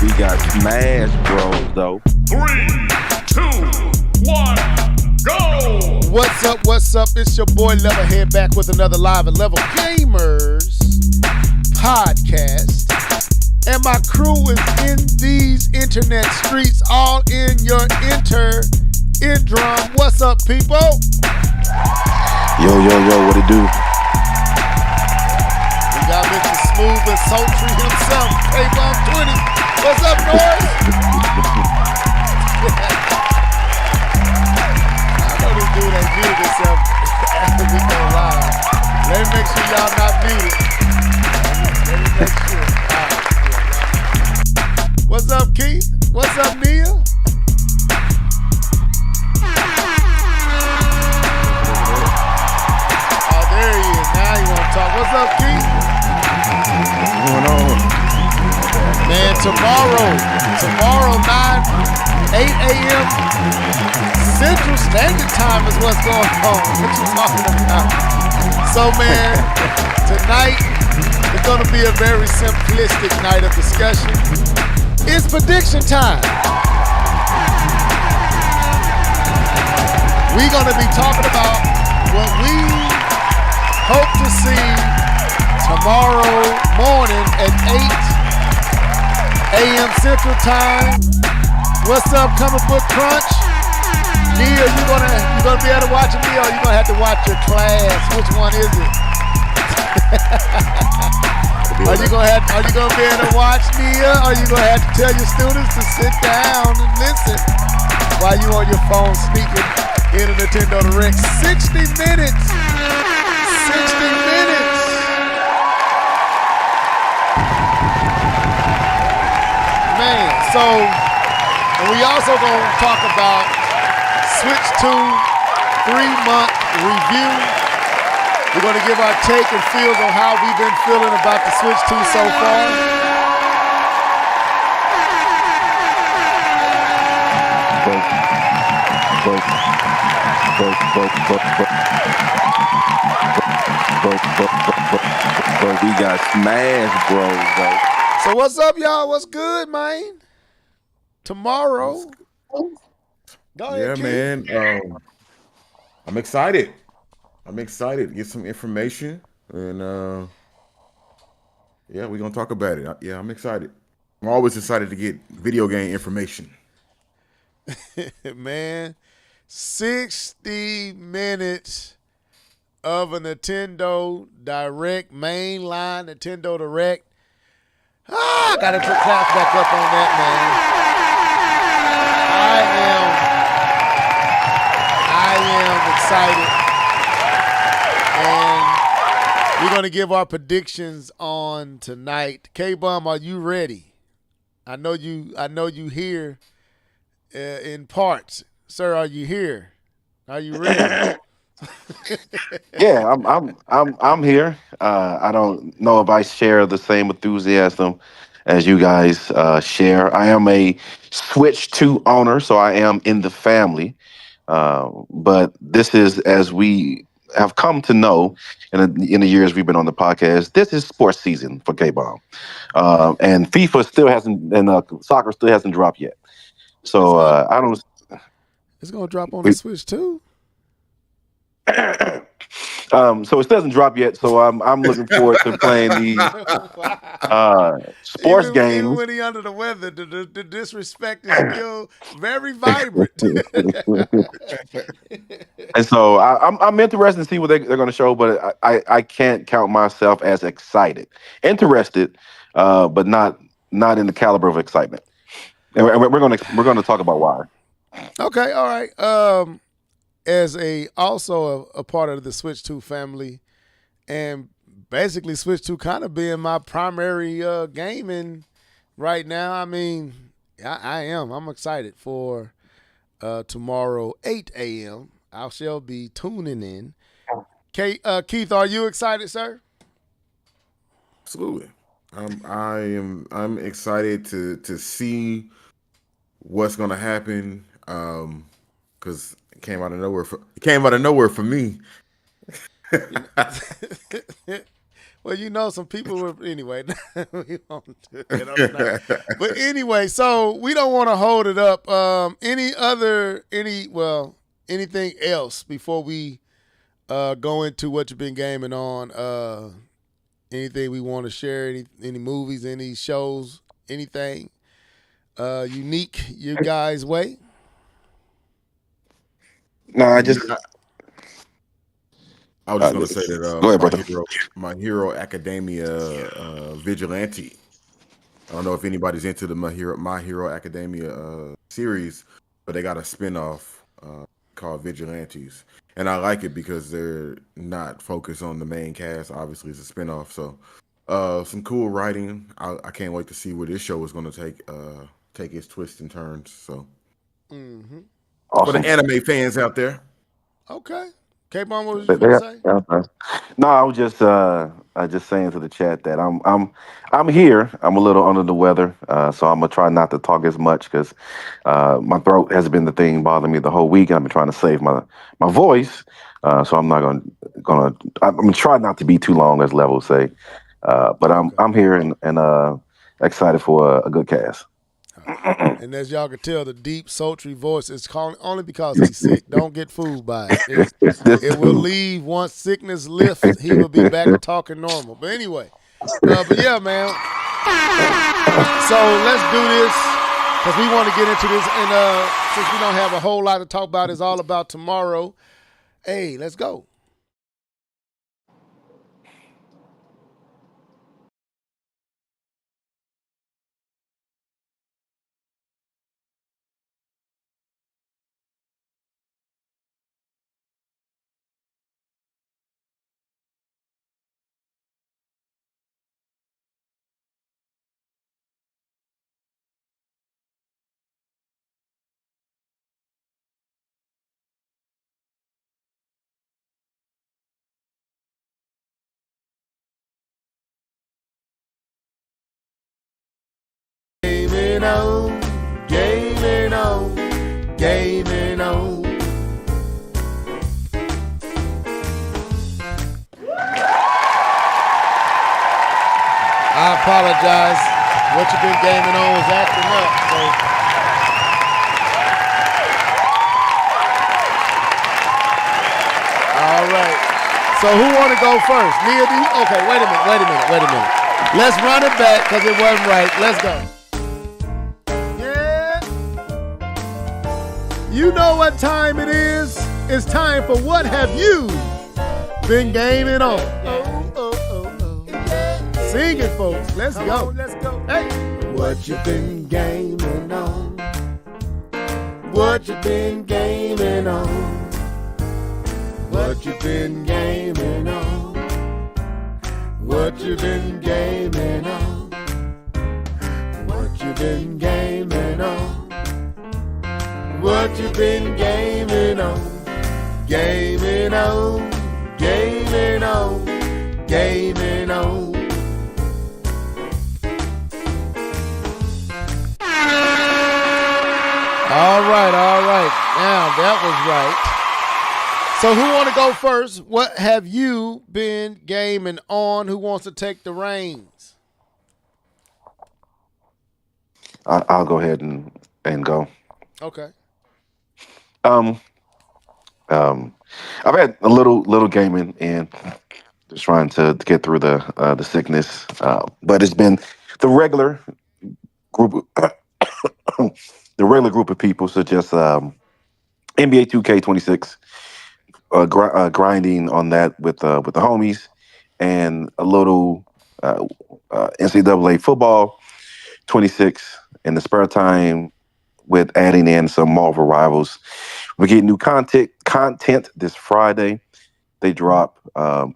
we got Smash Bros though. 3, 2, 1, go! What's up? It's your boy Levelhead back with another Live and Level Gamers podcast. And my crew is in these internet streets, all in your eardrum. What's up, people? Yo, what it do? We got Mr. Smooth and Sultry himself, K-Bomb 20. What's up, Norris? I know this dude ain't muted himself after we go live. Let me make sure y'all not muted. Let me make sure. All right. What's up, Keith? What's up, Nia? Oh, there he is. Now you want to talk. What's up, Keith? What's going on? Man, tomorrow 8 a.m. Central Standard Time is what's going on. What you talking about? So, man, tonight is going to be a very simplistic night of discussion. It's prediction time. We're going to be talking about what we hope to see tomorrow morning at 8 a.m. Central Time. What's up, Comic Book Crunch? Nia, you gonna be able to watch it, Nia, or you gonna have to watch your class? Which one is it? Are you gonna be able to watch, Nia? Or are you gonna have to tell your students to sit down and listen while you on your phone sneaking in a Nintendo Direct? 60 minutes. 60 minutes. Man, so, and we also gonna talk about Switch 2 3-month review. We're gonna give our take and feels on how we've been feeling about the Switch 2 so far. But we got Smash Bros though. So what's up, y'all? What's good, man? Tomorrow. Go ahead, Yeah, Keith. man. I'm excited. to get some information, and yeah, we're gonna talk about it. Yeah, I'm excited. I'm always excited to get video game information. Man, 60 minutes of a Nintendo Direct, mainline Nintendo Direct. I gotta put claps back up on that, man. I am excited. And we're gonna give our predictions on tonight. K-Bum, are you ready? I know you here in parts. Sir, are you here? Are you ready? Yeah, I'm here. I don't know if I share the same enthusiasm as you guys share. I am a Switch 2 owner, so I am in the family. But this is, as we have come to know in the years we've been on the podcast, this is sports season for K-Bomb. And FIFA still hasn't, and soccer still hasn't dropped yet. So I don't. It's gonna drop on the Switch too. So it doesn't drop yet. So I'm looking forward to playing the sports games. Even when he under the weather, the disrespect is still very vibrant. And so I'm interested to see what they're going to show, but I can't count myself as excited. Interested, but not in the caliber of excitement. And we're going to talk about why. Okay, all right. As also a part of the Switch 2 family, and basically Switch 2 kind of being my primary gaming right now. I mean, I am. I'm excited for tomorrow 8 a.m. I shall be tuning in. Keith, are you excited, sir? Absolutely. I'm excited to see what's gonna happen. Because came out of nowhere. It came out of nowhere for me. Well, some people were anyway. We won't do that on tonight. But anyway, so we don't want to hold it up. Anything else before we go into what you've been gaming on? Anything we want to share? Any movies? Any shows? Anything unique you guys' way? No, I was just going to say that go ahead, brother. My Hero Academia Vigilante. I don't know if anybody's into the My Hero Academia series, but they got a spinoff called Vigilantes. And I like it because they're not focused on the main cast. Obviously, it's a spinoff. So some cool writing. I can't wait to see where this show is going to take its twists and turns. So Awesome. for the anime fans out there. Okay. K-Bomb, what was you going to say? No, I was just saying to the chat that I'm here. I'm a little under the weather, so I'm gonna try not to talk as much because my throat has been the thing bothering me the whole week, and I've been trying to save my voice. So I'm not I'm gonna try not to be too long, as Level say. But I'm here and excited for a good cast. And as y'all can tell, the deep, sultry voice is calling only because he's sick. Don't get fooled by it. It will leave once sickness lifts. He will be back to talking normal. But anyway, but yeah, man. So let's do this because we want to get into this. And since we don't have a whole lot to talk about, it's all about tomorrow. Hey, let's go. Gaming on. I apologize. What you've been gaming on is acting up. All right. So who want to go first? Nia, do you? Okay, wait a minute. Let's run it back because it wasn't right. Let's go. Yeah. You know what time it is? It's time for What Have You Been Gaming On? Sing it, folks. Let's go. Hey. What you been gaming on? What you been gaming on? What you been gaming on? What you been gaming on? What you been gaming on? What you been gaming on? Gaming on, gaming on, gaming on. All right. Now that was right. So who want to go first? What have you been gaming on? Who wants to take the reins? I'll go ahead and go. Okay. I've had a little gaming and just trying to get through the sickness, but it's been the regular group, the regular group of people, such as NBA 2K26, grinding on that with the homies, and a little NCAA football 26 in the spare time, with adding in some Marvel Rivals. We get new content this Friday. They drop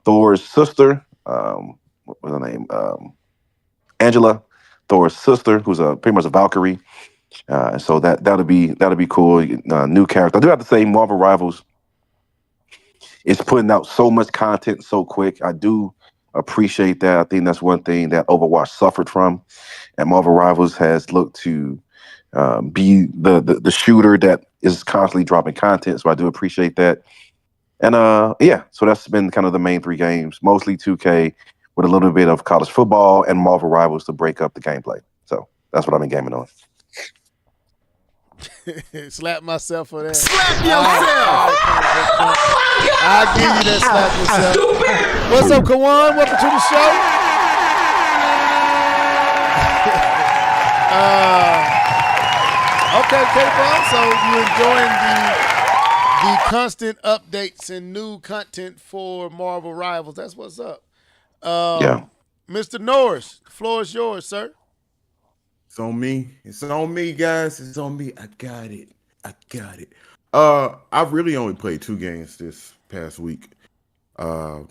Thor's sister. What was her name? Angela, Thor's sister, who's pretty much a Valkyrie. And so that'll be cool. New character. I do have to say, Marvel Rivals is putting out so much content so quick. I do appreciate that. I think that's one thing that Overwatch suffered from, and Marvel Rivals has looked to be the shooter that is constantly dropping content, so I do appreciate that. And so that's been kind of the main 3 games, mostly 2K with a little bit of college football and Marvel Rivals to break up the gameplay. So that's what I've been gaming on. Slap myself for that. Slap yourself! I'll give you that slap yourself. What's up, Kawan? Welcome to the show. Okay, K-Ball. So you enjoying the constant updates and new content for Marvel Rivals. That's what's up. Yeah. Mr. Norris, the floor is yours, sir. It's on me. It's on me, guys. It's on me. I got it. I've really only played 2 games this past week. And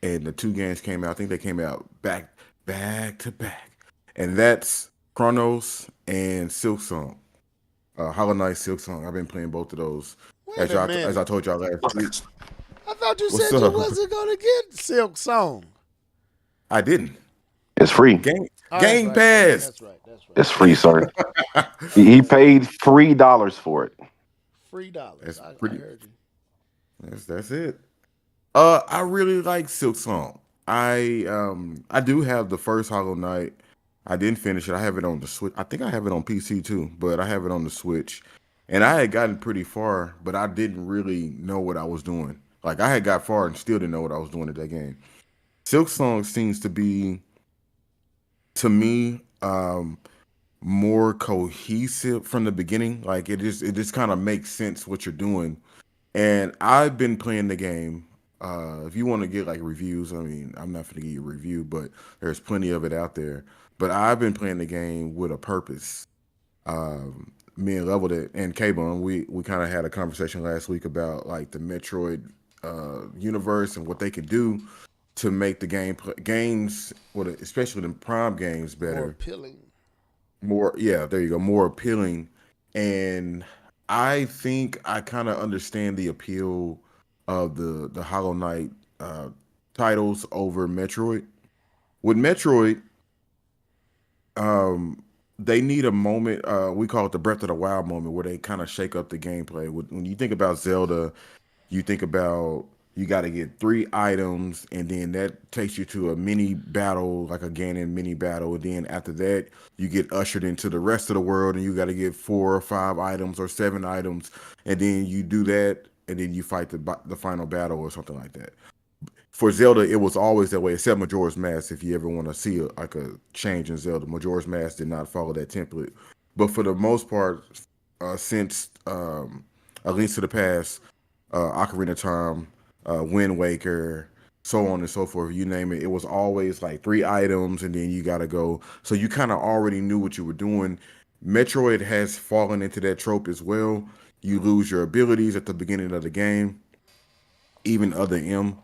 the 2 games came out. I think they came out back to back. And that's Chronos and Silksong. Hollow Knight, Silksong. I've been playing both of those. As I told y'all last week. I thought you What's said up? you wasn't gonna get Silksong. I didn't. It's free. Game That's right. Pass. That's right. It's free, sir. He paid $3 for it. $3. That's I pretty- heard you. That's it. I really like Silksong. I do have the first Hollow Knight. I didn't finish it. I have it on the Switch. I think I have it on PC too, but I have it on the Switch. And I had gotten pretty far, but I didn't really know what I was doing. Like, I had got far and still didn't know what I was doing at that game. Silksong seems to be, to me, more cohesive from the beginning. Like, it just kind of makes sense what you're doing. And I've been playing the game. If you want to get like reviews, I mean, I'm not going to give you a review, but there's plenty of it out there. But I've been playing the game with a purpose. Me and Leveled It and K-Bun, we kind of had a conversation last week about like the Metroid universe and what they could do to make the games, especially the Prime games, better. More appealing. There you go, more appealing. And I think I kind of understand the appeal of the Hollow Knight titles over Metroid. With Metroid, they need a moment, we call it the Breath of the Wild moment, where they kind of shake up the gameplay. When you think about Zelda, you think about you got to get 3 items, and then that takes you to a mini battle, like a Ganon mini battle. And then after that, you get ushered into the rest of the world, and you got to get 4 or 5 items or 7 items. And then you do that, and then you fight the final battle or something like that. For Zelda, it was always that way, except Majora's Mask. If you ever want to see a change in Zelda, Majora's Mask did not follow that template. But for the most part, since A Link to the Past, Ocarina of Time, Wind Waker, so on and so forth, you name it, it was always like 3 items, and then you got to go. So you kind of already knew what you were doing. Metroid has fallen into that trope as well. You lose your abilities at the beginning of the game, even other M.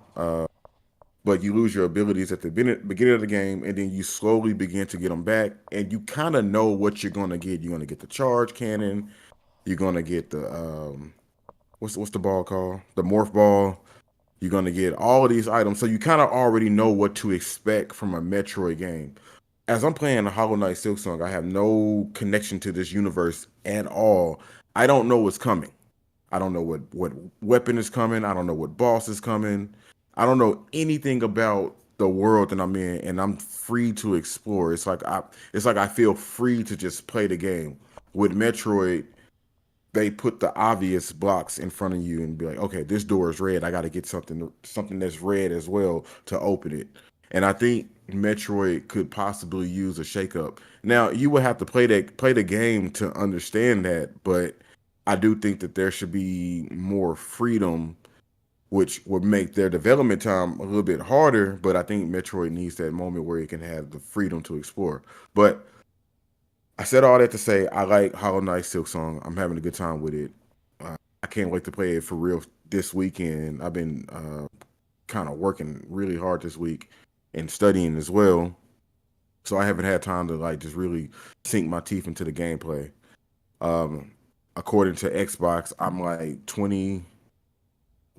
But you lose your abilities at the beginning of the game, and then you slowly begin to get them back, and you kind of know what you're going to get. You're going to get the charge cannon. You're going to get the, what's the ball called? The morph ball. You're going to get all of these items. So you kind of already know what to expect from a Metroid game. As I'm playing Hollow Knight Silksong, I have no connection to this universe at all. I don't know what's coming. I don't know what weapon is coming. I don't know what boss is coming. I don't know anything about the world that I'm in, and I'm free to explore. It's like I feel free to just play the game. With Metroid, they put the obvious blocks in front of you and be like, okay, this door is red. I got to get something that's red as well to open it. And I think Metroid could possibly use a shakeup. Now, you would have to play the game to understand that, but I do think that there should be more freedom, which would make their development time a little bit harder. But I think Metroid needs that moment where it can have the freedom to explore. But I said all that to say I like Hollow Knight Silksong. I'm having a good time with it. I can't wait to play it for real this weekend. I've been kind of working really hard this week and studying as well. So I haven't had time to like just really sink my teeth into the gameplay. According to Xbox, I'm like 20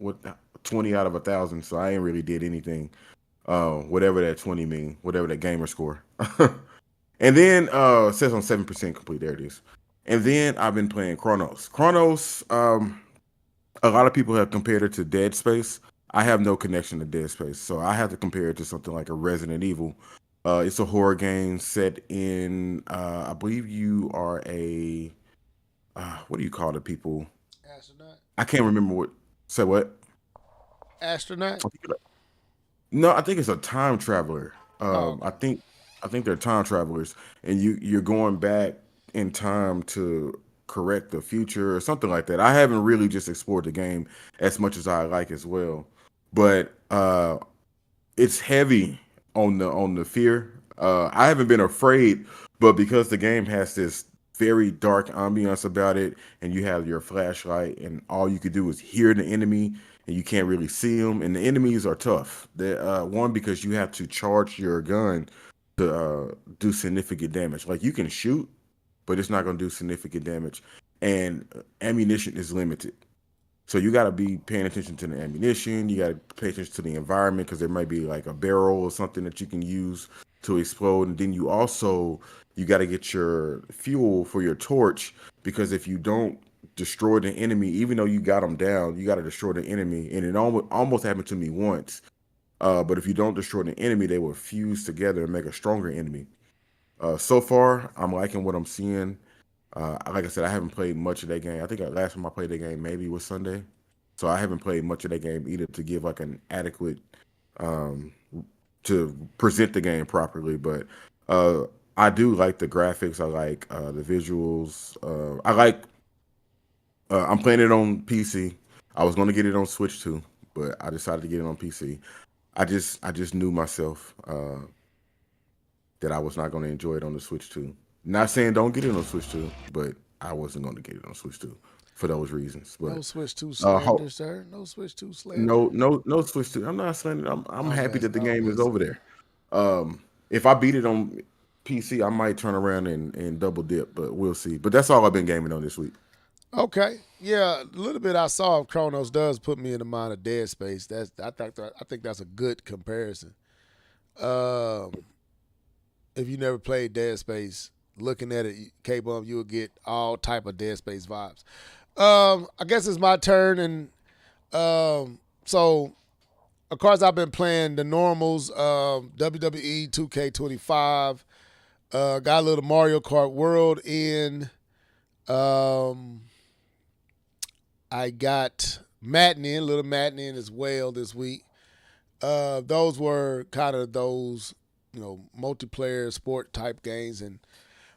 out of 1,000, so I ain't really did anything. Whatever that 20 mean, whatever that gamer score. And then it says on 7% complete. There it is. And then I've been playing Chronos. Chronos, a lot of people have compared it to Dead Space. I have no connection to Dead Space, so I have to compare it to something like a Resident Evil. It's a horror game set in, I believe you are a, what do you call the people? Astronaut. I can't remember what. Say what? Astronaut. No, I think it's a time traveler. Oh, I think they're time travelers, and you're going back in time to correct the future or something like that. I haven't really just explored the game as much as I like as well, but it's heavy on the fear. I haven't been afraid, but because the game has this very dark ambiance about it, and you have your flashlight, and all you could do is hear the enemy, and you can't really see them. And the enemies are tough. They one because you have to charge your gun to do significant damage. Like you can shoot, but it's not going to do significant damage, and ammunition is limited. So you got to be paying attention to the ammunition. You got to pay attention to the environment because there might be like a barrel or something that you can use to explode. And then you got to get your fuel for your torch because if you don't destroy the enemy, even though you got them down, you got to destroy the enemy. And it almost happened to me once. But if you don't destroy the enemy, they will fuse together and make a stronger enemy. So far, I'm liking what I'm seeing. Like I said, I haven't played much of that game. I think the last time I played that game maybe was Sunday. So I haven't played much of that game either to give like an adequate to present the game properly. But I do like the graphics. I like the visuals. I'm playing it on PC. I was going to get it on Switch too, but I decided to get it on PC. I just knew myself that I was not going to enjoy it on the Switch too. Not saying don't get it on Switch 2, but I wasn't going to get it on Switch 2 for those reasons. But no Switch 2 slander, sir. No Switch 2 slander. no Switch 2. I'm not saying I'm happy that the game is over there. If I beat it on PC, I might turn around and double dip, but we'll see. But that's all I've been gaming on this week. Okay, yeah, a little bit I saw of Chronos does put me in the mind of Dead Space. I think that's a good comparison. If you never played Dead Space, looking at it, K-Bump, you'll get all type of Dead Space vibes. I guess it's my turn, and so of course I've been playing the normals, WWE 2K25, got a little Mario Kart World in. I got Madden in, little Madden in as well this week. Those were kind of those, multiplayer sport type games,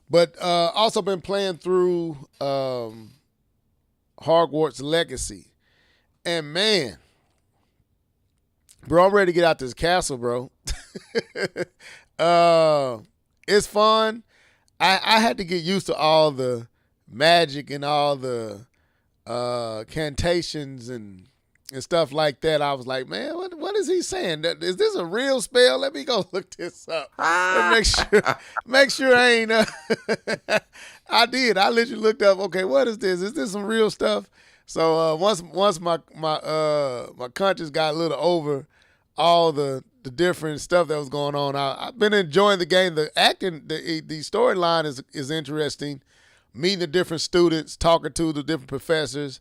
but also been playing through Hogwarts Legacy. And man, bro, I'm ready to get out this castle, bro. It's fun. I had to get used to all the magic and all the cantations and stuff like that. I was like, man, what is he saying? Is this a real spell? Let me go look this up. Make sure I ain't. I did. I literally looked up. Okay, what is this? Is this some real stuff? So once my conscience got a little over all the different stuff that was going on, I've been enjoying the game. The acting, the storyline is interesting. Meeting the different students, talking to the different professors,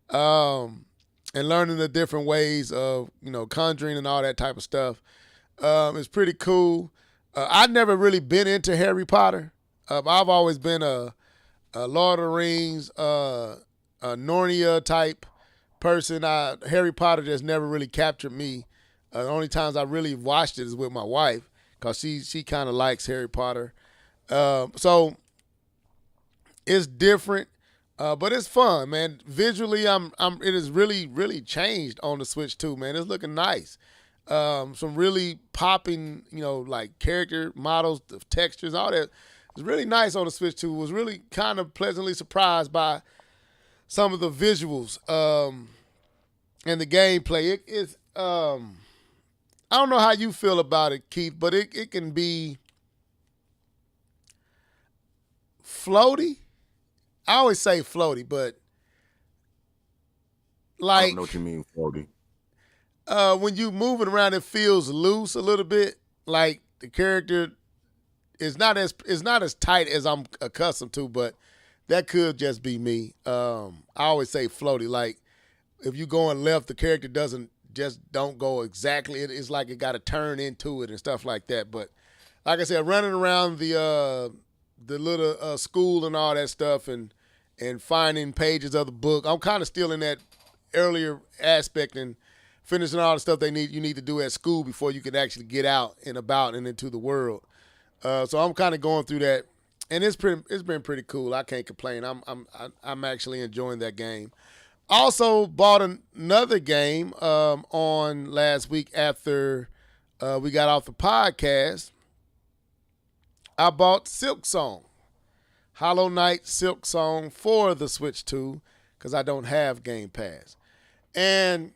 and learning the different ways of, conjuring and all that type of stuff. It's pretty cool. I've never really been into Harry Potter. I've always been a Lord of the Rings, a Narnia type person. Harry Potter just never really captured me. The only times I really watched it is with my wife because she kind of likes Harry Potter. So it's different, but it's fun, man. Visually, it is really, really changed on the Switch 2, man. It's looking nice. Some really popping, like character models, the textures, all that. It's really nice on the Switch 2. Was really kind of pleasantly surprised by some of the visuals and the gameplay. It's I don't know how you feel about it, Keith, but it can be floaty. I always say floaty, but I don't know what you mean, floaty. When you moving around, it feels loose a little bit. Like the character is not as tight as I'm accustomed to, but that could just be me. I always say floaty. Like if you going left, the character don't go exactly. It's like it got to turn into it and stuff like that. But like I said, running around the little school and all that stuff and finding pages of the book, I'm kind of still in that earlier aspect and finishing all the stuff you need to do at school before you can actually get out and about and into the world. So I'm kind of going through that, and it's been pretty cool. I can't complain. I'm actually enjoying that game. Also bought another game on last week after we got off the podcast. I bought Silksong, Hollow Knight Silksong for the Switch 2 because I don't have Game Pass. And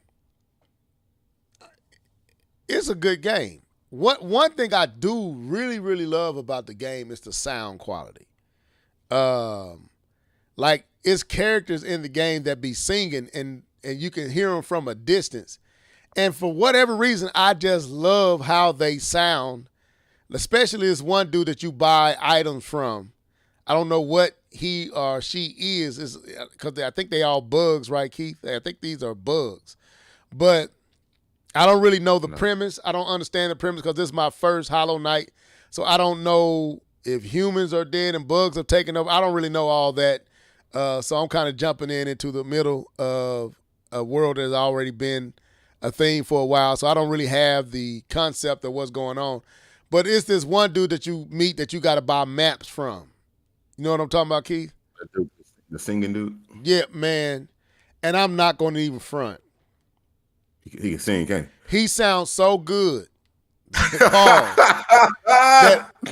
it's a good game. One thing I do really, really love about the game is the sound quality. Like it's characters in the game that be singing and you can hear them from a distance. And for whatever reason, I just love how they sound, especially this one dude that you buy items from. I don't know what he or she is because I think they all bugs, right, Keith? I think these are bugs. But I don't really know the premise. I don't understand the premise because this is my first Hollow Knight. So I don't know if humans are dead and bugs have taken over. I don't really know all that. So I'm kind of jumping into the middle of a world that has already been a thing for a while. So I don't really have the concept of what's going on. But it's this one dude that you meet that you got to buy maps from. You know what I'm talking about, Keith? The singing dude? Yeah, man. And I'm not going to even front. He can sing, can't he? He sounds so good.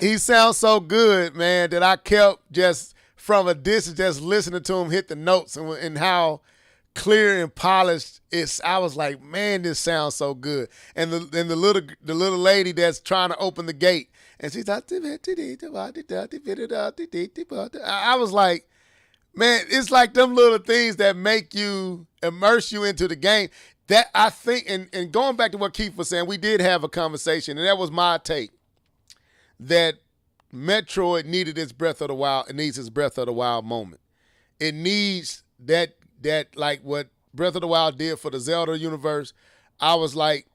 He sounds so good, man, that I kept just from a distance just listening to him hit the notes and how clear and polished it's. I was like, man, this sounds so good. And the little lady that's trying to open the gate, and she's like, I was like, man, it's like them little things that make you immerse you into the game. That I think, and going back to what Keith was saying, we did have a conversation, and that was my take, that Metroid needed its Breath of the Wild. It needs its Breath of the Wild moment. It needs that like what Breath of the Wild did for the Zelda universe. I was like,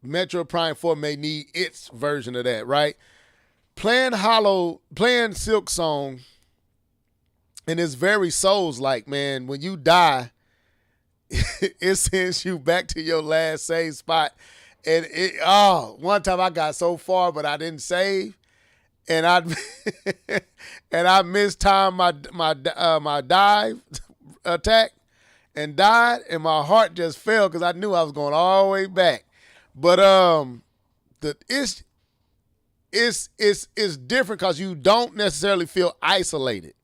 Metroid Prime 4 may need its version of that, right? Playing Silksong, and it's very Souls-like, man. When you die, it sends you back to your last save spot. And one time I got so far, but I didn't save. And I mistimed my dive attack and died, and my heart just fell because I knew I was going all the way back. But it's different because you don't necessarily feel isolated.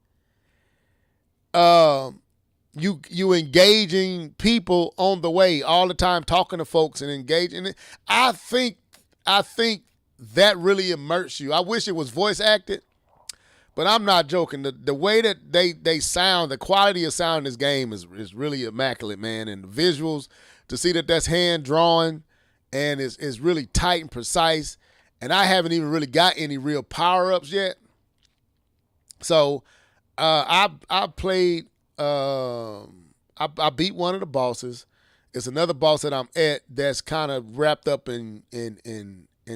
You engaging people on the way all the time, talking to folks and engaging. I think that really immerses you. I wish it was voice acted, but I'm not joking. The way that they sound, the quality of sound in this game is really immaculate, man. And the visuals, to see that's hand drawn and is really tight and precise. And I haven't even really got any real power ups yet. So I played. I beat one of the bosses. It's another boss that I'm at that's kind of wrapped up in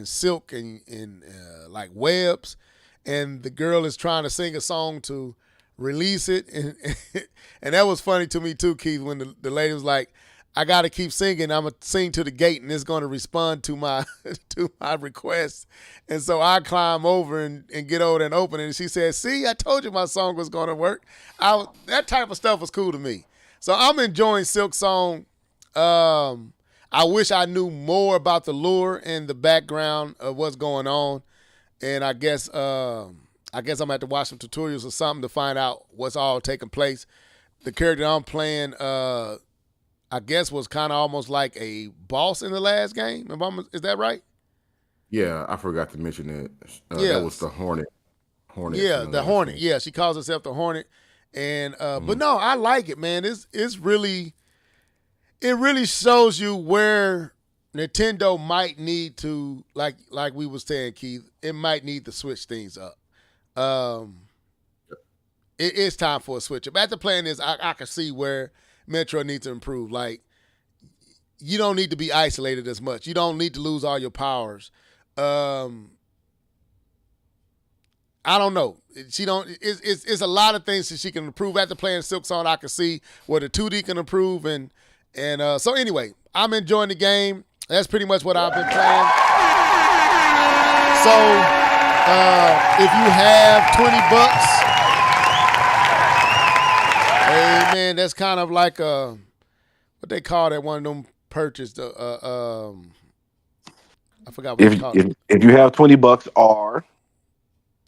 silk and like webs, and the girl is trying to sing a song to release it, and that was funny to me too, Keith, when the lady was like, I got to keep singing. I'm going to sing to the gate, and it's going to respond to my request. And so I climb over and get over there and open it. And she said, see, I told you my song was going to work. That type of stuff was cool to me. So I'm enjoying Silksong. I wish I knew more about the lore and the background of what's going on. And I guess I'm going to have to watch some tutorials or something to find out what's all taking place. The character I'm playing, I guess, was kind of almost like a boss in the last game. Is that right? Yeah, I forgot to mention that. Yeah. That was the Hornet. Yeah, the Hornet. Yeah, she calls herself the Hornet. And but no, I like it, man. It really shows you where Nintendo might need to, like we was saying, Keith, it might need to switch things up. it's time for a switch up. After playing this, I can see where Metro needs to improve. Like, you don't need to be isolated as much. You don't need to lose all your powers. I don't know. It's a lot of things that she can improve. After playing Silk Song, I can see where the 2D can improve. And so anyway, I'm enjoying the game. That's pretty much what I've been playing. So if you have $20, hey man, that's kind of like what they call that, one of them purchased. I forgot what they call it. If you have $20 or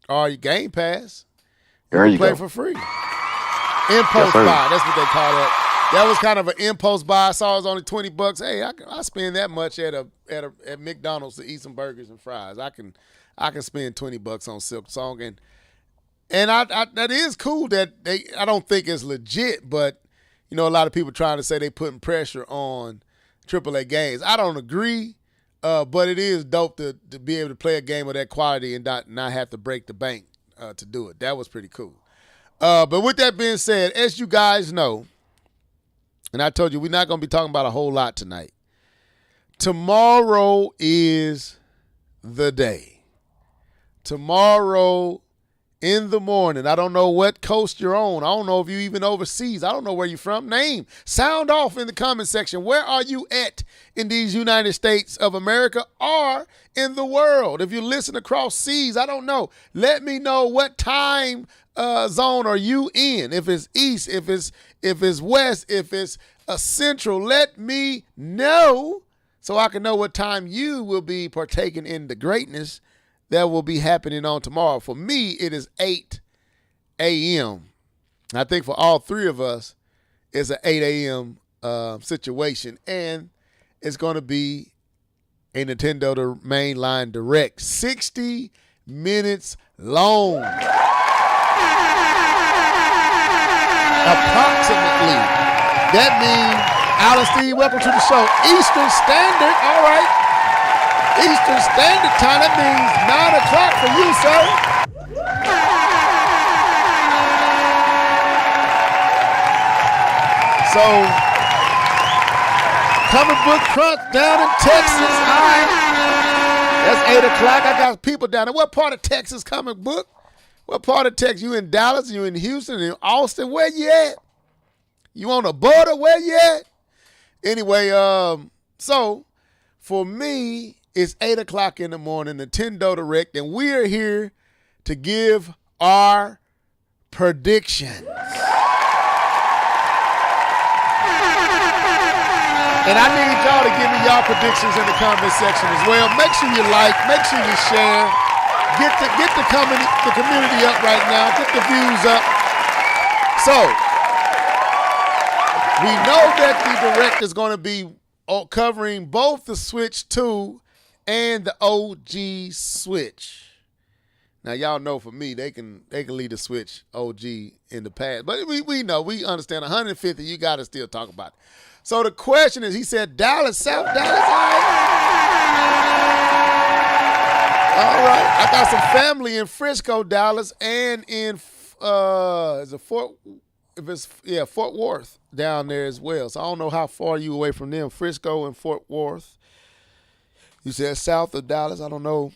Your Game Pass, there you play go. for free. Impulse sir. buy. That's what they call that. That was kind of an impulse buy. I saw it was only $20. Hey, I spend that much at McDonald's to eat some burgers and fries. I can spend $20 on Silk Song, and I that is cool that I don't think it's legit, but you know, a lot of people trying to say they putting pressure on AAA games. I don't agree, but it is dope to be able to play a game of that quality and not have to break the bank to do it. That was pretty cool. But with that being said, as you guys know, and I told you we're not going to be talking about a whole lot tonight. Tomorrow is the day. Tomorrow in the morning. I don't know what coast you're on. I don't know if you even overseas. I don't know where you're from. Name. Sound off in the comment section. Where are you at in these United States of America or in the world? If you listen across seas, I don't know. Let me know what time zone are you in. If it's east, if it's west, if it's central, let me know so I can know what time you will be partaking in the greatness that will be happening on tomorrow. For me, it is 8 a.m. I think for all three of us, it's an 8 a.m. Situation, and it's going to be a Nintendo Mainline Direct, 60 minutes long. Approximately. That means, Alan Steve, welcome to the show. Eastern Standard, all right. Eastern Standard Time, that means 9 o'clock for you, sir. So, comic book crunch down in Texas, all right. That's 8 o'clock. I got people down there. What part of Texas comic book? What part of Texas? You in Dallas? You in Houston? In Austin? Where you at? You on the border? Where you at? Anyway, so for me, it's 8 o'clock in the morning, Nintendo Direct, and we're here to give our predictions. And I need y'all to give me y'all predictions in the comment section as well. Make sure you like, make sure you share. Get the community up right now. Get the views up. So, we know that the Direct is going to be covering both the Switch 2 and the OG Switch. Now, y'all know for me, they can leave the Switch OG in the past. But we know, we understand 150, you got to still talk about it. So the question is, he said Dallas, South Dallas, all right. I got some family in Frisco, Dallas, and in Fort Worth down there as well. So I don't know how far you away from them. Frisco and Fort Worth. You said south of Dallas. I don't know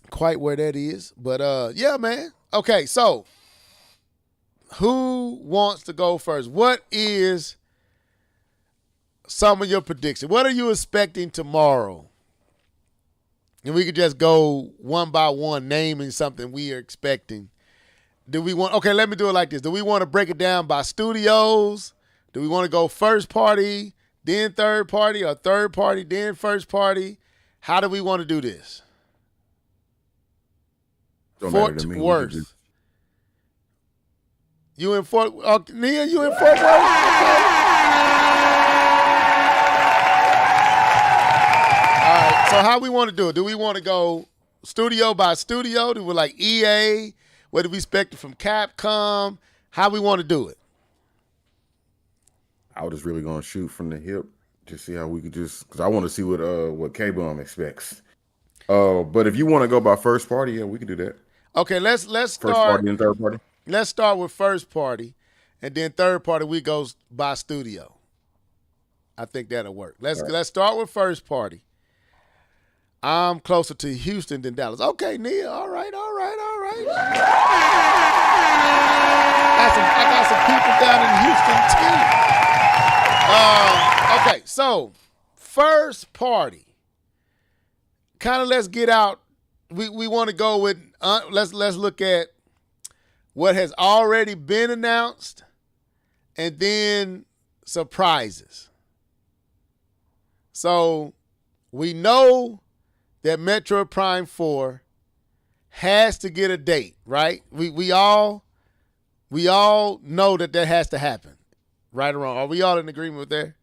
quite where that is, but yeah, man. Okay, so who wants to go first? What is some of your predictions? What are you expecting tomorrow? And we could just go one by one, naming something we are expecting. Okay, let me do it like this. Do we want to break it down by studios? Do we want to go first party, then third party, or third party, then first party? How do we want to do this? Fort Worth. You in Fort Nia, you in Fort Worth? Okay. All right, so how we want to do it? Do we want to go studio by studio? Do we like EA? What do we expect from Capcom? How we want to do it? I was just really gonna shoot from the hip, just see how we could because I want to see what K-Bum expects. But if you want to go by first party, yeah, we can do that. Okay, let's First start. party and third party. Let's start with first party, and then third party we go by studio. I think that'll work. Let's start with first party. I'm closer to Houston than Dallas. Okay, Nia. All right. I got some people down in Houston too. Okay, so first party. Kind of let's get out. We want to go with let's look at what has already been announced, and then surprises. So we know that Metroid Prime 4 has to get a date, right? We all know that has to happen, right or wrong. Are we all in agreement with that?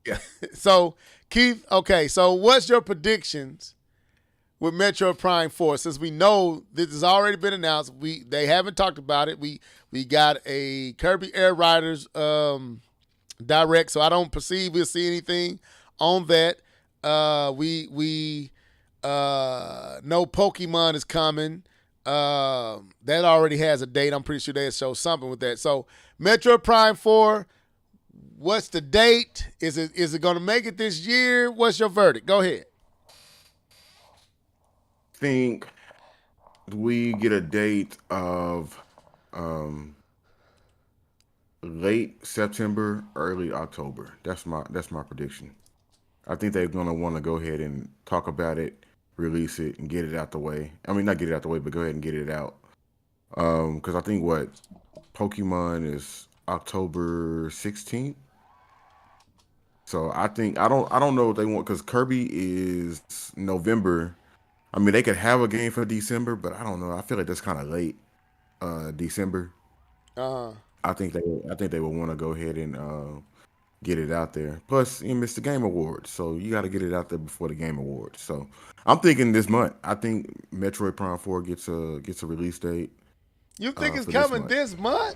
Yeah. So Keith, okay, so what's your predictions with Metroid Prime 4? Since we know this has already been announced, they haven't talked about it. We got a Kirby Air Riders direct, so I don't perceive we'll see anything on that. We know Pokemon is coming. That already has a date. I'm pretty sure they'll show something with that. So Metroid Prime 4, what's the date? Is it going to make it this year? What's your verdict? Go ahead. Think we get a date of late September, early October. That's my prediction. I think they're gonna want to go ahead and talk about it, release it, and get it out the way. I mean, not get it out the way, but go ahead and get it out. Because I think Pokemon is October 16th. So I don't know what they want, because Kirby is November. I mean, they could have a game for December, but I don't know. I feel like that's kind of late. December. I think they will want to go ahead and get it out there. Plus, it's the Game Awards, so you got to get it out there before the Game Awards. So I'm thinking this month. I think Metroid Prime 4 gets a release date. You think it's coming this month?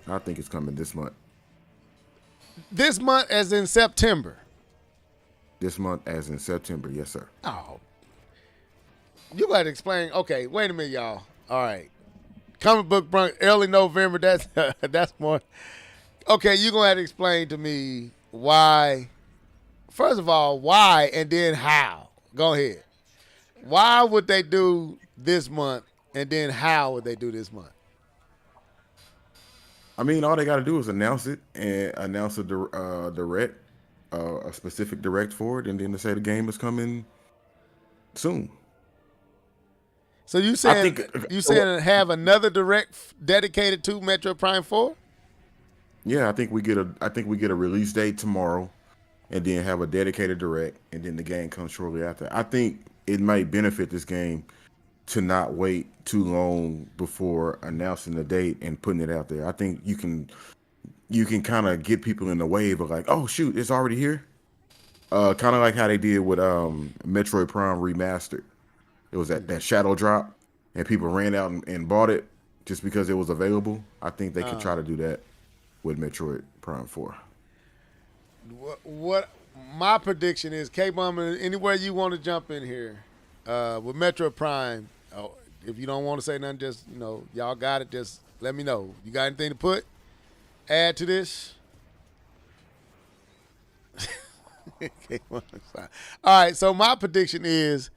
I think it's coming this month. This month, as in September. This month, as in September, yes, sir. Oh, you got to explain. Okay, wait a minute, y'all. All right, comic book early November. That's more. Okay, you're gonna have to explain to me why. First of all, why, and then how. Go ahead. Why would they do this month, and then how would they do this month? I mean, all they got to do is announce it and announce a direct, a specific direct for it, and then to say the game is coming soon. So you saying have another direct dedicated to Metroid Prime 4? Yeah, I think we get a release date tomorrow, and then have a dedicated direct, and then the game comes shortly after. I think it might benefit this game to not wait too long before announcing the date and putting it out there. I think you can kind of get people in the wave of like, oh shoot, it's already here. Kind of like how they did with Metroid Prime Remastered. It was that shadow drop, and people ran out and bought it just because it was available. I think they could try to do that with Metroid Prime 4. What my prediction is, K-Bum, anywhere you want to jump in here with Metroid Prime. Oh, if you don't want to say nothing, just y'all got it. Just let me know. You got anything to add to this? All right. So my prediction is,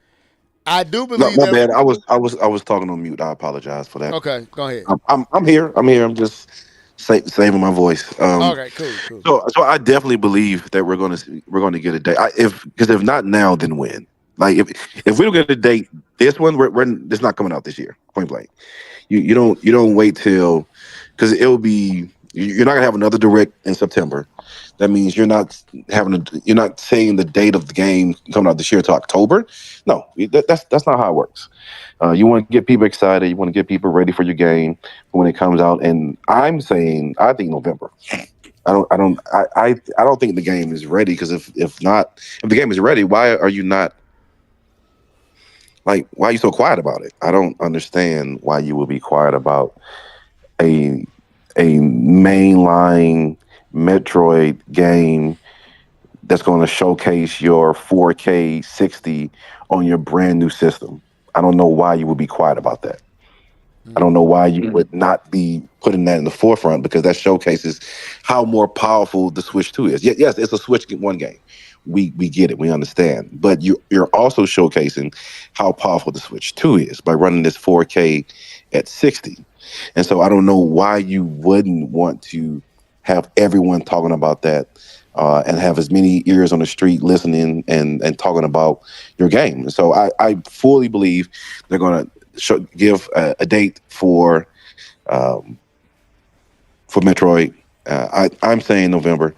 I do believe. No, my bad. I was talking on mute. I apologize for that. Okay, go ahead. I'm here. I'm just saving my voice. Okay, cool. So I definitely believe that we're gonna get a date. Because if not now, then when? Like if we don't get a date, this one it's not coming out this year. Point blank. You don't wait till, because it'll be, you're not gonna have another direct in September. That means you're not saying the date of the game coming out this year to October. No, that's not how it works. You want to get people excited. You want to get people ready for your game when it comes out. And I think November. I don't think the game is ready, because if the game is ready, why are you not? Like, why are you so quiet about it? I don't understand why you would be quiet about a mainline Metroid game that's going to showcase your 4K 60 on your brand new system. I don't know why you would be quiet about that. I don't know why you would not be putting that in the forefront, because that showcases how more powerful the Switch 2 is. Yes, it's a Switch 1 game. We get it. We understand. But you're also showcasing how powerful the Switch 2 is by running this 4K at 60. And so I don't know why you wouldn't want to have everyone talking about that and have as many ears on the street listening and talking about your game. And so I fully believe they're going to give a date for Metroid. I'm saying November,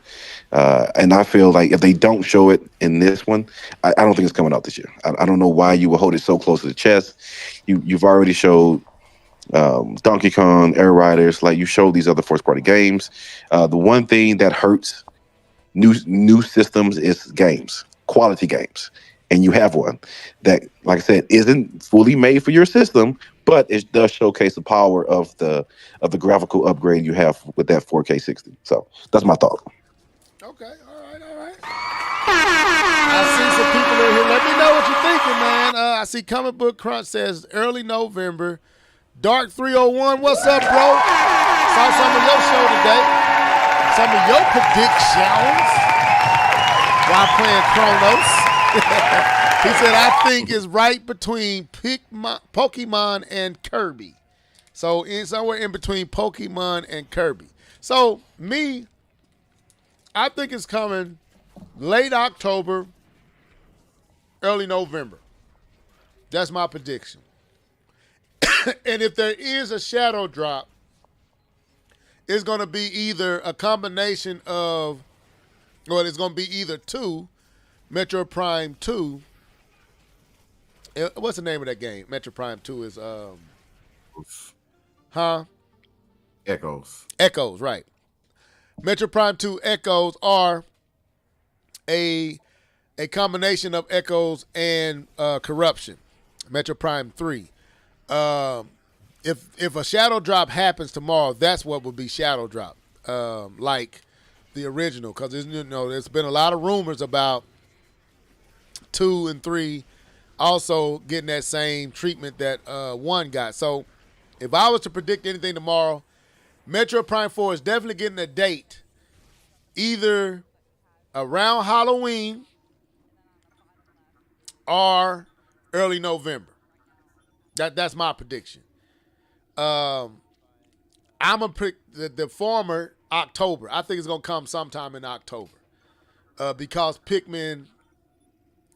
and I feel like if they don't show it in this one, I don't think it's coming out this year. I don't know why you would hold it so close to the chest. You've already showed Donkey Kong, Air Riders, like you showed these other first-party games. The one thing that hurts new systems is games, quality games. And you have one that, like I said, isn't fully made for your system, but it does showcase the power of the graphical upgrade you have with that 4K 60. So that's my thought. Okay, all right. I see some people in here. Let me know what you're thinking, man. I see Comic Book Crunch says early November. Dark 301, what's up, bro? Saw some of your show today. Some of your predictions while playing Chronos. He said, I think it's right between Pokemon and Kirby. So somewhere in between Pokemon and Kirby. So I think it's coming late October, early November. That's my prediction. And if there is a shadow drop, it's going to be either a combination of, well, it's going to be either two, Metroid Prime 2. What's the name of that game? Metroid Prime 2 is Echoes, right. Metroid Prime 2 Echoes are a combination of Echoes and Corruption. Metroid Prime 3. If a shadow drop happens tomorrow, that's what would be shadow drop. Like the original, because there's been a lot of rumors about 2 and 3 also getting that same treatment that 1 got. So if I was to predict anything tomorrow, Metroid Prime 4 is definitely getting a date either around Halloween or early November. That's my prediction. I'm going to pick the former October. I think it's going to come sometime in October because Pikmin,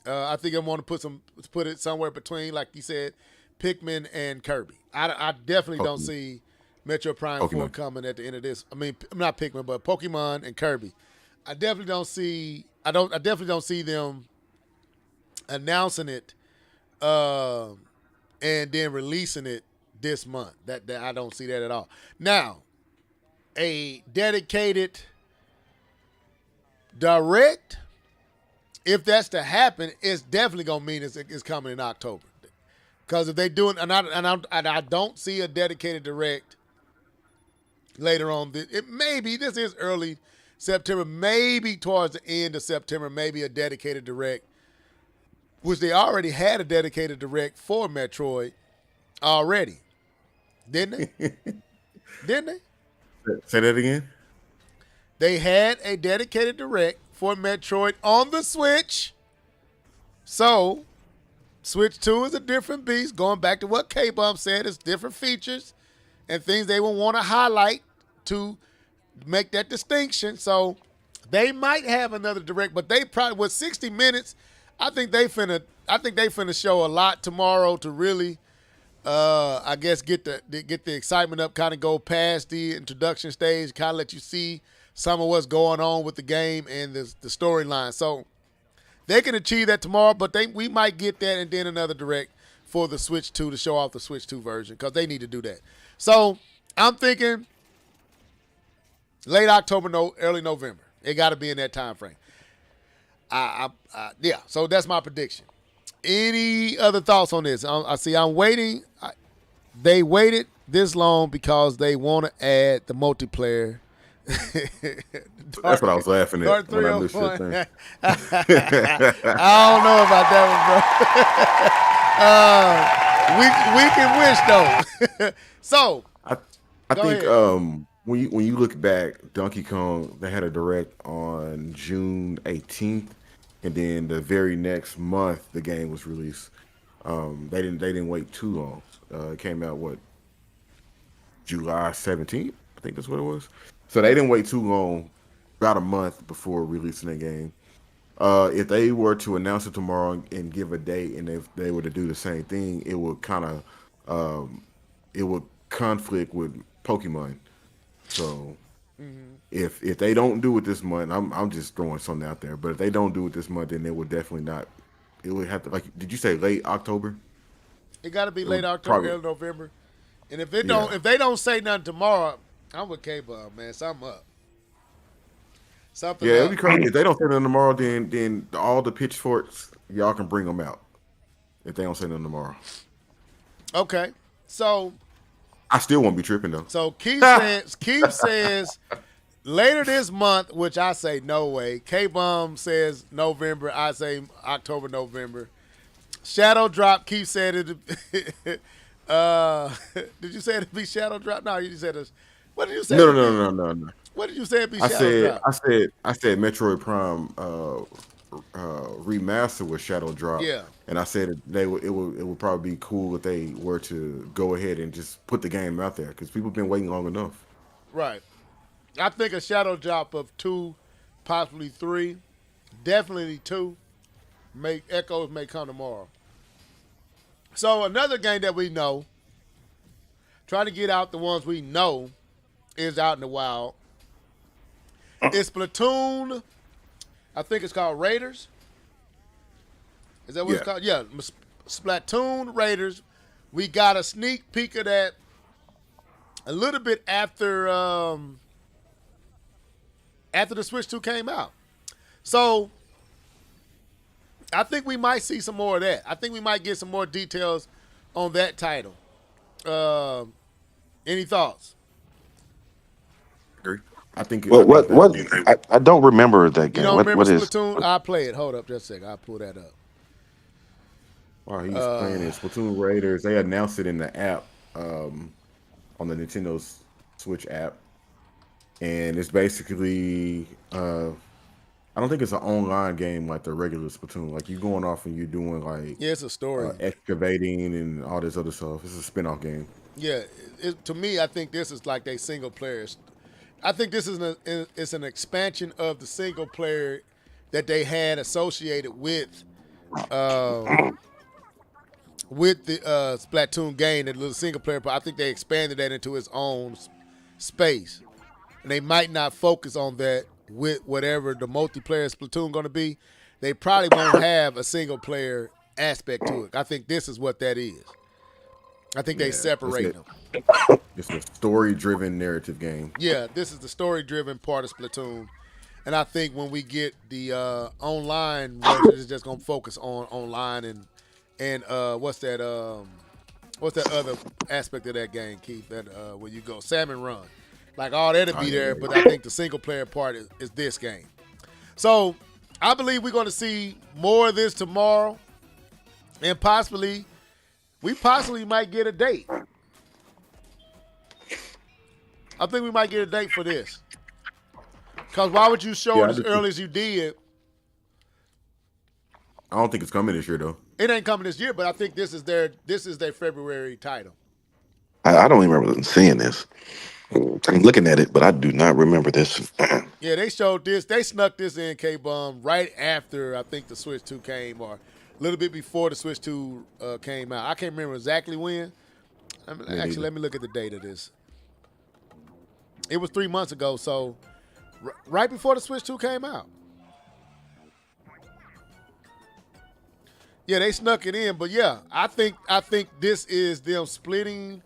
I think I want to put it somewhere between, like you said, Pikmin and Kirby. I definitely don't see Metroid Prime 4 coming at the end of this. I mean, not Pikmin, but Pokemon and Kirby. I definitely don't see them announcing it and then releasing it this month. That I don't see that at all. Now, a dedicated direct, if that's to happen, it's definitely gonna mean it's coming in October. Because if they do it, and I don't see a dedicated direct later on. This is early September, maybe towards the end of September, maybe a dedicated direct, which they already had a dedicated direct for Metroid already, didn't they? Didn't they? Say that again. They had a dedicated direct for Metroid on the Switch. So, Switch 2 is a different beast. Going back to what K-Bump said, it's different features and things they will want to highlight to make that distinction. So, they might have another direct, but they probably, with 60 minutes, I think they finna show a lot tomorrow to really, I guess, get the excitement up, kind of go past the introduction stage, kind of let you see some of what's going on with the game and the storyline. So they can achieve that tomorrow, but we might get that and then another direct for the Switch 2 to show off the Switch 2 version because they need to do that. So I'm thinking late October, early November. It got to be in that time frame. Yeah, so that's my prediction. Any other thoughts on this? I see I'm waiting. They waited this long because they want to add the multiplayer. That's what I was laughing at when I missed your thing. I don't know about that one, bro. we can wish though. So I Go think ahead. when you look back, Donkey Kong, they had a direct on June 18th, and then the very next month the game was released. They didn't wait too long. It came out what, July 17th, I think that's what it was. So they didn't wait too long, about a month before releasing the game. If they were to announce it tomorrow and give a date, and if they were to do the same thing, it would kind of it would conflict with Pokemon. So if they don't do it this month, I'm just throwing something out there. But if they don't do it this month, then it would definitely not. It would have to, like, did you say late October? It got to be It late would October, probably, early November. And yeah, if they don't say nothing tomorrow, I'm with K-Bum, man. Something up. Something yeah. It'd up. be crazy if they don't say nothing tomorrow. Then all the pitchforks, y'all can bring them out if they don't say nothing tomorrow. Okay. So I still won't be tripping though. Keith says later this month, which I say no way. K-Bum says November. I say October, November. Shadow Drop. Keith said it. Did you say it'd be Shadow Drop? No, you just said it. What did you say No, no, it'd no, be? no, no, no. What did you say it'd be I Shadow said, Drop? I said, I said, Metroid Prime remaster with Shadow Drop, Yeah. and I said it would probably be cool if they were to go ahead and just put the game out there because people have been waiting long enough. Right. I think a Shadow Drop of 2, possibly 3, definitely 2. Echoes may come tomorrow. So another game that we know, trying to get out the ones we know is out in the wild. It's Splatoon. I think it's called Raiders. Is that what it's Yeah, called? Yeah, Splatoon Raiders. We got a sneak peek of that a little bit after the Switch 2 came out. So I think we might see some more of that. I think we might get some more details on that title. Any thoughts? agree. I think Well, I think that what? I don't remember that You game. don't remember What is? Splatoon? I'll play it. Hold up just a second. I'll pull that up. while he's playing it, Splatoon Raiders, they announced it in the app, um, on the Nintendo Switch app, and it's basically I don't think it's an online game like the regular Splatoon. Like you going off and you're doing like Yeah, it's a story. excavating and all this other stuff. It's a spin-off game. Yeah, to me, I think this is like a single player. I think this is it's an expansion of the single player that they had associated with the Splatoon game, the little single player. But I think they expanded that into its own space, and they might not focus on that with whatever the multiplayer Splatoon going to be. They probably won't have a single player aspect to it. I think this is what that is. I think they Yeah, separate them. it's a story-driven narrative game. Yeah, this is the story-driven part of Splatoon, and I think when we get the online version, it's just gonna focus on online and what's that other aspect of that game, Keith? That where you go salmon run, like all that'll be there, but I think the single-player part is this game. So I believe we're gonna see more of this tomorrow, and we possibly might get a date. I think we might get a date for this. Because why would you show Yeah, it I as just, early as you did? I don't think it's coming this year though. It ain't coming this year, but I think this is their February title. I don't even remember seeing this. I'm looking at it, but I do not remember this. Yeah, they showed this. They snuck this in, K-Bum, right after I think the Switch 2 came, or a little bit before the Switch 2 came out. I can't remember exactly when. Let me look at the date of this. It was 3 months ago, so right before the Switch 2 came out. Yeah, they snuck it in, but yeah, I think this is them splitting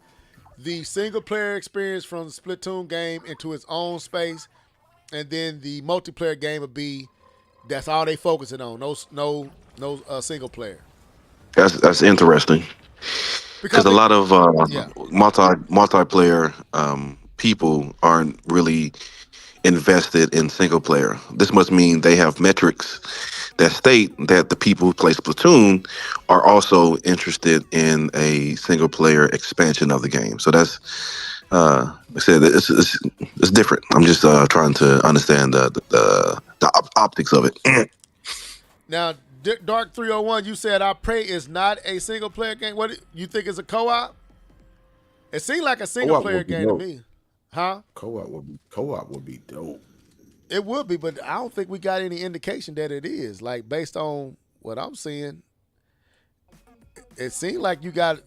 the single player experience from the Splatoon game into its own space, and then the multiplayer game would be that's all they focusing on. No single player That's interesting because because a lot of yeah multiplayer people aren't really invested in single player. This must mean they have metrics that state that the people who play Splatoon are also interested in a single player expansion of the game. So that's, like I said, it's different. I'm just trying to understand the optics of it. Now, Dark 301, you said Our Prey is not a single player game. What you think is a co-op? It seemed like a single player would be game dope. to me. Huh? Co-op would be dope. It would be, but I don't think we got any indication that it is. Like, based on what I'm seeing, it seemed like you got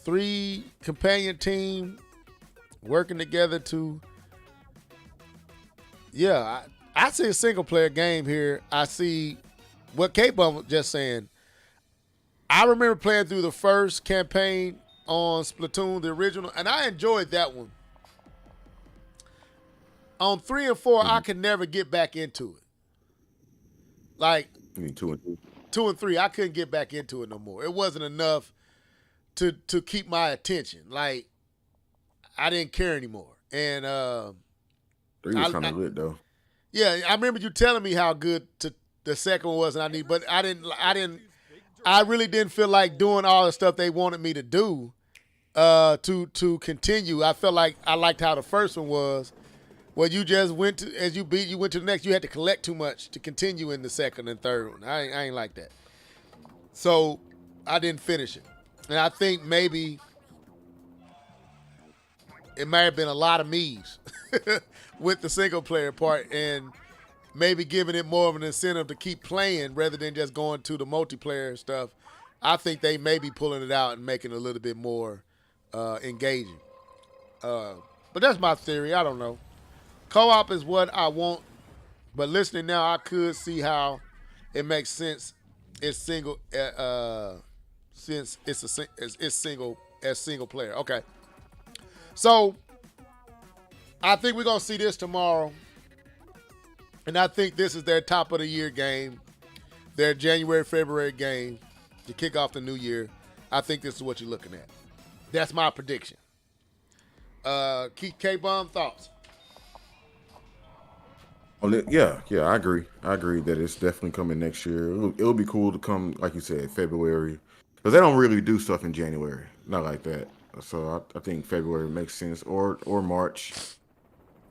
3 companion team working together to. Yeah, I see a single player game here. I see what K-Bum was just saying. I remember playing through the first campaign on Splatoon, the original, and I enjoyed that one. On 3 and 4, I could never get back into it. Like, You mean 2 and 3? 2 and 3, I couldn't get back into it no more. It wasn't enough to keep my attention. Like, I didn't care anymore. And 3 was kind of lit though. yeah, I remember you telling me how good the second one was, and but I really didn't feel like doing all the stuff they wanted me to do to continue. I felt like I liked how the first one was. Well, you just went to, as you went to the next. You had to collect too much to continue in the second and third one. I ain't like that. So I didn't finish it. And I think maybe it may have been a lot of me's with the single player part, and maybe giving it more of an incentive to keep playing rather than just going to the multiplayer stuff. I think they may be pulling it out and making it a little bit more engaging. But that's my theory. I don't know. Co-op is what I want, but listening now, I could see how it makes sense. It's single, since it's single player. Okay, so I think we're gonna see this tomorrow, and I think this is their top of the year game, their January February game to kick off the new year. I think this is what you're looking at. That's my prediction. K-Bomb, thoughts? Oh, yeah, I agree. I agree that it's definitely coming next year. It'll be cool to come, like you said, February, because they don't really do stuff in January, not like that. So I think February makes sense, or March.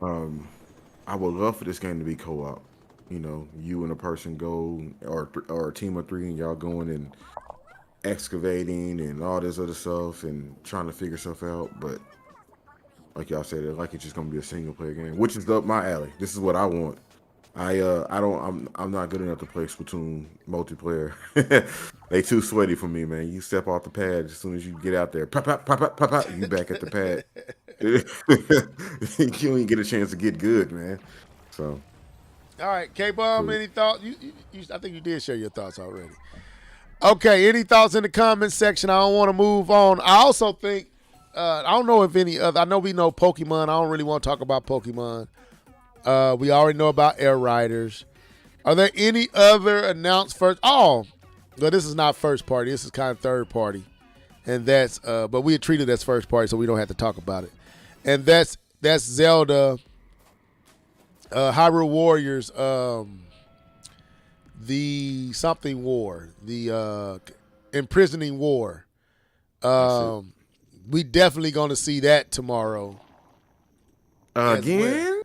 I would love for this game to be co-op. You know, you and a person go, or a team of 3, and y'all going and excavating and all this other stuff and trying to figure stuff out. But like y'all said, like it's just gonna be a single player game, which is up my alley. This is what I want. I'm not good enough to play Splatoon multiplayer. They too sweaty for me, man. You step off the pad as soon as you get out there, pop, you back at the pad. You don't even get a chance to get good, man. So, all right, K-Bomb, any thoughts? You, I think you did share your thoughts already. Okay, any thoughts in the comments section? I don't want to move on. I also think, I don't know if any other, I know we know Pokemon. I don't really want to talk about Pokemon. We already know about Air Riders. Are there any other announced first? Oh, no, this is not first party. This is kind of third party. And that's, but we treat it as first party, so we don't have to talk about it. And that's Zelda, Hyrule Warriors, the something war, the imprisoning war. We definitely going to see that tomorrow. Again?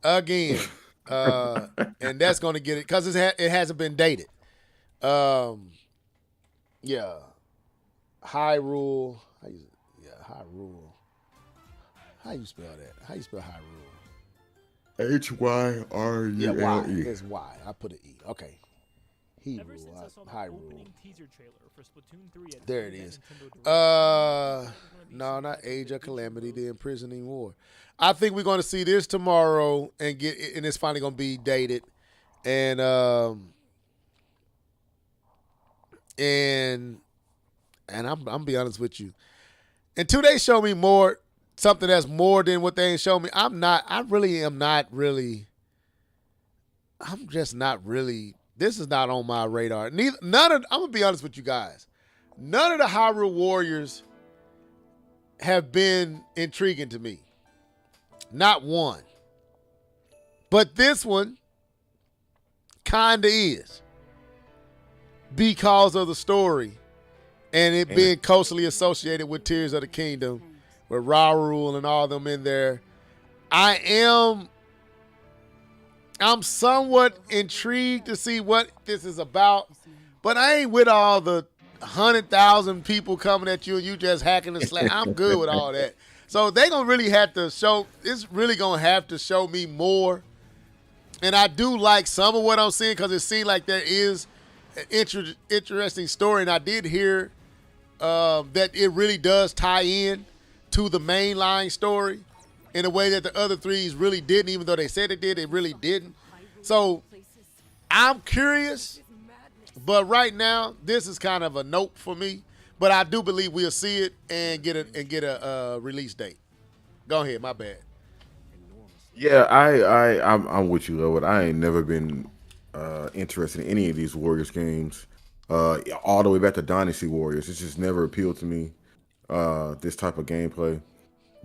Again. And that's going to get it because it hasn't been dated. Yeah. Hyrule. Hyrule. How you spell that? How you spell Hyrule? Hyryule. Yeah, Y. It's Y. I put an E. Okay. Ever since I saw the opening teaser trailer for Splatoon 3 at There it is. No, not Age of Calamity, the imprisoning war. I think we're going to see this tomorrow and it's finally going to be dated. And I'm gonna be honest with you. Until they show me something that's more than what they ain't show me, I'm just not really. This is not on my radar. I'm gonna be honest with you guys. None of the Hyrule Warriors have been intriguing to me. Not one. But this one kinda is. because of the story and it being closely associated with Tears of the Kingdom, with Raul and all them in there. I'm somewhat intrigued to see what this is about, but I ain't with all the 100,000 people coming at you and you just hacking and slack. I'm good with all that. So they gonna really have to show. It's really gonna have to show me more. And I do like some of what I'm seeing because it seems like there is an interesting story. And I did hear that it really does tie in to the mainline story in a way that the other threes really didn't. Even though they said it did, it really didn't. So I'm curious, but right now this is kind of a nope for me. But I do believe we'll see it and get a release date. Go ahead, my bad. Yeah, I'm with you, Lord. I ain't never been interested in any of these Warriors games. All the way back to Dynasty Warriors, it's just never appealed to me. This type of gameplay,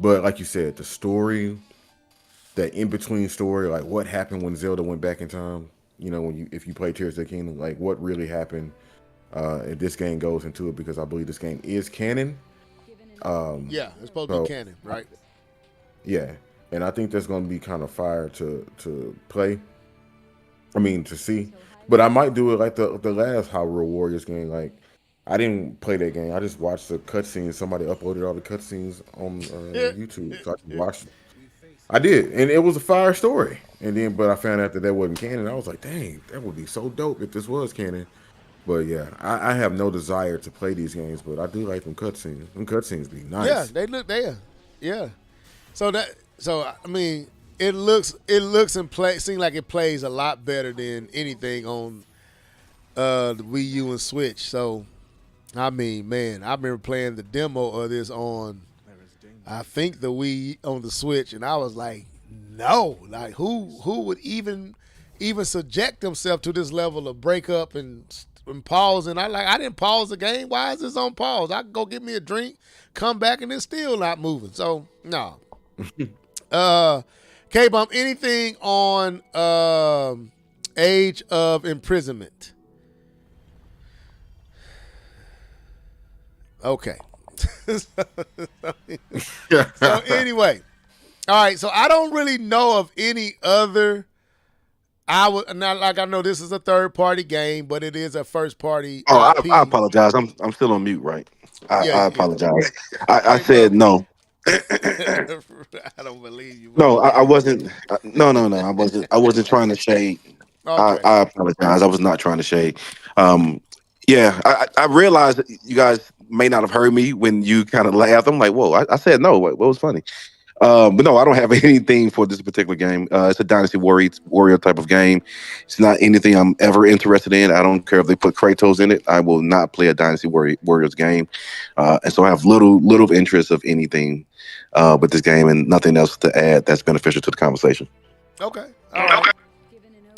but like you said, the story, that in between story, like what happened when Zelda went back in time. You know, if you play Tears of the Kingdom, like what really happened. If this game goes into it, because I believe this game is canon. Yeah, it's supposed to be canon, right? Yeah, and I think that's going to be kind of fire to play. I mean, to see. But I might do it like the last Hyrule Warriors game. Like, I didn't play that game. I just watched the cutscenes. Somebody uploaded all the cutscenes on YouTube, so I can watch them. I did, and it was a fire story. And then, but I found out that wasn't canon. I was like, dang, that would be so dope if this was canon. But yeah, I have no desire to play these games, but I do like them cutscenes. Them cutscenes be nice. Yeah, they look there. Yeah. So I mean, it looks and seems like it plays a lot better than anything on the Wii U and Switch. So, I mean, man, I remember playing the demo of this on, I think the Wii on the Switch, and I was like, no, like who would even subject themselves to this level of breakup and pause? And I didn't pause the game. Why is this on pause? I can go get me a drink, come back, and it's still not moving. So no. K-Bump, anything on Age of Imprisonment? Okay. So anyway, all right. So I don't really know of any other. I know this is a third party game, but it is a first party. Oh, I apologize. I'm still on mute, right? I apologize. I said no. I don't believe you. No, I wasn't. No. I wasn't trying to shade. Okay. I apologize. I was not trying to shade. Yeah, I realized that you guys may not have heard me when you kind of laughed. I'm like, whoa, I said no. What was funny? But no, I don't have anything for this particular game. It's a Dynasty Warrior type of game. It's not anything I'm ever interested in. I don't care if they put Kratos in it. I will not play a Dynasty Warriors game. And so I have little interest of anything with this game, and nothing else to add that's beneficial to the conversation. Okay. All right. Okay.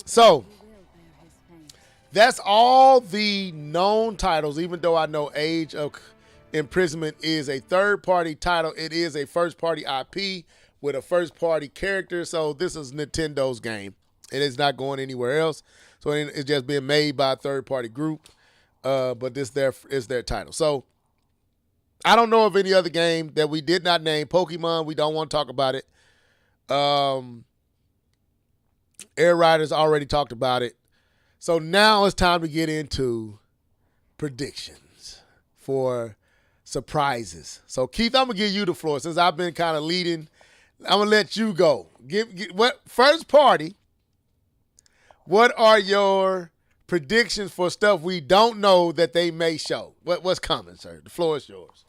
So that's all the known titles, even though I know Age of Imprisonment is a third-party title. It is a first-party IP with a first-party character, so this is Nintendo's game. It is not going anywhere else, so it's just being made by a third-party group, but this is their title. So I don't know of any other game that we did not name. Pokemon, we don't want to talk about it. Air Riders already talked about it. So now it's time to get into predictions for surprises. So Keith, I'm gonna give you the floor since I've been kind of leading. I'm gonna let you go. Give what first party. What are your predictions for stuff we don't know that they may show? What's coming, sir? The floor is yours.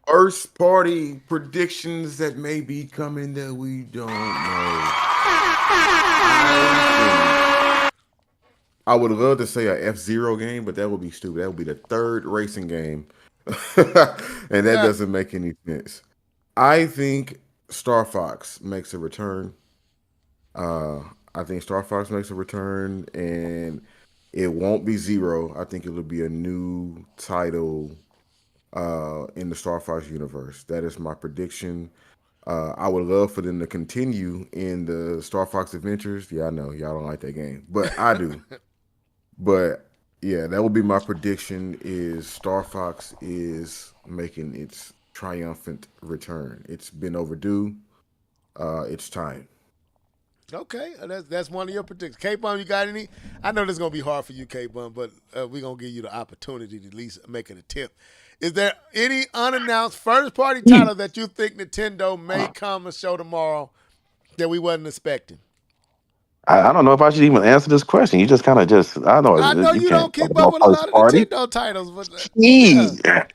First party predictions that may be coming that we don't know. I would love to say a F-Zero game, but that would be stupid. That would be the third racing game. And that doesn't make any sense. I think Star Fox makes a return. And it won't be Zero. I think it'll be a new title in the Star Fox universe. That is my prediction. I would love for them to continue in the Star Fox Adventures. Yeah, I know y'all don't like that game, but I do. But Yeah, that would be my prediction. Is Star Fox is making its triumphant return? It's been overdue. It's time. Okay, that's one of your predictions. K-Bum, you got any? I know this is going to be hard for you, K-Bum, but we're going to give you the opportunity to at least make an attempt. Is there any unannounced first-party title that you think Nintendo may come and show tomorrow that we wasn't expecting? I don't know if I should even answer this question. You just kind of just, I know I know you you don't can't talk keep up about with a first lot of party. Nintendo titles, but yeah.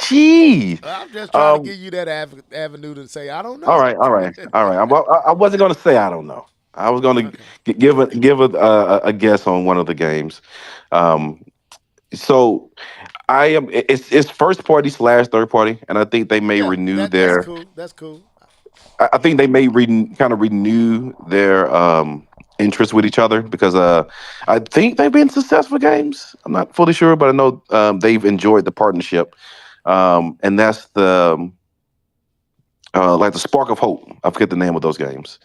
Gee. I'm just trying to give you that avenue to say, I don't know. All right. I wasn't going to say I don't know. I was going to give a guess on one of the games. Um, so I am. It's first party / third party, and I think they may Yeah, renew that's their. cool. That's cool. I think they may kind of renew their interest with each other because I think they've been successful games. I'm not fully sure, but I know they've enjoyed the partnership, and that's the like the Spark of Hope. I forget the name of those games.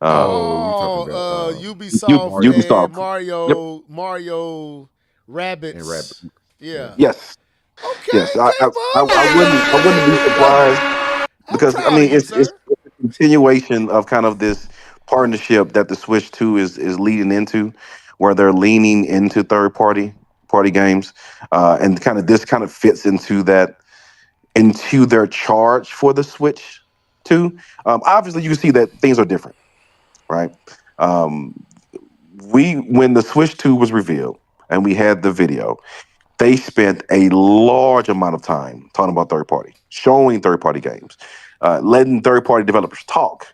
Oh, you talking about Ubisoft and Ubisoft. Yep. Mario Rabbids. and Rabbit? Yeah. Yes. Okay, Yes. K-Bum. I wouldn't be surprised I'm because I proud of mean you, it's sir. a continuation of kind of this partnership that the Switch 2 is leading into, where they're leaning into third party games, and kind of this kind of fits into their charge for the Switch 2. Obviously, you can see that things are different, right? Um, when the Switch 2 was revealed and we had the video, they spent a large amount of time talking about third party, showing third party games, letting third party developers talk.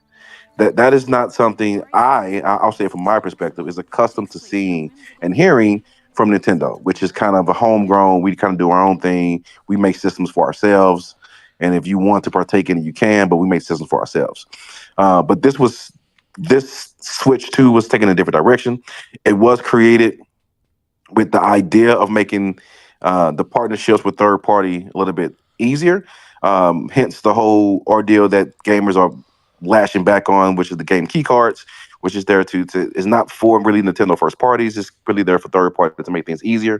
That is not something I'll say from my perspective is accustomed to seeing and hearing from Nintendo, which is kind of a homegrown. We kind of do our own thing. We make systems for ourselves, and if you want to partake in it, you can. But we make systems for ourselves. But this Switch 2 was taking a different direction. It was created with the idea of making the partnerships with third party a little bit easier. Hence the whole ordeal that gamers are lashing back on, which is the game key cards, which is there to is not for really Nintendo first parties. It's really there for third party to make things easier.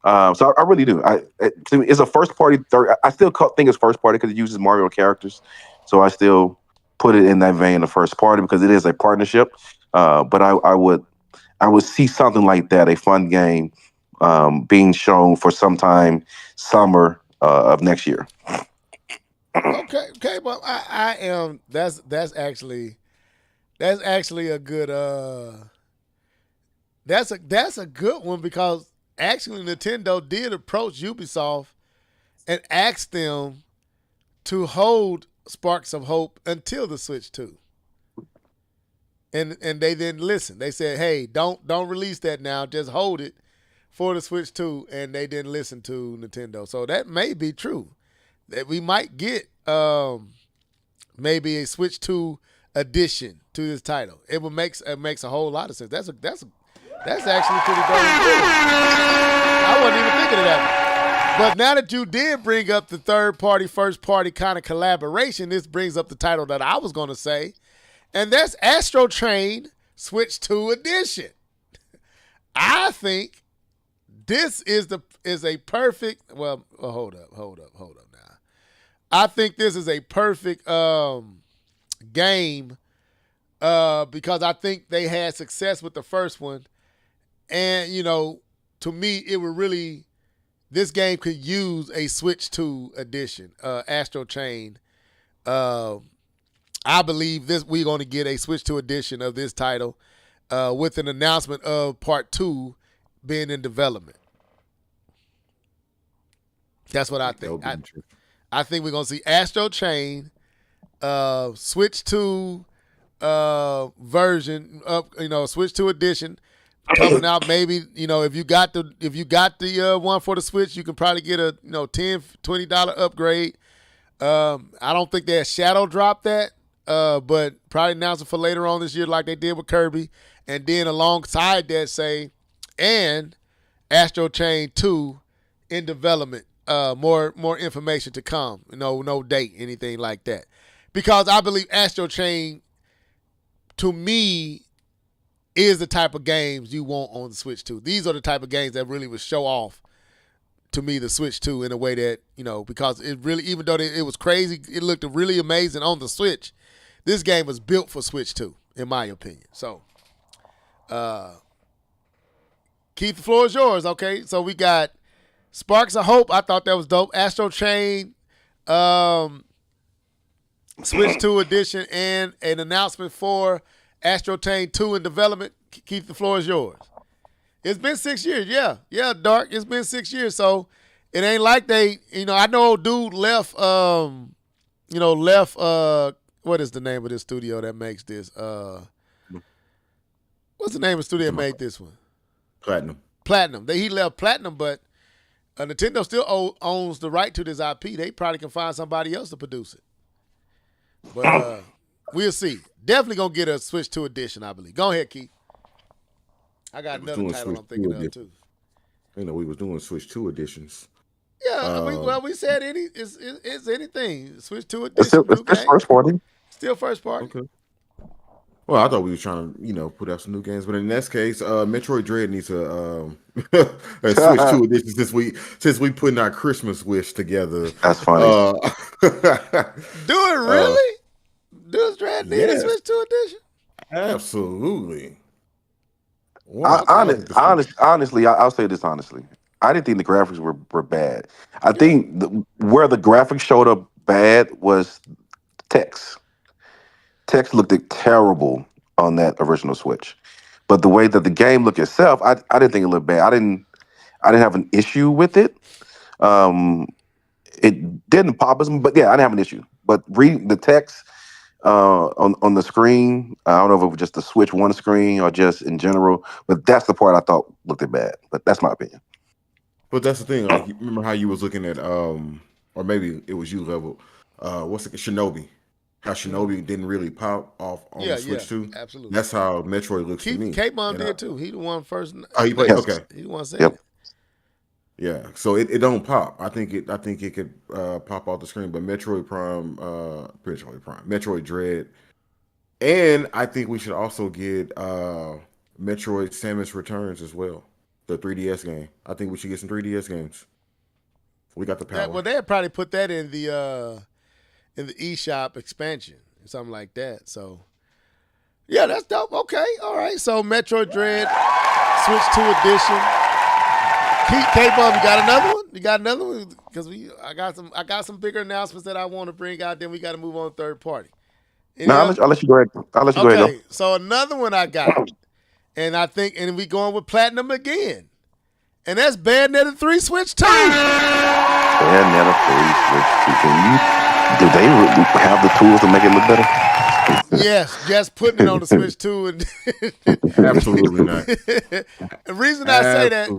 So I really do. To me, it's a first party third. I still think it's first party because it uses Mario characters. So I still put it in that vein of first party because it is a partnership. But I would see something like that, a fun game, being shown for sometime summer of next year. Okay, but I am. That's actually a good. That's a good one because actually Nintendo did approach Ubisoft and asked them to hold Sparks of Hope until the Switch 2. And they didn't listen. They said, "Hey, don't release that now. Just hold it for the Switch 2." And they didn't listen to Nintendo. So that may be true. That we might get maybe a Switch 2 addition to this title. It makes a whole lot of sense. That's actually pretty darn good. I wasn't even thinking of that. But now that you did bring up the third party, first party kind of collaboration, this brings up the title that I was going to say. And that's Astro Train Switch 2 Edition. I think this is a perfect. Well, hold up now. I think this is a perfect game because I think they had success with the first one, and to me, it would really. This game could use a Switch 2 edition, Astro Chain. I believe we're going to get a Switch 2 edition of this title with an announcement of Part 2 being in development. That's what I think. I think we're going to see Astro Chain, Switch 2 version of Switch 2 edition coming out. Maybe if you got the one for the Switch, you can probably get a $10-$20 upgrade. I don't think they shadow drop that, but probably announce it for later on this year, like they did with Kirby, and then alongside that say, and Astro Chain 2 in development. More information to come. No date, anything like that, because I believe Astro Chain, to me, is the type of games you want on the Switch 2. These are the type of games that really would show off to me the Switch 2 in a way that, because it really, even though it was crazy, it looked really amazing on the Switch. This game was built for Switch 2, in my opinion. So, Keith, the floor is yours. Okay, so we got Sparks of Hope. I thought that was dope. Astro Chain, Switch 2 edition, and an announcement for Astro Chain 2 in development. Keith, the floor is yours. It's been 6 years. Yeah, Dark. It's been 6 years. So it ain't like they, I know dude left, what is the name of this studio that makes this? What's the name of the studio that made this one? Platinum. He left Platinum, but Nintendo still owns the right to this IP. They probably can find somebody else to produce it. But we'll see. Definitely going to get a Switch 2 edition, I believe. Go ahead, Keith. I got another title I'm thinking of, too. We was doing Switch 2 editions. Yeah, we said it's anything. Switch 2 edition. It's first party. Still first party. Okay. Well, I thought we were trying to, put out some new games, but in this case, Metroid Dread needs a Switch 2 edition since we putting our Christmas wish together. That's funny. Do it really? Does Dread need a Switch 2 edition? Absolutely. Honestly, I'll say this honestly. I didn't think the graphics were bad. I think where the graphics showed up bad was text. Text looked terrible on that original Switch, but the way that the game looked itself, I didn't think it looked bad. I didn't have an issue with it. It didn't pop us, but yeah, I didn't have an issue. But reading the text on the screen, I don't know if it was just the Switch 1 screen or just in general, but that's the part I thought looked bad. But that's my opinion. But that's the thing. Like, remember how you was looking at, or maybe it was you level. Shinobi? How Shinobi didn't really pop off on the Switch 2? Absolutely. That's how Metroid looks to me. K-Mon did too. He the one first. Oh, he played. Okay. He the one saying it. Yeah. So it don't pop. I think it could pop off the screen. But Metroid Dread, and I think we should also get Metroid Samus Returns as well, the 3DS game. I think we should get some 3DS games. We got the power. They'd probably put that in the eShop expansion or something like that. So, yeah, that's dope. Okay, all right. So, Metroid Dread, Switch 2 edition. K-Bum, you got another one? You got another one? Because I got some bigger announcements that I want to bring out. Then we got to move on to third party. I'll let you go ahead. Okay, so another one I got, and we going with Platinum again, and that's Bayonetta 3 Switch 2. Bayonetta 3 Switch 2. Do they have the tools to make it look better? Yes, just putting it on the Switch 2. And Absolutely not. The reason I say that,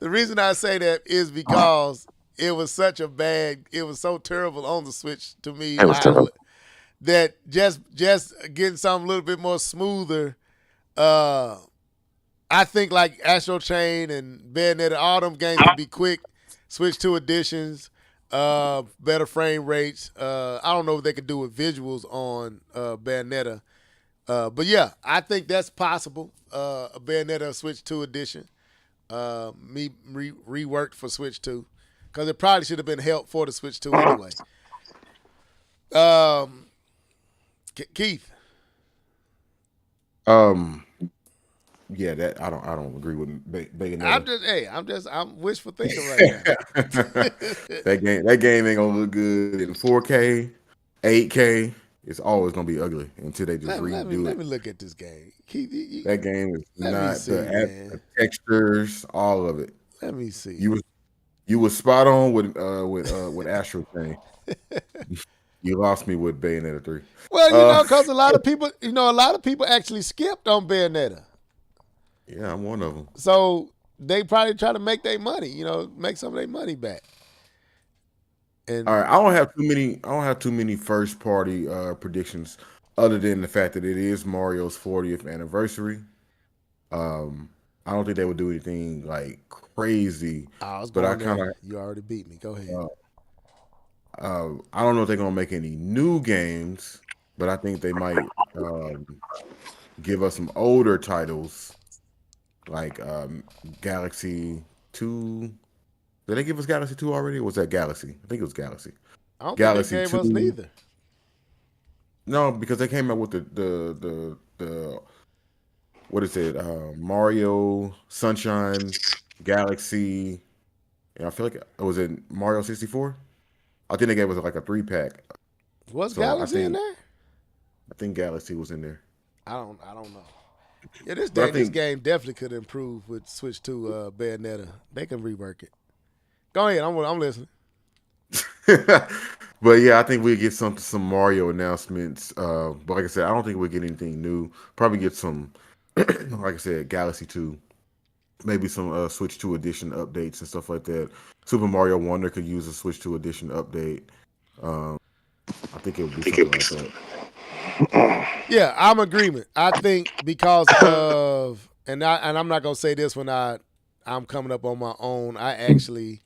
the reason I say that is because it was so terrible on the Switch to me. It was terrible. That just getting something a little bit more smoother. I think like Astro Chain and Bayonetta, all them games would be quick. Switch 2 editions. Better frame rates. I don't know what they could do with visuals on Bayonetta. But yeah, I think that's possible. A Bayonetta Switch 2 edition. Reworked for Switch 2. Because it probably should have been help for the Switch 2 anyway. Keith. Yeah, that I don't agree with Bayonetta. I'm wishful thinking right now. That game ain't gonna look good in 4K, 8K. It's always gonna be ugly until they just redo it. Let me look at this game. Keith, that game is not the textures, all of it. Let me see. You was spot on with Astro Chain. You lost me with Bayonetta 3. Well, because a lot of people actually skipped on Bayonetta. Yeah, I'm one of them. So they probably try to make their money, make some of their money back. And all right, I don't have too many first party predictions other than the fact that it is Mario's 40th anniversary. I don't think they would do anything like crazy. You already beat me. Go ahead. I don't know if they're gonna make any new games, but I think they might give us some older titles like Galaxy 2. Did they give us Galaxy 2 already? Or was that Galaxy? I think it was Galaxy. I don't Galaxy think they gave 2. us neither. No, because they came out with the what is it? Mario Sunshine Galaxy. And I feel like was it Mario 64? I think they gave us like a 3-pack. Was So Galaxy in there? I think Galaxy was in there. I don't know. Yeah, this But I this think- game definitely could improve with Switch 2 Bayonetta. They can rework it. Go ahead, I'm listening. But yeah, I think we'll get some Mario announcements. But like I said, I don't think we'll get anything new. Probably get some, like I said, Galaxy 2. Maybe some Switch 2 edition updates and stuff like that. Super Mario Wonder could use a Switch 2 edition update. I think it would be something like that. Yeah, I'm in agreement. I think because of and I'm not gonna say this when I'm coming up on my own. I actually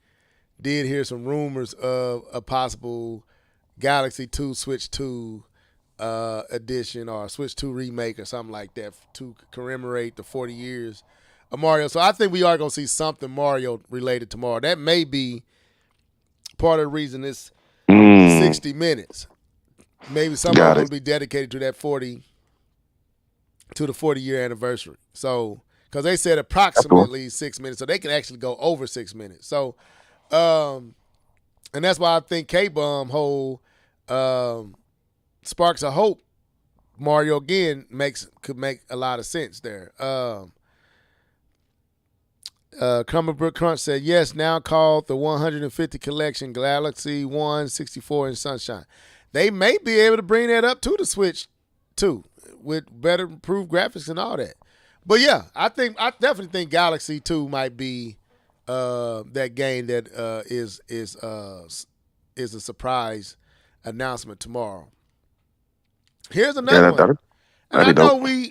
did hear some rumors of a possible Galaxy 2 Switch 2 edition or Switch 2 remake or something like that to commemorate the 40 years of Mario. So I think we are gonna see something Mario related tomorrow. That may be part of the reason it's 60 minutes. Maybe some of it will be dedicated to that 40 to the 40-year anniversary. So, because they said approximately 6 minutes, so they can actually go over 6 minutes. So, and that's why I think K-Bum whole Sparks of Hope Mario again could make a lot of sense there. Crumblebrook Crunch said, yes, now called the 150 collection Galaxy 1, 64, and Sunshine. They may be able to bring that up to the Switch too, with better improved graphics and all that. But yeah, I definitely think Galaxy 2 might be that game that is a surprise announcement tomorrow. Here's another one. And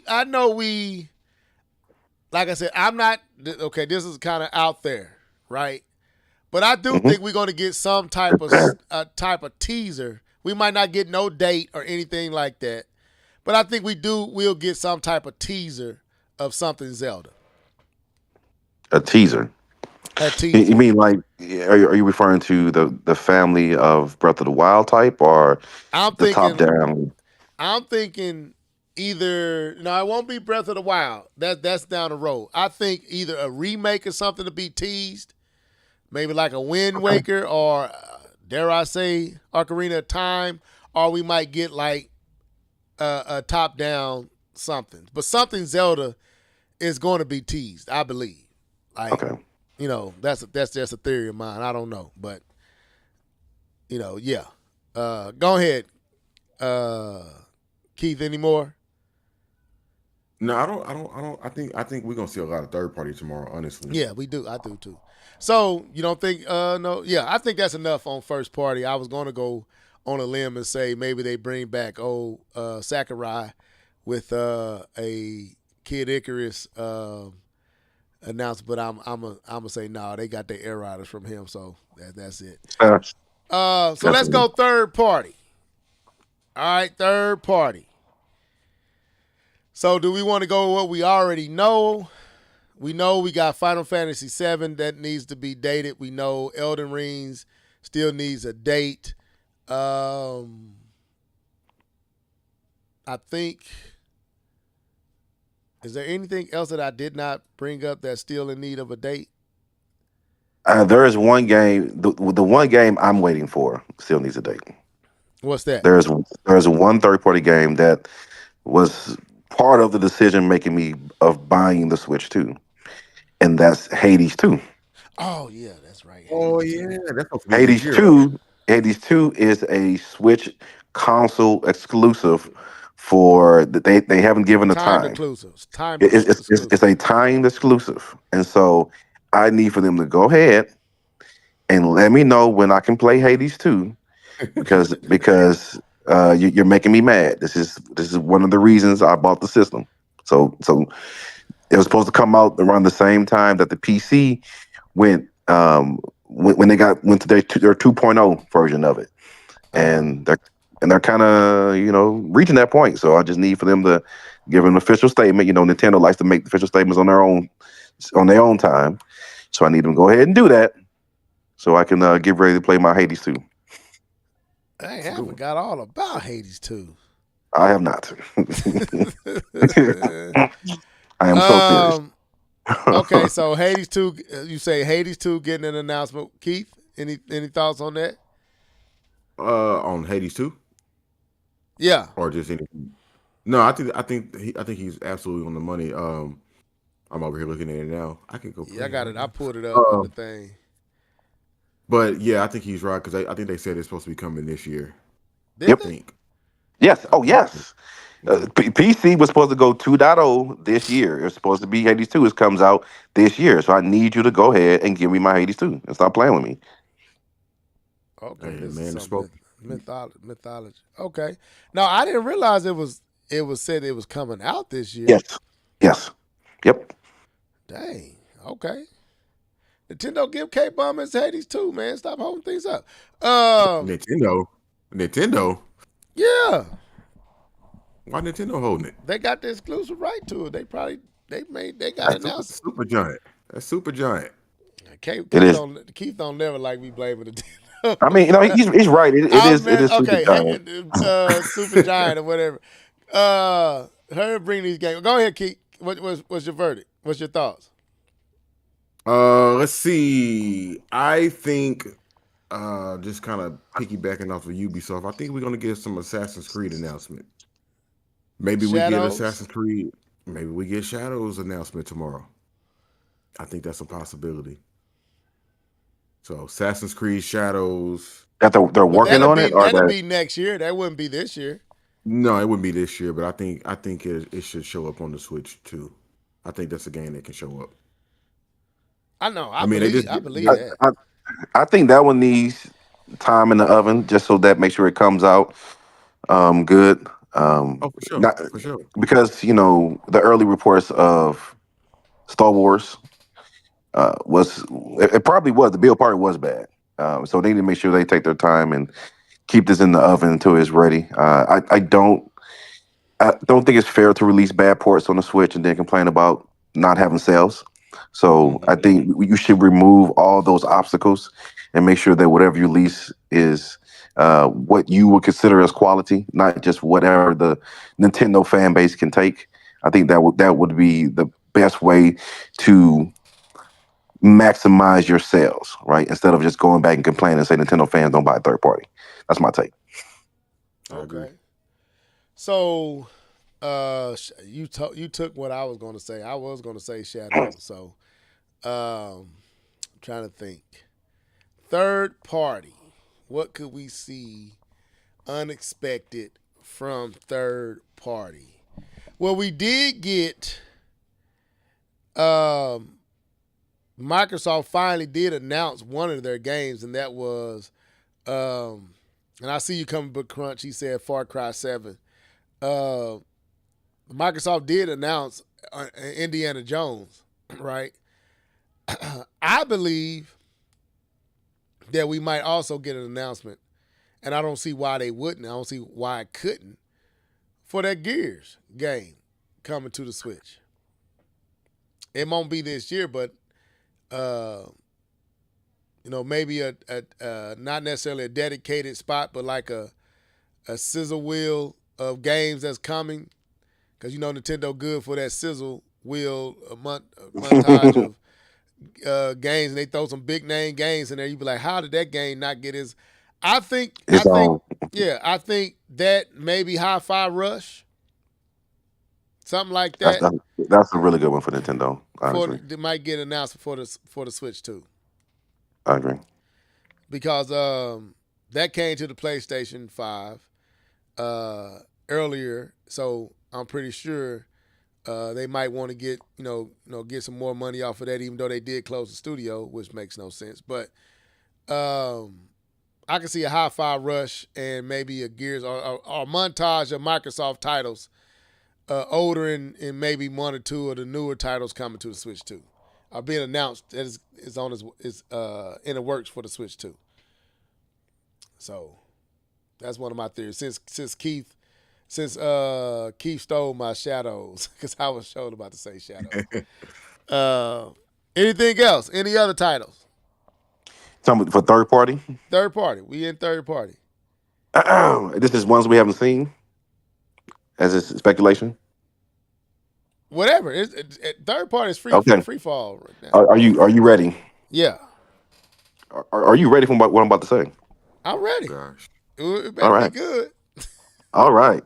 I know we like I said, I'm not okay, this is kind of out there, right? But I do think we're going to get some type of teaser. We might not get no date or anything like that, but I think we'll get some type of teaser of something Zelda. A teaser. A teaser. You mean like, are you referring to the family of Breath of the Wild type or the top down? I'm thinking either it won't be Breath of the Wild. That's down the road. I think either a remake or something to be teased, maybe like a Wind Waker or dare I say Ocarina of Time, or we might get like a top down something. But something Zelda is going to be teased, I believe. Like, that's just a theory of mine. I don't know, but yeah. Go ahead, Keith. Any more? No, I don't. I think we're gonna see a lot of third party tomorrow. Honestly. Yeah, we do. I do too. So you don't think? No. Yeah, I think that's enough on first party. I was going to go on a limb and say maybe they bring back old Sakurai with a Kid Icarus announcement, but I'm gonna say no. They got their Air Riders from him, so that's it. So let's go third party. All right, third party. So do we want to go with what we already know? We know we got Final Fantasy VII that needs to be dated. We know Elden Rings still needs a date. I think, is there anything else that I did not bring up that's still in need of a date? There is one game. The one game I'm waiting for still needs a date. What's that? There's one third party game that was part of the decision making me of buying the Switch 2, and that's Hades 2. Oh yeah, that's right. Oh yeah, that's Hades 2. Hades 2 is a Switch console exclusive for they haven't given a time. Exclusive. It's a timed exclusive, and so I need for them to go ahead and let me know when I can play Hades 2, because you're making me mad. This is one of the reasons I bought the system. So it was supposed to come out around the same time that the PC went when they went to their 2.0 version of it, and they're kind of reaching that point. So I just need for them to give an official statement. You know, Nintendo likes to make official statements on their own time. So I need them to go ahead and do that, so I can get ready to play my Hades 2. Dang, I forgot all about Hades 2. I have not. I am so serious. Okay, so Hades 2, you say Hades 2 getting an announcement. Keith, any thoughts on that? On Hades 2? Yeah. Or just anything? No, I think he's absolutely on the money. I'm over here looking at it now. I can go. Yeah, I got it. I pulled it up on the thing. But yeah, I think he's right because I think they said it's supposed to be coming this year. Did I think. Yes. Oh, yes. PC was supposed to go 2.0 this year. It's supposed to be Hades 2. It comes out this year. So I need you to go ahead and give me my Hades 2 and stop playing with me. Okay, Hey, this man, is some mythology. Okay. No, I didn't realize it was said it was coming out this year. Yes. Yep. Dang. Okay. Nintendo give K-Bum his Hades 2, man. Stop holding things up. Nintendo. Yeah. Why Nintendo holding it? They got the exclusive right to it. They got it now. Super giant. That's super giant. Keith It is. don't never like me blaming Nintendo. I mean, he's right. It is okay, super giant. Super giant or whatever. Her bring these games. Go ahead, Keith. What's your verdict? What's your thoughts? Let's see. I think just kind of piggybacking off of Ubisoft, I think we're gonna get some Assassin's Creed announcement. Maybe we get Assassin's Creed. Maybe we get Shadows announcement tomorrow. I think that's a possibility. So Assassin's Creed Shadows. That they're working on it, or that'll be next year. That wouldn't be this year. No, it wouldn't be this year, but I think it should show up on the Switch too. I think that's a game that can show up. I know. I believe that. I think that one needs time in the oven just so that make sure it comes out good. For sure. Because the early reports of Star Wars it probably was, the build part was bad. So they need to make sure they take their time and keep this in the oven until it's ready. I don't think it's fair to release bad ports on the Switch and then complain about not having sales. So I think you should remove all those obstacles and make sure that whatever you release is what you would consider as quality, not just whatever the Nintendo fan base can take. I think that would be the best way to maximize your sales, right? Instead of just going back and complaining and say Nintendo fans don't buy third party. That's my take. Okay. So you took what I was going to say. I was going to say Shadow. So I'm trying to think. Third party. What could we see unexpected from third party? Well, we did get Microsoft finally did announce one of their games, and that was and I see you coming, Book Crunch. He said Far Cry 7. Microsoft did announce Indiana Jones, right? I believe that we might also get an announcement, and I don't see why they wouldn't. I don't see why it couldn't, for that Gears game coming to the Switch. It won't be this year, but maybe a not necessarily a dedicated spot, but like a sizzle wheel of games that's coming. Because Nintendo good for that sizzle wheel montage of games, and they throw some big name games in there. You be like, how did that game not get his? I think that maybe Hi-Fi Rush, something like that. That's a really good one for Nintendo. They might get announced for the Switch too. I agree. Because that came to the PlayStation 5 earlier, so I'm pretty sure they might want to get get some more money off of that, even though they did close the studio, which makes no sense. But I can see a Hi-Fi Rush and maybe a Gears or a montage of Microsoft titles, older and maybe one or two of the newer titles coming to the Switch too, are being announced. That is in the works for the Switch too. So that's one of my theories. Since Keith since Keith stole my shadows because I was sure about to say shadows. Anything else? Any other titles? Tell me for third party. Third party. We in third party. This is ones we haven't seen. As is speculation. Whatever. Third party is free Okay. free fall right now. Are you ready? Yeah, Are you ready for what I'm about to say? I'm ready. Gosh. It better All right. be good. All right.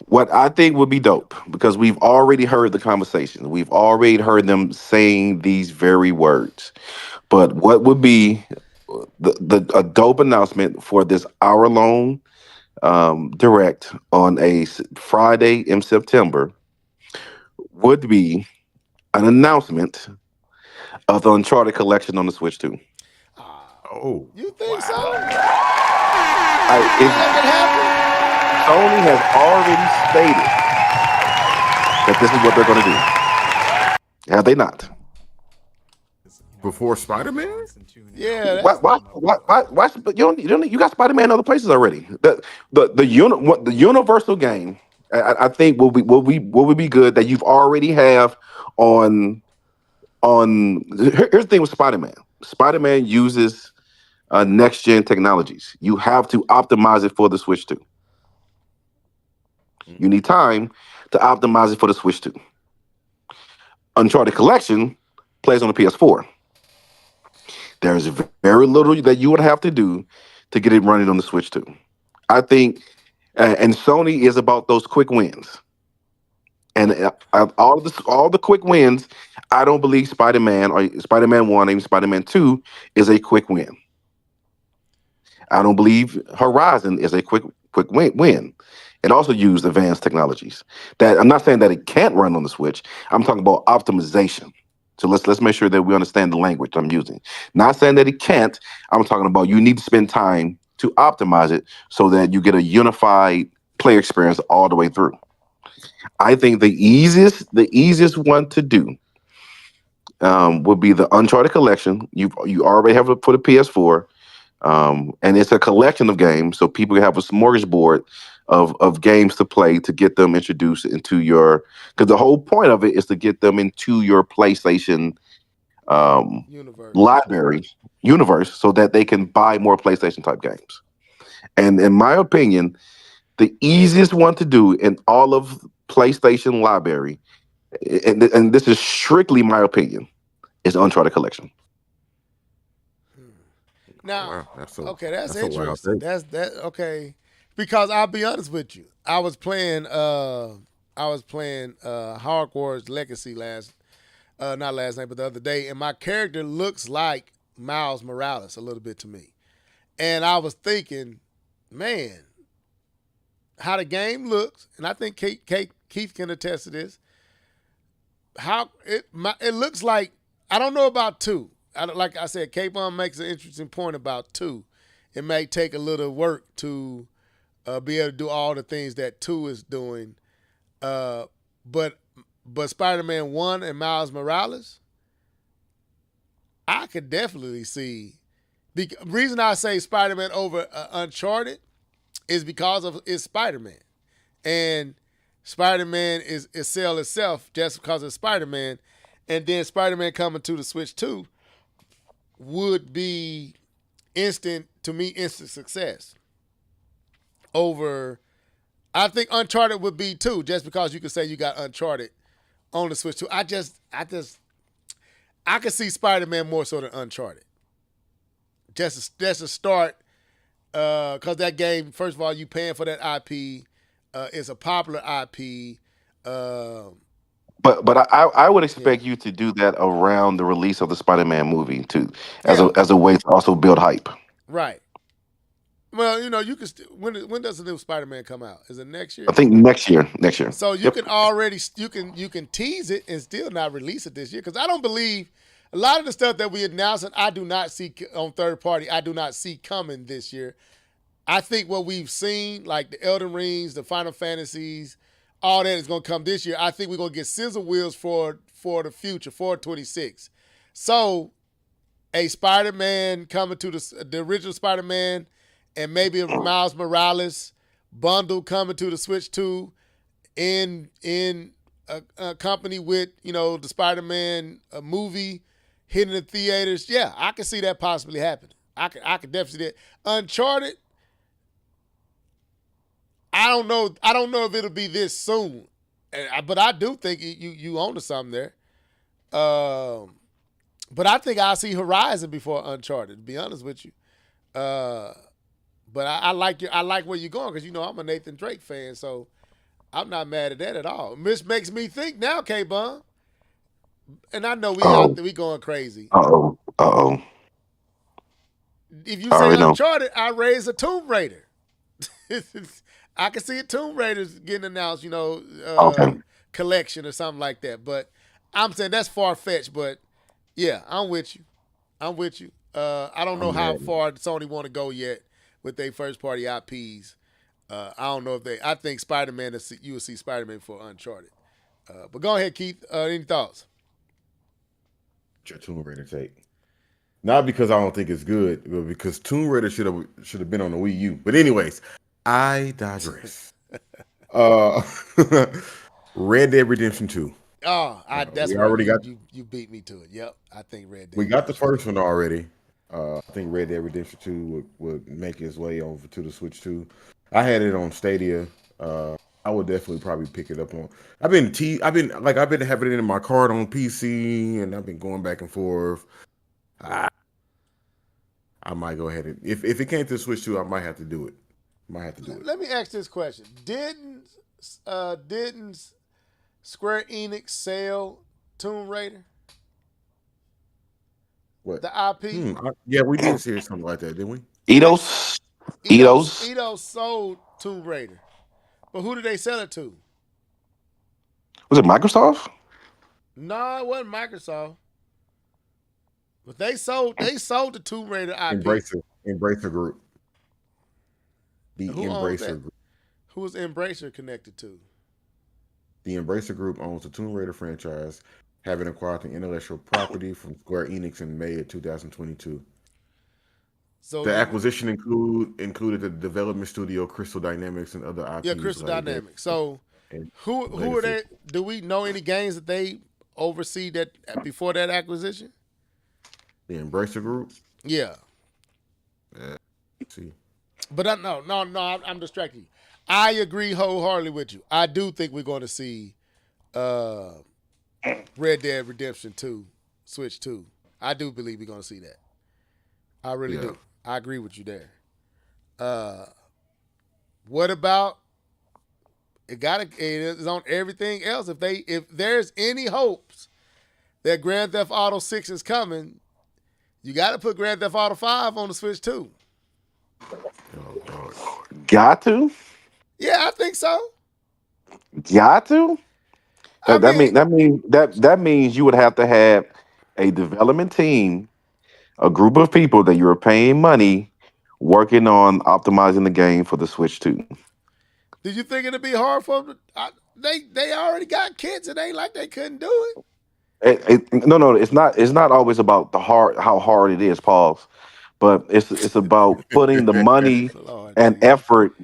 What I think would be dope, because we've already heard the conversation. We've already heard them saying these very words. But what would be a dope announcement for this hour-long direct on a Friday in September would be an announcement of the Uncharted collection on the Switch 2. Oh. You think so? If That could happen? Sony has already stated that this is what they're going to do. Have they not? Before Spider-Man? Yeah. Why? But you got Spider-Man in other places already. The Universal game, I think will be good that you've already have on. Here's the thing with Spider-Man. Spider-Man uses next gen technologies. You have to optimize it for the Switch 2. You need time to optimize it for the Switch 2. Uncharted Collection plays on the PS4. There's very little that you would have to do to get it running on the Switch 2. I think, and Sony is about those quick wins. And all the quick wins, I don't believe Spider-Man or Spider-Man 1 and Spider-Man 2 is a quick win. I don't believe Horizon is a quick win. It also used advanced technologies. That I'm not saying that it can't run on the Switch. I'm talking about optimization. So let's make sure that we understand the language I'm using. Not saying that it can't. I'm talking about you need to spend time to optimize it so that you get a unified player experience all the way through. I think the easiest one to do would be the Uncharted collection. You already have it for the PS4, and it's a collection of games, so people have a smorgasbord of games to play to get them introduced into your. Because the whole point of it is to get them into your PlayStation universe, so that they can buy more PlayStation type games. And in my opinion, the easiest one to do in all of PlayStation library, and this is strictly my opinion, is Uncharted collection. Now, Wow, that's that's a wild interesting. thing. That's okay. Because I'll be honest with you, I was playing Hogwarts Legacy not last night, but the other day, and my character looks like Miles Morales a little bit to me, and I was thinking, man, how the game looks, and I think Keith can attest to this. How it looks like, I don't know about 2. Like I said, K-Bum makes an interesting point about 2. It may take a little work to be able to do all the things that 2 is doing, but Spider-Man 1 and Miles Morales, I could definitely see. The reason I say Spider-Man over Uncharted is because of it's Spider-Man, and Spider-Man is sell itself just because of Spider-Man, and then Spider-Man coming to the Switch 2 would be instant success over. I think Uncharted would be too, just because you could say you got Uncharted on the Switch 2. I could see Spider-Man more so than Uncharted. Just a start, because that game, first of all, you paying for that IP. It's a popular IP. But I would expect you to do that around the release of the Spider-Man movie too, as a way to also build hype. Right. Well, you can. When does the new Spider-Man come out? Is it next year? I think next year. So you can already you can tease it and still not release it this year, because I don't believe a lot of the stuff that we announced, and I do not see on third party. I do not see coming this year. I think what we've seen, like the Elden Rings, the Final Fantasies, all that is going to come this year. I think we're going to get sizzle wheels for the future, for 26. So a Spider-Man coming to the original Spider-Man, and maybe a Miles Morales bundle coming to the Switch 2 in company with, the Spider-Man movie hitting the theaters. Yeah, I can see that possibly happening. I could definitely see that. Uncharted, I don't know if it'll be this soon, but I do think you own to something there. But I think I'll see Horizon before Uncharted, to be honest with you. But I like where you're going because I'm a Nathan Drake fan, so I'm not mad at that at all. This makes me think now, K-Bun. And I know we going crazy. Uh-oh. If you I say already know. Uncharted, I raise a Tomb Raider. I can see a Tomb Raider's getting announced, Okay. collection or something like that. But I'm saying that's far-fetched, but yeah, I'm with you. I don't know how far Sony want to go yet with their first-party IPs. I don't know if I think Spider-Man, you will see Spider-Man for Uncharted. But go ahead, Keith. Any thoughts? Your Tomb Raider take. Not because I don't think it's good, but because Tomb Raider should have been on the Wii U. But anyways, I digress. Red Dead Redemption 2. Oh, that's where already you beat me to it. Yep, I think Red Dead. We got the first one already. I think Red Dead Redemption 2 would make its way over to the Switch 2. I had it on Stadia. I would definitely probably pick it up on. I've been having it in my cart on PC, and I've been going back and forth. I might go ahead and if it came to the Switch 2, I might have to do it. Let me ask this question: Didn't Square Enix sell Tomb Raider? What? The IP? Yeah, we did see something like that, didn't we? Eidos sold Tomb Raider, but who did they sell it to? Was it Microsoft? No, it wasn't Microsoft. But they sold the Tomb Raider IP. Embracer Group. The Who owns Embracer that? Group. Who is Embracer connected to? The Embracer Group owns the Tomb Raider franchise, having acquired the intellectual property from Square Enix in May of 2022. So the acquisition included the development studio Crystal Dynamics and other IPs. Yeah, Crystal Dynamics. So who are they? Do we know any games that they oversee that before that acquisition? The Embracer Group? Yeah. Let's see. But I'm distracted. I agree wholeheartedly with you. I do think we're going to see Red Dead Redemption 2, Switch 2. I do believe we're going to see that. I really do. I agree with you there. What about it's on everything else. If there's any hopes that Grand Theft Auto 6 is coming, you got to put Grand Theft Auto 5 on the Switch too. Got to? Yeah, I think so. Got to? That means you would have to have a development team, a group of people that you're paying money working on optimizing the game for the Switch 2. Did you think it'd be hard for them? They already got kids. It ain't like they couldn't do it. No, it's not. It's not always about how hard it is, pause. But it's about putting the money and effort,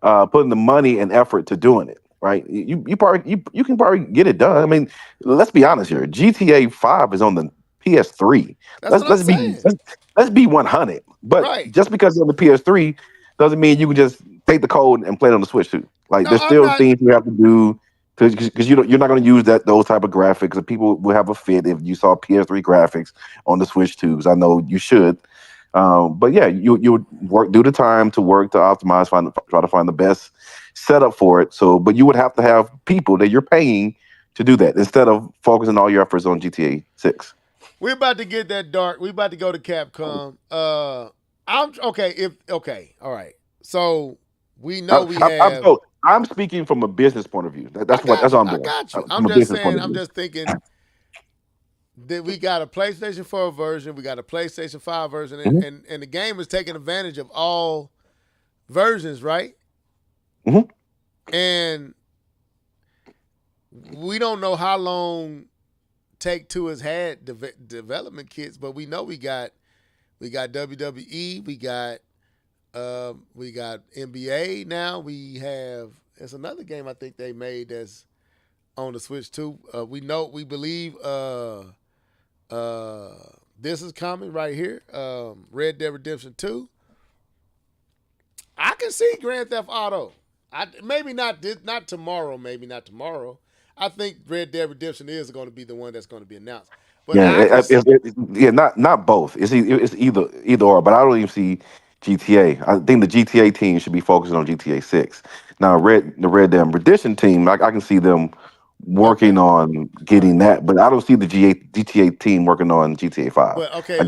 to doing it. Right? You can probably get it done. I mean, let's be honest here. GTA 5 is on the PS3. Let's be 100. But just because it's on the PS3 doesn't mean you can just take the code and play it on the Switch too. There's still things you have to do because you're not going to use those type of graphics. And people will have a fit if you saw PS3 graphics on the Switch too. Because I know you should. But yeah, you would do the time to work to optimize, try to find the best setup for it. So, but you would have to have people that you're paying to do that instead of focusing all your efforts on GTA 6. We're about to get that dark. We're about to go to Capcom. All right. So we know I'm speaking from a business point of view. That's what I'm doing. I got you. I'm just saying. I'm just thinking that we got a PlayStation 4 version, we got a PlayStation 5 version, and the game is taking advantage of all versions, right? Mm-hmm. And we don't know how long Take-Two has had development kits, but we know we got WWE, we got We got NBA now. We have there's another game I think they made that's on the Switch too. We believe this is coming right here. Red Dead Redemption 2. I can see Grand Theft Auto. Maybe not tomorrow. Maybe not tomorrow. I think Red Dead Redemption is going to be the one that's going to be announced. But Yeah, not both. It's either or. But I don't even see GTA. I think the GTA team should be focusing on GTA 6. Now, the Red Dead Redemption team, I can see them working on getting that, but I don't see the GTA team working on GTA 5. But okay, I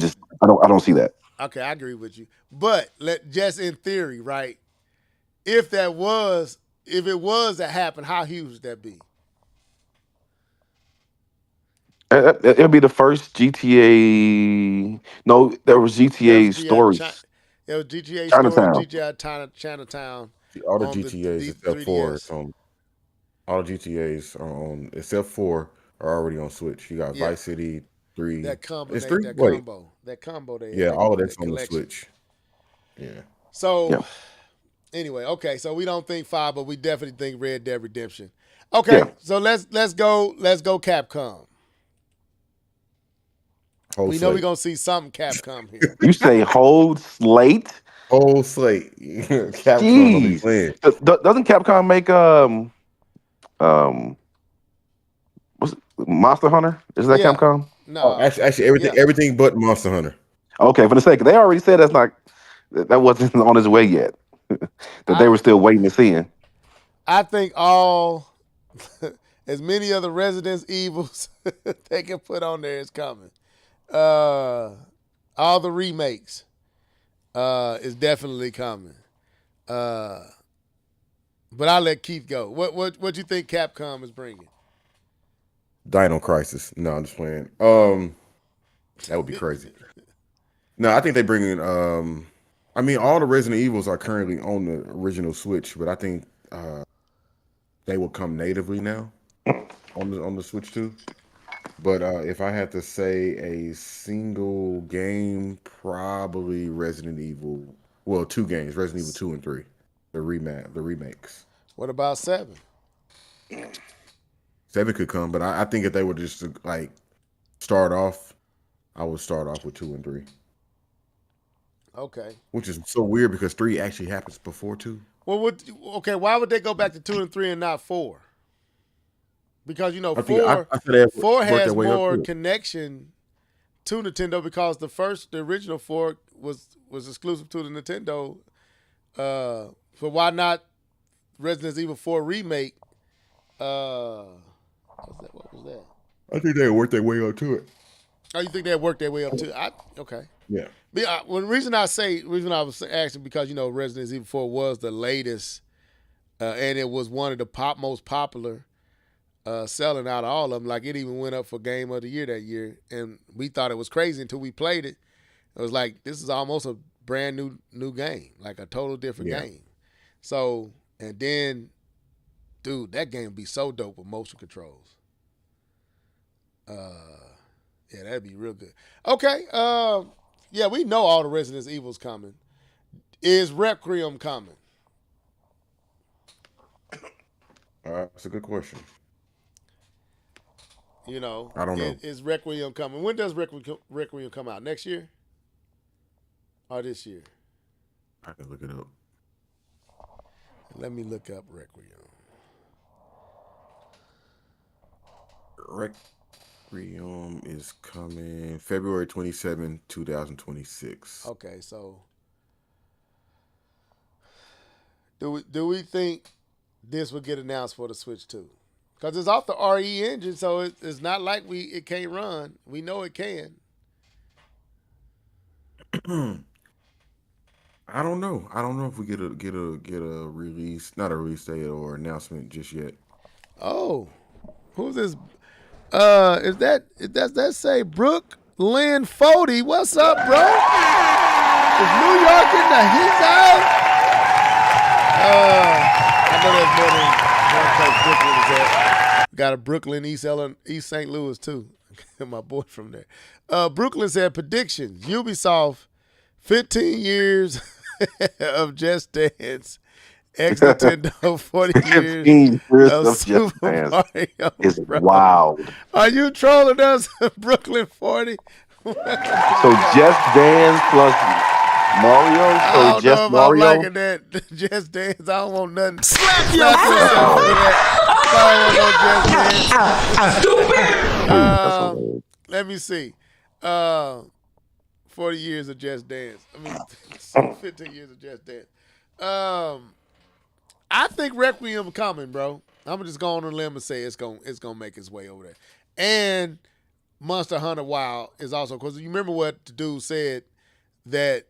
don't see that. Okay, I agree with you. But just in theory, right? If it was to happen, how huge would that be? It'll be the first GTA. No, there was GTA Stories. There was GTA Chinatown. Stories, GTA Chinatown. All the GTAs except for all the GTAs are on except for are already on Switch. You got Vice City 3. That combo. It's 3. That combo. All of that's on the Switch. Yeah. So anyway, okay. So we don't think 5, but we definitely think Red Dead Redemption. Okay, so let's go Capcom. We know we're gonna see something Capcom here. You say whole slate? Whole slate. Capcom playing. Doesn't Capcom make what's Monster Hunter? Is that Capcom? No, actually everything but Monster Hunter. Okay, for the sake, they already said that wasn't on its way yet. That they were still waiting and seeing. I think as many of the Resident Evils they can put on there is coming. All the remakes is definitely coming. But I'll let Keith go. What you think Capcom is bringing? Dino Crisis. No, I'm just playing. That would be crazy. No, I think they bring in. I mean, all the Resident Evils are currently on the original Switch, but I think they will come natively now on the Switch too. But if I had to say a single game, probably Resident Evil. Well, 2 games: Resident Evil 2 and 3, the remakes. What about 7? 7 could come, but I think if they were just like start off, I would start off with 2 and 3. Okay. Which is so weird because 3 actually happens before 2. Well, why would they go back to 2 and 3 and not 4? Because 4 has more connection to Nintendo because the original 4 was exclusive to the Nintendo. So why not Resident Evil 4 remake? What was that? I think they worked their way up to it. Oh, you think they worked their way up to it? Okay. Yeah. Well, the reason I was asking because Resident Evil 4 was the latest, and it was one of the most popular. Selling out of all of them. Like, it even went up for Game of the Year that year. And we thought it was crazy until we played it. It was like, this is almost a brand new game. Like a total different game. So, and then, dude, that game would be so dope with motion controls. That'd be real good. Okay. We know all the Resident Evil's coming. Is Requiem coming? That's a good question. I don't know. Is Requiem coming? When does Requiem come out? Next year? Or this year? I can look it up. Let me look up Requiem. Requiem is coming February 27, 2026. Okay, so do we think this will get announced for the Switch 2? Because it's off the RE engine, so it's not like it can't run. We know it can. I don't know. I don't know if we get a release, not a release date or announcement just yet. Oh, who's this? Does that say Brooklyn Fody? What's up, bro? Is New York in the heat out? I know there's more than one place Brooklyn is at. Got a Brooklyn, East St. Louis too. My boy from there. Brooklyn said predictions. Ubisoft, 15 years of Just Dance. Ex Nintendo 40 years 15 years of of Just Super Dance Mario is Bros. wild. Are you trolling us, Brooklyn 40? So Just Dance plus Mario. I So don't just know if Mario. I'm liking that. Just Dance. I don't want nothing. Slap yourself for that. I don't want no Just Dance. That's hilarious. Let me see. 40 years of Just Dance. I mean, 15 years of Just Dance. I think Requiem coming, bro. I'm just going on a limb and say it's gonna make its way over there. And Monster Hunter Wild is also, because you remember what the dude said, that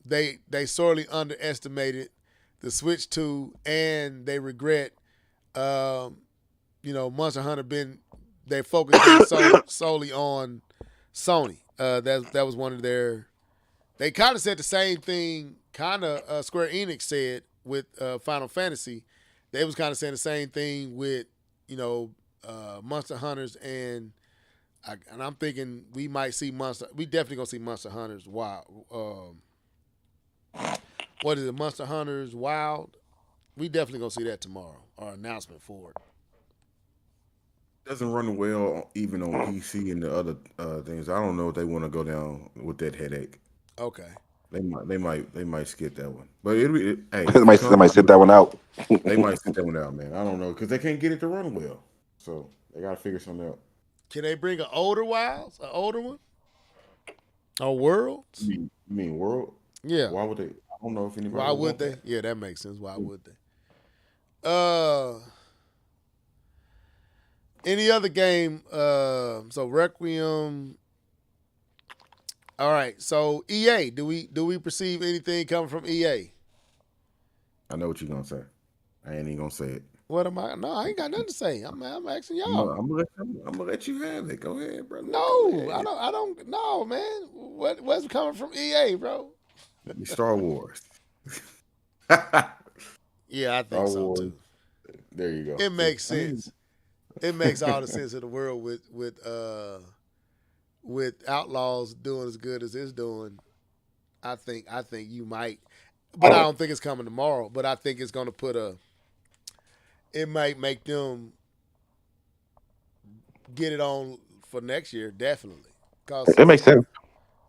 they sorely underestimated the Switch 2, and they regret Monster Hunter they focused solely on Sony. That was one of their. They kind of said the same thing. Square Enix said with Final Fantasy. They was kind of saying the same thing with Monster Hunters, and I'm thinking we might see We definitely gonna see Monster Hunters Wild. What is it? Monster Hunters Wild. We definitely gonna see that tomorrow. Our announcement for it. Doesn't run well even on PC and the other things. I don't know if they want to go down with that headache. Okay. They might skip that one. But hey, They might sit that one out. They might sit that one out, man. I don't know, because they can't get it to run well. So they gotta figure something out. Can they bring an older Wilds? An older one? Or Worlds? You mean World? Yeah. Why would they? I don't know if anybody. Why would want they? that. Yeah, that makes sense. Why would they? Any other game? So Requiem. All right. So EA. Do we perceive anything coming from EA? I know what you're gonna say. I ain't even gonna say it. What am I? No, I ain't got nothing to say. I'm asking y'all. I'm gonna let you have it. Go ahead, brother. No, I don't. No, man. What's coming from EA, bro? Star Wars. Yeah, I think Star so Wars. too. There you go. It makes sense. It makes all the sense in the world with Outlaws doing as good as it's doing. I think you might, but I don't think it's coming tomorrow. But I think it's going to it might make them get it on for next year, definitely. It makes sense.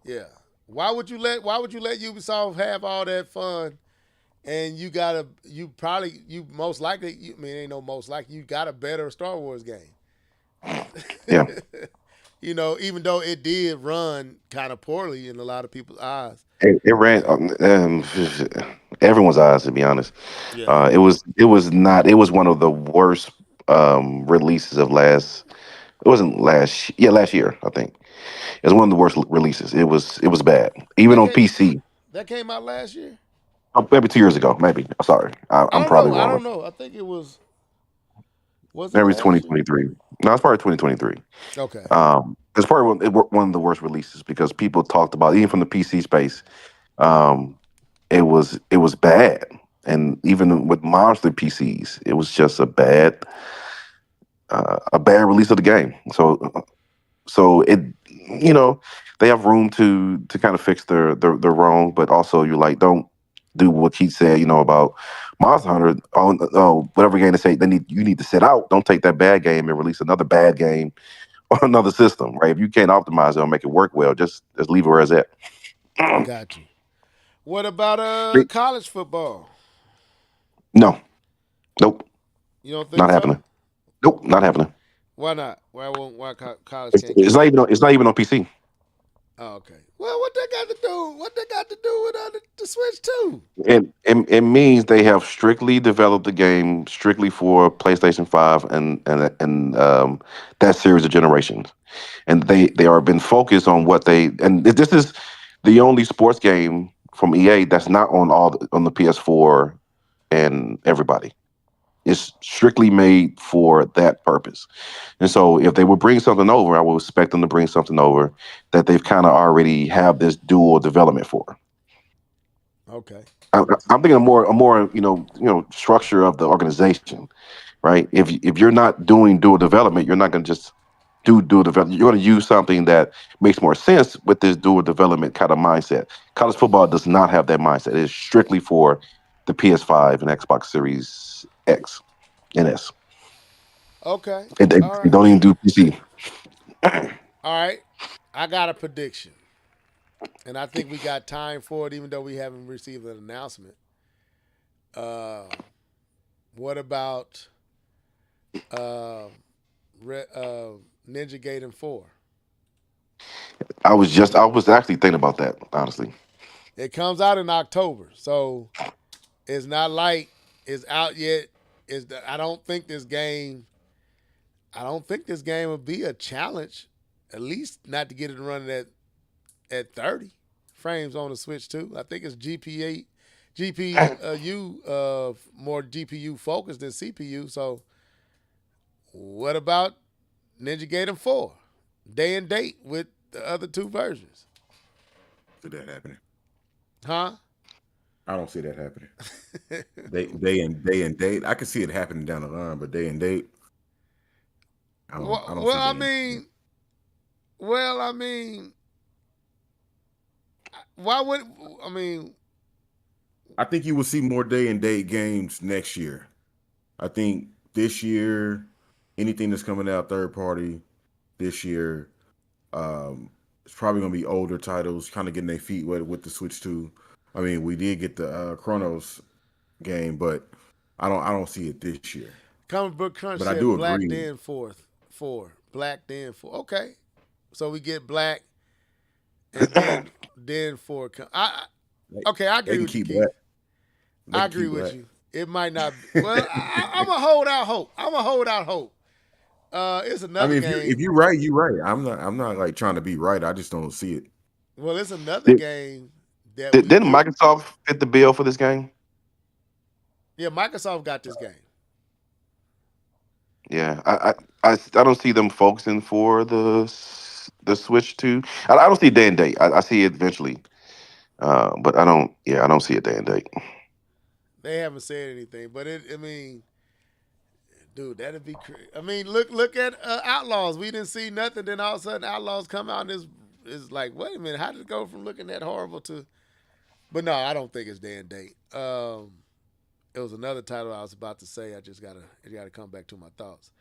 Yeah. Why would you let Ubisoft have all that fun? And you most likely, ain't no most likely, you got a better Star Wars game. Yeah. Even though it did run kind of poorly in a lot of people's eyes. It ran everyone's eyes, to be honest. Yeah. It was one of the worst releases of last. It wasn't last year, I think. It was one of the worst releases. It was bad, even on PC. That came out last year. Maybe 2 years ago. Maybe. Sorry, I'm probably wrong. I don't know. I think it was. Was it Maybe last 2023. No, it's probably 2023. Okay. It's probably one of the worst releases because people talked about, even from the PC space. It was bad, and even with monster PCs, it was just a bad release of the game. So it, they have room to kind of fix their wrong, but also don't do what he said, about Monster Hunter. Whatever game they say you need to sit out. Don't take that bad game and release another bad game on another system, right? If you can't optimize it or make it work well, just leave it where it's at. Got you. What about college football? No. Nope. You don't think Not so? happening. Nope, not happening. Why not? Why college can't? It's not even on PC. Oh, okay. Well, what they got to do? What they got to do with the Switch 2? And it means they have strictly developed the game strictly for PlayStation 5 and that series of generations, and they are been focused on and this is the only sports game from EA that's not on the PS4 and everybody. It's strictly made for that purpose. And so if they would bring something over, I would expect them to bring something over that they've kind of already have this dual development for. Okay. I'm thinking a more structure of the organization, right? If you're not doing dual development, you're not going to just do dual development. You're going to use something that makes more sense with this dual development kind of mindset. College football does not have that mindset. It is strictly for the PS5 and Xbox Series X and S. Okay. They All right. don't even do PC. All right. I got a prediction. And I think we got time for it, even though we haven't received an announcement. What about Ninja Gaiden 4? I was actually thinking about that, honestly. It comes out in October, so it's not like it's out yet. I don't think this game will be a challenge. At least not to get it running at 30 frames on the Switch too. I think it's GPU more GPU focused than CPU. So what about Ninja Gaiden 4? Day and date with the other two versions. See that happening? Huh? I don't see that happening. day and date. I can see it happening down the line, but day and date. I don't see I mean, why would I mean? I think you will see more day and date games next year. I think this year, anything that's coming out third party this year, it's probably gonna be older titles, kind of getting their feet wet with the Switch 2. I mean, we did get the Chronos game, but I don't see it this year. Comic Book Crunch But said I do Black agree. Den 4. Black Den 4. Okay. So we get Black and then Den 4. I agree with you, Keith. I agree with you. It might not be. Well, I'm going to hold out hope. It's another game. If you're right, you're right. I'm not like trying to be right. I just don't see it. Well, it's another game that didn't Microsoft fit the bill for this game? Yeah, Microsoft got this game. Yeah, I don't see them focusing for the Switch 2. I don't see day and date. I see it eventually, but I don't see it day and date. They haven't said anything, but dude, that'd be crazy. I mean, look at Outlaws. We didn't see nothing, then all of a sudden Outlaws come out and is like, wait a minute, how did it go from looking that horrible to? But no, I don't think it's day and date. It was another title I was about to say. I just gotta come back to my thoughts.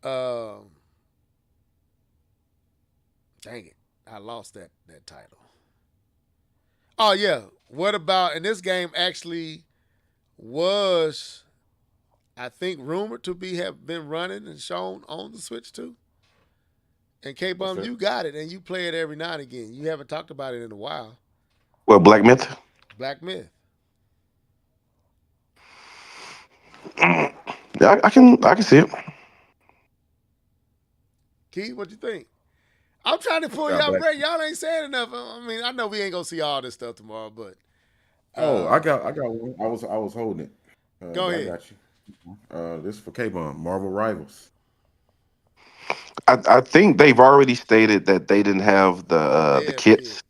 Dang it, I lost that title. Oh yeah, what about? And this game actually was, I think, rumored to have been running and shown on the Switch too. And K-Bum, you got it, and you play it every now and again. You haven't talked about it in a while. Well, Black Myth. Black Myth. Yeah, I can see it. Keith, what you think? I'm trying to pull y'all break. Y'all ain't saying enough. I mean, I know we ain't gonna see all this stuff tomorrow, but I got one. I was holding it. Go ahead. I got you. This is for K-Bum, Marvel Rivals. I think they've already stated that they didn't have the kits,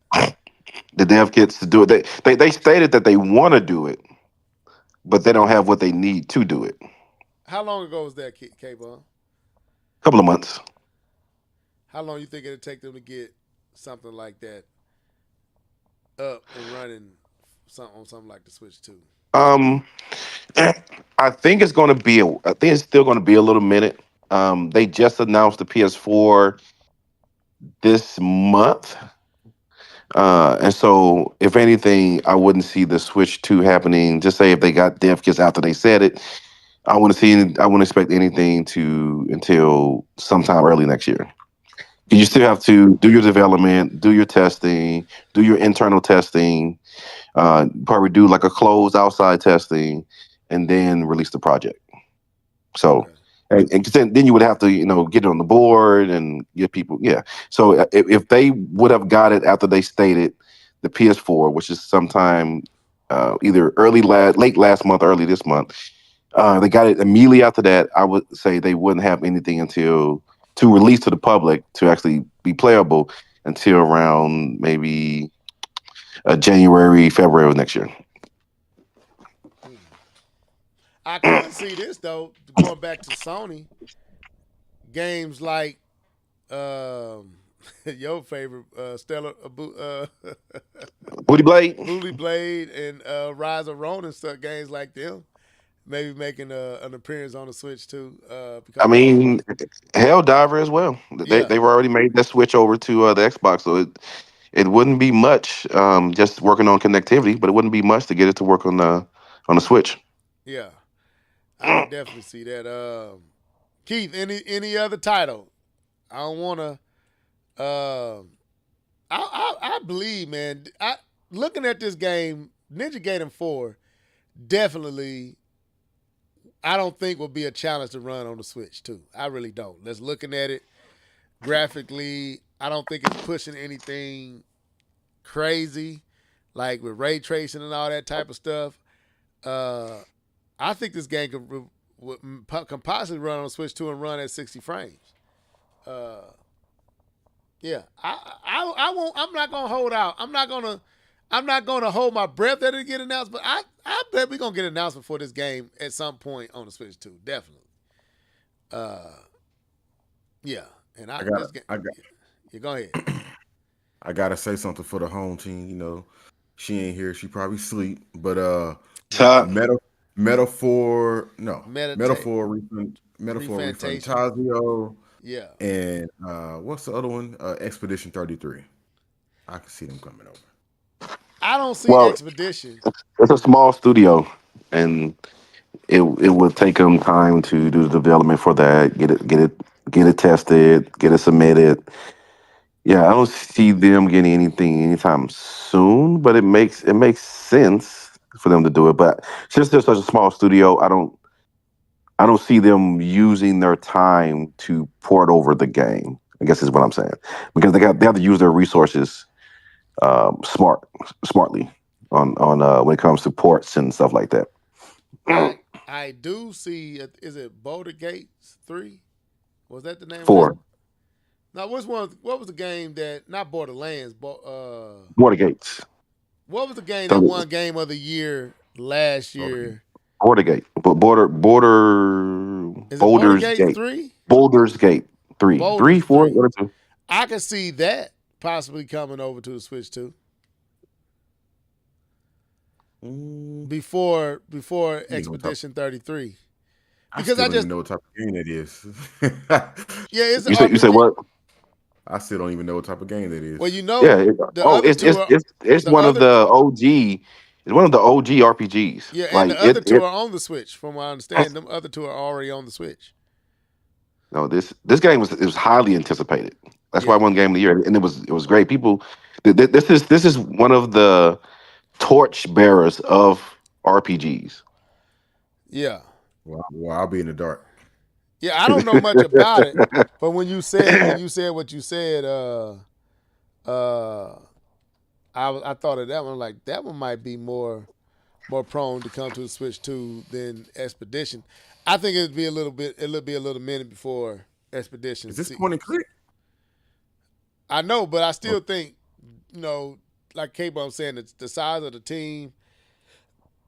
the dev kits to do it. They stated that they want to do it, but they don't have what they need to do it. How long ago was that, K-Bum? A couple of months. How long you think it'd take them to get something like that up and running on something like the Switch 2? I think it's going to be. I think it's still going to be a little minute. They just announced the PS4 this month, and so if anything, I wouldn't see the Switch 2 happening. Just say if they got dev kits after they said it, I wouldn't expect anything until sometime early next year. You still have to do your development, do your testing, do your internal testing, probably do like a closed outside testing, and then release the project. So, and then you would have to, get it on the board and get people. Yeah. So if they would have got it after they stated the PS4, which is sometime either late last month, early this month, they got it immediately after that. I would say they wouldn't have anything to release to the public to actually be playable until around maybe January, February of next year. I can see this though, going back to Sony, games like Your favorite Stellar Booty Blade. Booty Blade and Rise of Ronin stuff games like them. Maybe making an appearance on the Switch too. I Becoming over. mean, Hell Diver as well. Yeah, They've already made that switch over to the Xbox, so it wouldn't be much just working on connectivity, but it wouldn't be much to get it to work on the Switch. yeah. I can definitely see that. Keith, any other title? I don't want to. I believe, man. Looking at this game, Ninja Gaiden 4 definitely. I don't think will be a challenge to run on the Switch too. I really don't. Let's looking at it graphically. I don't think it's pushing anything crazy, like with ray tracing and all that type of stuff. I think this game can possibly run on Switch 2 and run at 60 frames. Yeah, I won't. I'm not gonna hold out. I'm not gonna hold my breath that it get announced. But I bet we're gonna get an announcement for this game at some point on the Switch 2. Definitely. Yeah, and yeah, go ahead. I gotta say something for the home team. You know, she ain't here. She probably sleep. But Metaphor Refantasio. Yeah. And what's the other one? Expedition 33. I can see them coming over. I don't see Well, Expedition. it's a small studio, and it would take them time to do the development for that, get it tested, get it submitted. Yeah, I don't see them getting anything anytime soon, but it makes sense for them to do it. But since they're such a small studio, I don't see them using their time to port over the game. I guess is what I'm saying, because they have to use their resources smartly on when it comes to ports and stuff like that. I do see. Is it Boulder Gates 3? Was that the name? 4. Of it? Now, what was the game that not Borderlands? Border Gates. What was the game that won Game of the Year last year? Border Gate, but Is it Boulder's Border Gate 3? Boulder's Gate 3, Boulder's 3, 4, 3. what are 2? I can see that possibly coming over to the Switch too. Before Expedition 33. Because I just don't even know what type of game that is. Yeah, it's you said what? I still don't even know what type of game that is. Well, you know, Yeah, it's one of the OG. It's one of the OG RPGs. Yeah, and like, the other two are on the Switch. From what I understand, them other two are already on the Switch. No, this game was highly anticipated. That's why I won Game of the Year, and it was great. People, this is one of the torch bearers of RPGs. Yeah. Well, I'll be in the dark. Yeah, I don't know much about it, but when you said what you said, I thought of that one. Like, that one might be more prone to come to the Switch 2 than Expedition. I think it'll be a little minute before Expedition. Is this point and click? I know, but I still think, like K-Bum saying, the size of the team,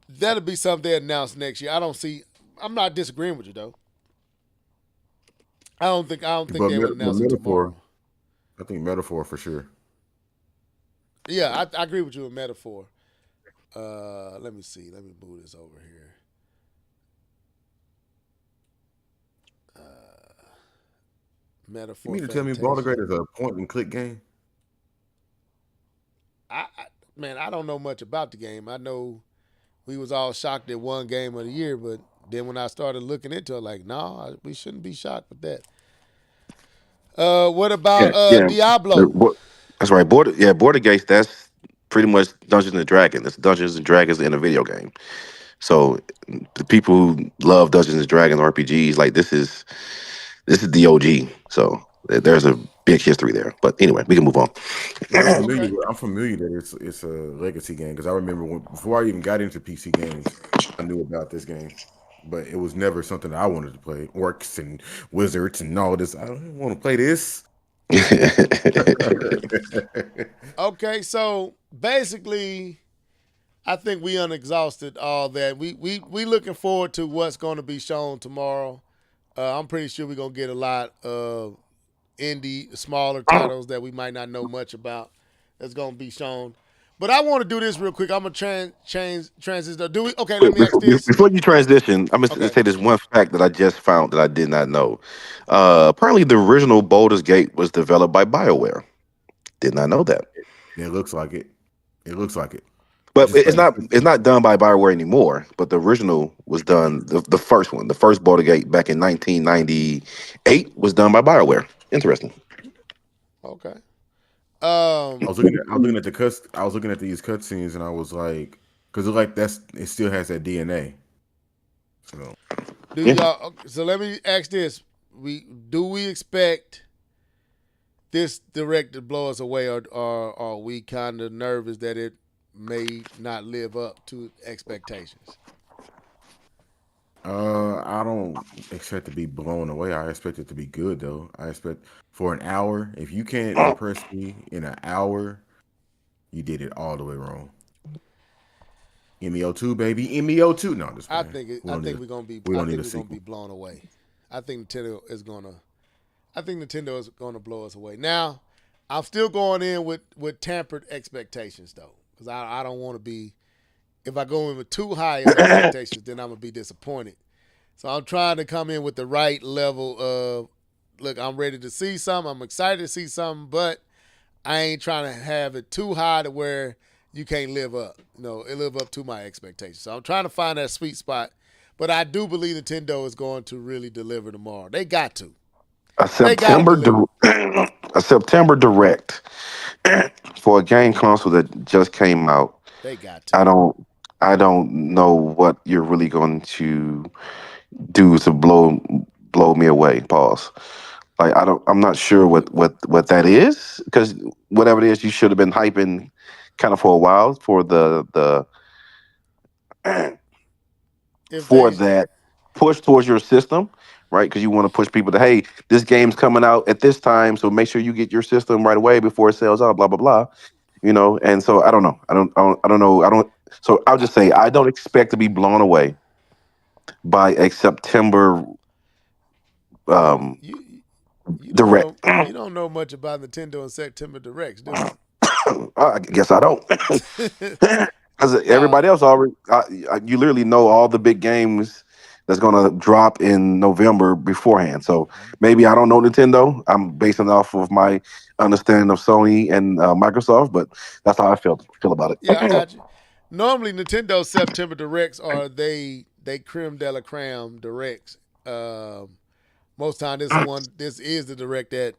that'll be something they announce next year. I'm not disagreeing with you though. I don't think they would announce it tomorrow. I think Metaphor for sure. Yeah, I agree with you with Metaphor. Let me see. Let me move this over here. Metaphor. You mean to tell me Baldur's Gate is a point and click game? I don't know much about the game. I know we was all shocked at one Game of the Year, but then when I started looking into it, like, no, we shouldn't be shocked with that. What about Diablo? That's right. Border Gates. That's pretty much Dungeons and Dragons. It's Dungeons and Dragons in a video game. So the people who love Dungeons and Dragons RPGs, like this is the OG. So there's a big history there. But anyway, we can move on. I'm familiar that it's a legacy game because I remember before I even got into PC games, I knew about this game. But it was never something that I wanted to play. Orcs and wizards and all this. I don't want to play this. Okay, so basically, I think we unexhausted all that. We looking forward to what's going to be shown tomorrow. I'm pretty sure we're going to get a lot of indie, smaller titles that we might not know much about that's going to be shown. But I want to do this real quick. I'm gonna transition. Do we? Okay, let me ask this. Before you transition, I'm gonna Okay. say this one fact that I just found that I did not know. Apparently, the original Baldur's Gate was developed by BioWare. Did not know that. It looks like it. It looks like it. But Just it's not. It's not done by BioWare anymore. But the original was done. The first one, the first Baldur's Gate back in 1998, was done by BioWare. Interesting. Okay. I was looking at the cuts. I was looking at these cutscenes, and I was like, because it still has that DNA. So Do y'all? Okay, so let me ask this: do we expect this direct to blow us away, or are we kind of nervous that it may not live up to expectations? I don't expect to be blown away. I expect it to be good, though. I expect for an hour. If you can't impress me in an hour, you did it all the way wrong. MEO2, baby, MEO2. No, just I think we're gonna be blown away. I think Nintendo is gonna blow us away. Now, I'm still going in with tempered expectations though, because I don't want to be. If I go in with too high expectations, then I'm gonna be disappointed. So I'm trying to come in with the right level of, look, I'm ready to see something. I'm excited to see something, but I ain't trying to have it too high to where you can't live up. It live up to my expectations. So I'm trying to find that sweet spot. But I do believe Nintendo is going to really deliver tomorrow. They got to. A September Direct for a game console that just came out. They got to. I don't know what you're really going to do to blow me away. Pause. Like I'm not sure what that is, because whatever it is, you should have been hyping kind of for a while for the that push towards your system, right? Because you want to push people to, hey, this game's coming out at this time, so make sure you get your system right away before it sells out. Blah blah blah. And so I don't know. I don't know. So I'll just say I don't expect to be blown away by a September Direct. You don't know much about Nintendo and September Directs, do you? I guess I don't. Because everybody else already, you literally know all the big games that's going to drop in November beforehand. So maybe I don't know Nintendo. I'm basing it off of my understanding of Sony and Microsoft, but that's how I feel about it. Yeah, I got you. Normally, Nintendo September Directs are they creme de la creme directs. Most time this is the direct that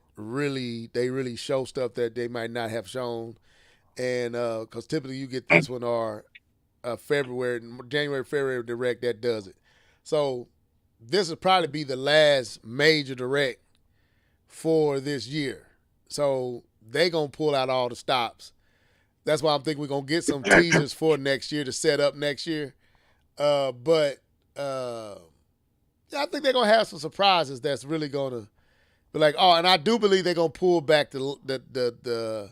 they really show stuff that they might not have shown, and because typically you get this one or January February direct that does it. So this will probably be the last major direct for this year. So they gonna pull out all the stops. That's why I'm thinking we're gonna get some teasers for next year to set up next year. But I think they're gonna have some surprises that's really gonna be like, oh, and I do believe they're gonna pull back the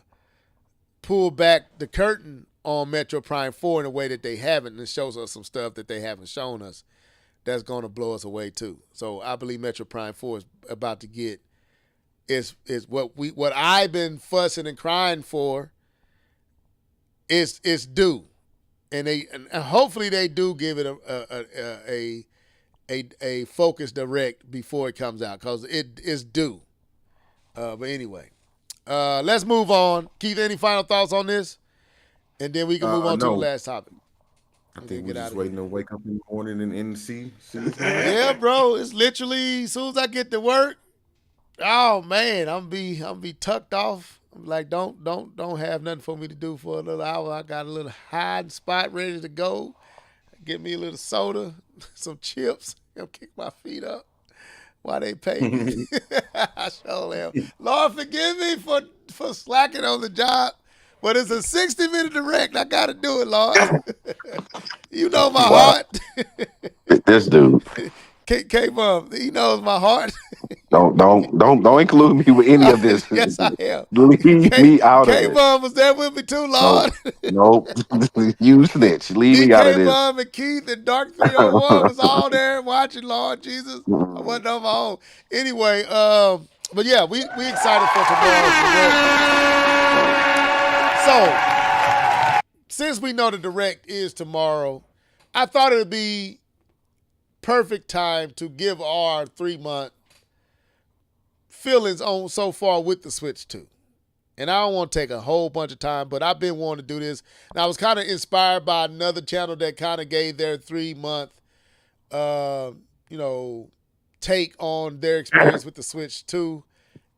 curtain on Metro Prime 4 in a way that they haven't, and it shows us some stuff that they haven't shown us that's gonna blow us away too. So I believe Metro Prime 4 is about to get is what I've been fussing and crying for is due. And hopefully they do give it a focused direct before it comes out, because it is due. But anyway, let's move on. Keith, any final thoughts on this? And then we can move on to the last topic. I think we're just waiting to wake up in the morning and see. Yeah, bro. It's literally as soon as I get to work, oh man, I'm be tucked off. I'm like, don't have nothing for me to do for a little hour. I got a little hiding spot ready to go. Get me a little soda, some chips, kick my feet up while they pay me. I sure am. Lord, forgive me for slacking on the job, but it's a 60-minute direct. I got to do it, Lord. You know my heart. This dude. K-Bum, he knows my heart. Don't include me with any of this. Yes, I am. Leave me out of it. K-Bum was there with me too, Lord. Nope. You snitch. Leave me out of this. K-Bum and Keith and Dark 301 was all there watching, Lord Jesus. I wasn't on my own. Anyway, But yeah, we excited for tomorrow's direct. So since we know the direct is tomorrow, I thought it would be perfect time to give our 3-month feelings on so far with the Switch 2. And I don't want to take a whole bunch of time, but I've been wanting to do this. And I was kind of inspired by another channel that kind of gave their 3-month, take on their experience with the Switch 2.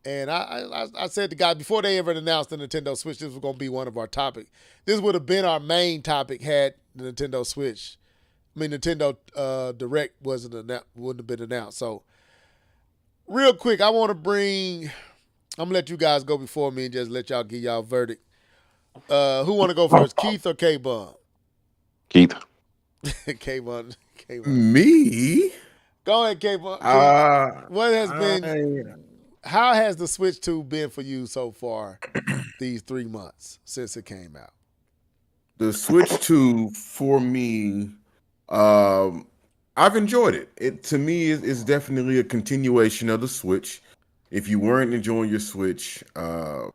And I said to guys, before they ever announced the Nintendo Switch, this was going to be one of our topics. This would have been our main topic had the Nintendo Switch. Nintendo Direct wouldn't have been announced. So, real quick, I'm going to let you guys go before me and just let y'all give y'all verdict. Who want to go first, Keith or K-Bun? Keith. K-Bun. Me? Go ahead, K-Bun. How has the Switch 2 been for you so far these 3 months since it came out? The Switch 2 for me, I've enjoyed it. It to me is definitely a continuation of the Switch. If you weren't enjoying your Switch, I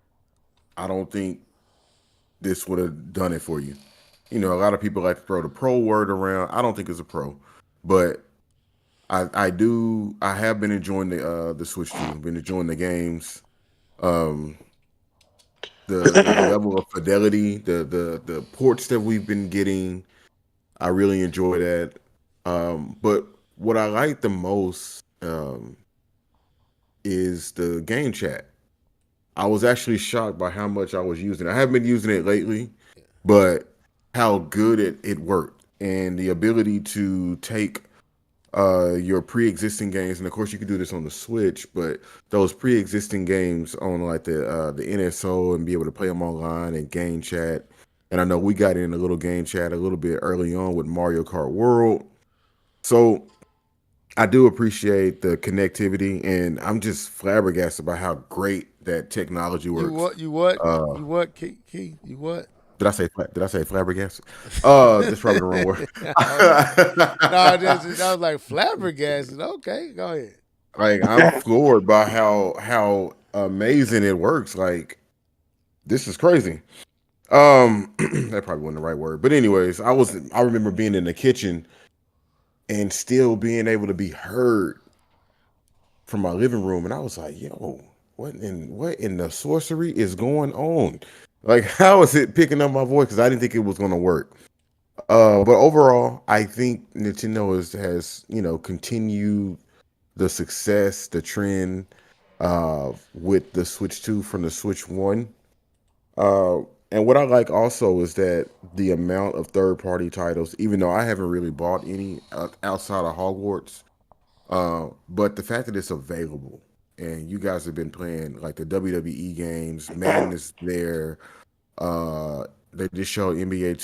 don't think this would have done it for you. A lot of people like to throw the pro word around. I don't think it's a pro, but I have been enjoying the Switch 2. I've been enjoying the games. The level of fidelity, the ports that we've been getting, I really enjoy that. But what I like the most is the game chat. I was actually shocked by how much I was using it. I haven't been using it lately, but how good it worked, and the ability to take your pre-existing games, and of course you can do this on the Switch, but those pre-existing games on like the NSO and be able to play them online and game chat. And I know we got in a little game chat a little bit early on with Mario Kart World. So I do appreciate the connectivity, and I'm just flabbergasted by how great that technology works. You what, Keith? You what? Did I say flabbergasted? That's probably the wrong word. I was like flabbergasted. Okay, go ahead. Like, I'm floored by how amazing it works. Like, this is crazy. That probably wasn't the right word, but anyways, I remember being in the kitchen and still being able to be heard from my living room, and I was like, "Yo, what in the sorcery is going on? Like, how is it picking up my voice?" Because I didn't think it was going to work. But overall, I think Nintendo has continued the success, the trend with the Switch 2 from the Switch 1. And what I like also is that the amount of third-party titles, even though I haven't really bought any outside of Hogwarts, but the fact that it's available, and you guys have been playing like the WWE games, Madden is there. They just showed NBA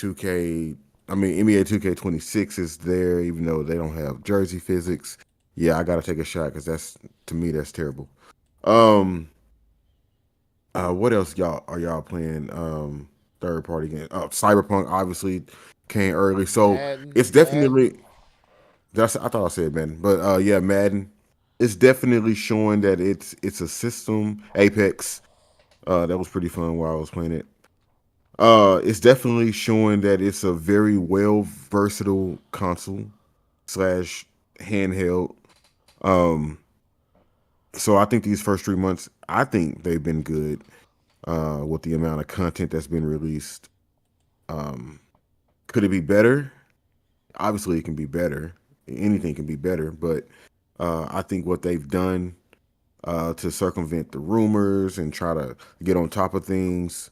2K26 is there, even though they don't have jersey physics. Yeah, I gotta take a shot because to me that's terrible. What else are y'all playing? Third party game. Cyberpunk obviously came early, so it's definitely. I thought I said Madden, but yeah, Madden. It's definitely showing that it's a system. Apex, that was pretty fun while I was playing it. It's definitely showing that it's a very versatile console / handheld. So I think these first 3 months, I think they've been good with the amount of content that's been released. Could it be better? Obviously, it can be better. Anything can be better, but I think what they've done to circumvent the rumors and try to get on top of things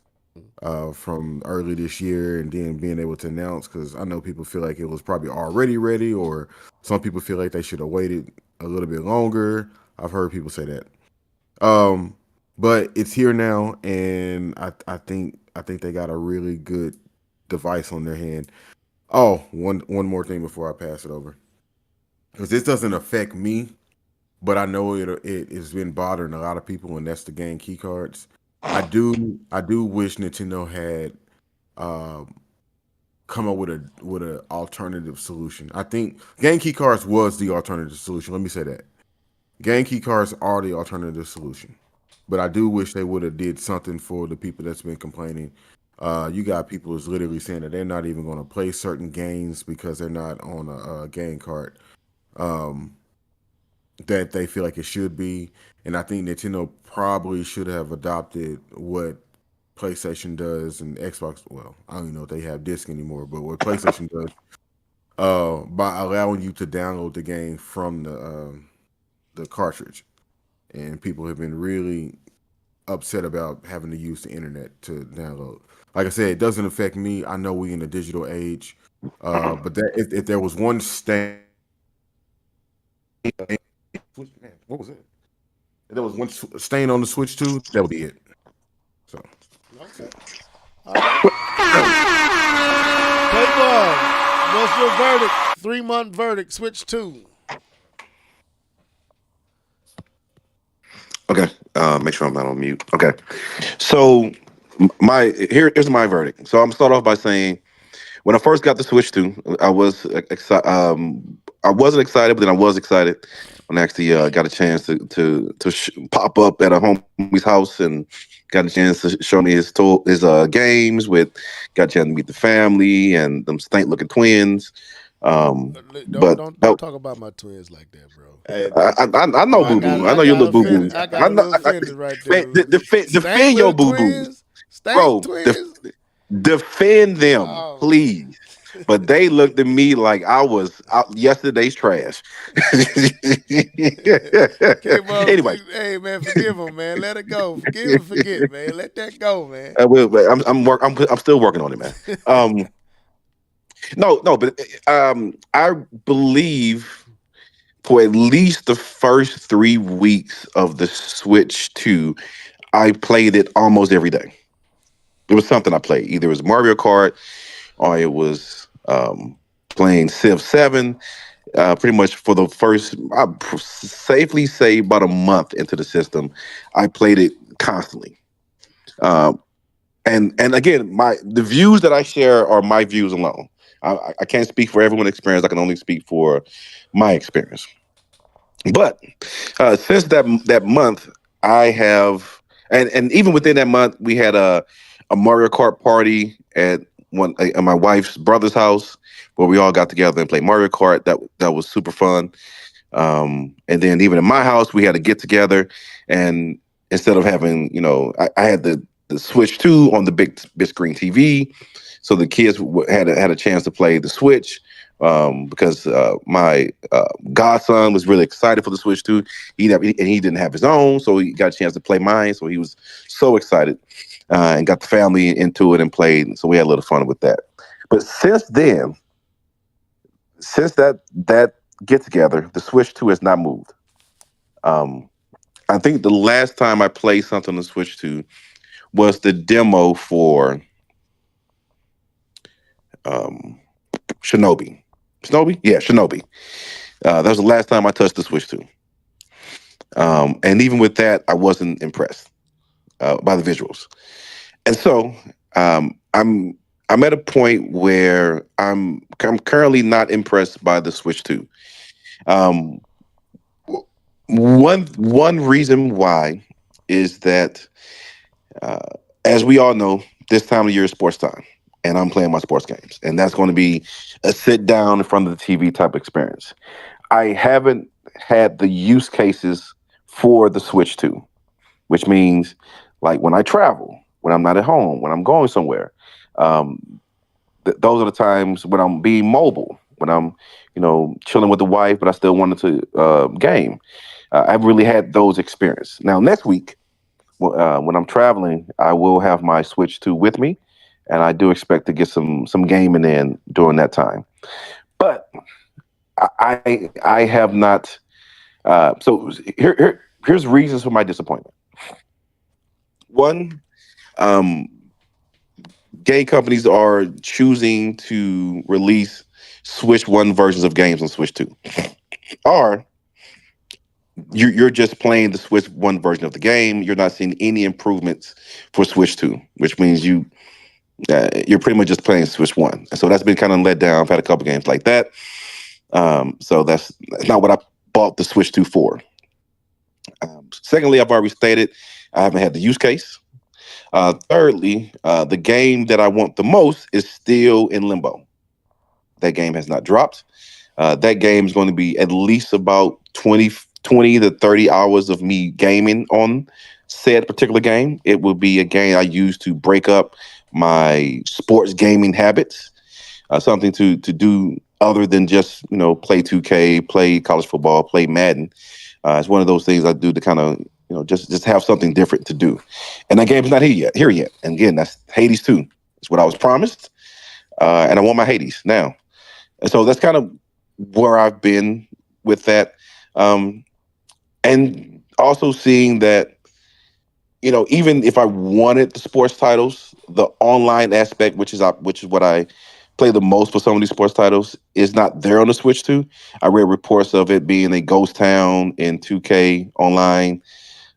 from early this year, and then being able to announce, because I know people feel like it was probably already ready, or some people feel like they should have waited a little bit longer. I've heard people say that. But it's here now, and I think they got a really good device on their hand. Oh, one more thing before I pass it over, because this doesn't affect me, but I know it has been bothering a lot of people, and that's the game key cards. I do wish Nintendo had come up with a alternative solution. I think game key cards was the alternative solution. Let me say that. game key cards are the alternative solution. But I do wish they would have did something for the people that's been complaining. You got people who's literally saying that they're not even going to play certain games because they're not on a game card that they feel like it should be. And I think Nintendo probably should have adopted what PlayStation does and Xbox. Well, I don't even know if they have disc anymore, but what PlayStation does by allowing you to download the game from the cartridge. And people have been really upset about having to use the internet to download. Like I said, it doesn't affect me. I know we in a digital age, but that if there was one stain, what was it? If there was one stain on the Switch 2, that would be it. So, Okay. Playboy, what's your verdict? 3-month verdict, Switch 2. Okay, make sure I'm not on mute. Okay, so here's my verdict. So I'm start off by saying, when I first got the Switch 2, I was excited. I wasn't excited, but then I was excited when I actually got a chance to pop up at a homie's house and got a chance to show me his games. Got a chance to meet the family and them stank looking twins. Don't talk about my twins like that, bro. I know Boo Boo. I know your little Boo Boo. I got a little offended right there. Defend your Boo Boo, bro. Defend them, please. But they looked at me like I was yesterday's trash. Anyway, hey man, forgive them, man. Let it go. Forgive and forget, man. Let that go, man. I will. But I'm still working on it, man. No, but I believe for at least the first 3 weeks of the Switch 2, I played it almost every day. It was something I played. Either it was Mario Kart or it was playing Civ 7. Pretty much for the first, I'd safely say about a month into the system, I played it constantly. And again, the views that I share are my views alone. I can't speak for everyone's experience. I can only speak for my experience. But since that month, I have, and even within that month, we had a Mario Kart party at my wife's brother's house where we all got together and played Mario Kart. That was super fun. And then even in my house, we had a get together, and instead of having, I had the Switch 2 on the big screen TV. So the kids had a chance to play the Switch because my godson was really excited for the Switch 2. He didn't have his own, so he got a chance to play mine. So he was so excited and got the family into it and played. So we had a little fun with that. But since then, since that get together, the Switch 2 has not moved. I think the last time I played something on the Switch 2 was the demo for Shinobi. Yeah, Shinobi. That was the last time I touched the Switch 2. And even with that, I wasn't impressed by the visuals. And so I'm at a point where I'm currently not impressed by the Switch 2. One reason why is that, as we all know, this time of year is sports time, and I'm playing my sports games, and that's going to be a sit down in front of the TV type experience. I haven't had the use cases for the Switch 2, which means like when I travel, when I'm not at home, when I'm going somewhere. Those are the times when I'm being mobile, when I'm, chilling with the wife, but I still wanted to game. I haven't really had those experiences. Now, next week, when I'm traveling, I will have my Switch 2 with me, and I do expect to get some gaming in during that time. But I have not. So here's reasons for my disappointment. One, game companies are choosing to release Switch 1 versions of games on Switch 2. Or you're just playing the Switch 1 version of the game. You're not seeing any improvements for Switch 2, which means you're pretty much just playing Switch 1. And so that's been kind of let down. I've had a couple games like that. So that's not what I bought the Switch 2 for. Secondly, I've already stated I haven't had the use case. Thirdly, the game that I want the most is still in limbo. That game has not dropped. That game is going to be at least about 20 to 30 hours of me gaming on said particular game. It will be a game I use to break up my sports gaming habits, something to do other than just play 2K, play college football, play Madden. It's one of those things I do to kind of just have something different to do. And that game's not here yet. And again, that's Hades 2. It's what I was promised, and I want my Hades now. And so that's kind of where I've been with that. And also seeing that, even if I wanted the sports titles, the online aspect, which is what I play the most for some of these sports titles, is not there on the Switch 2. I read reports of it being a ghost town in 2K online.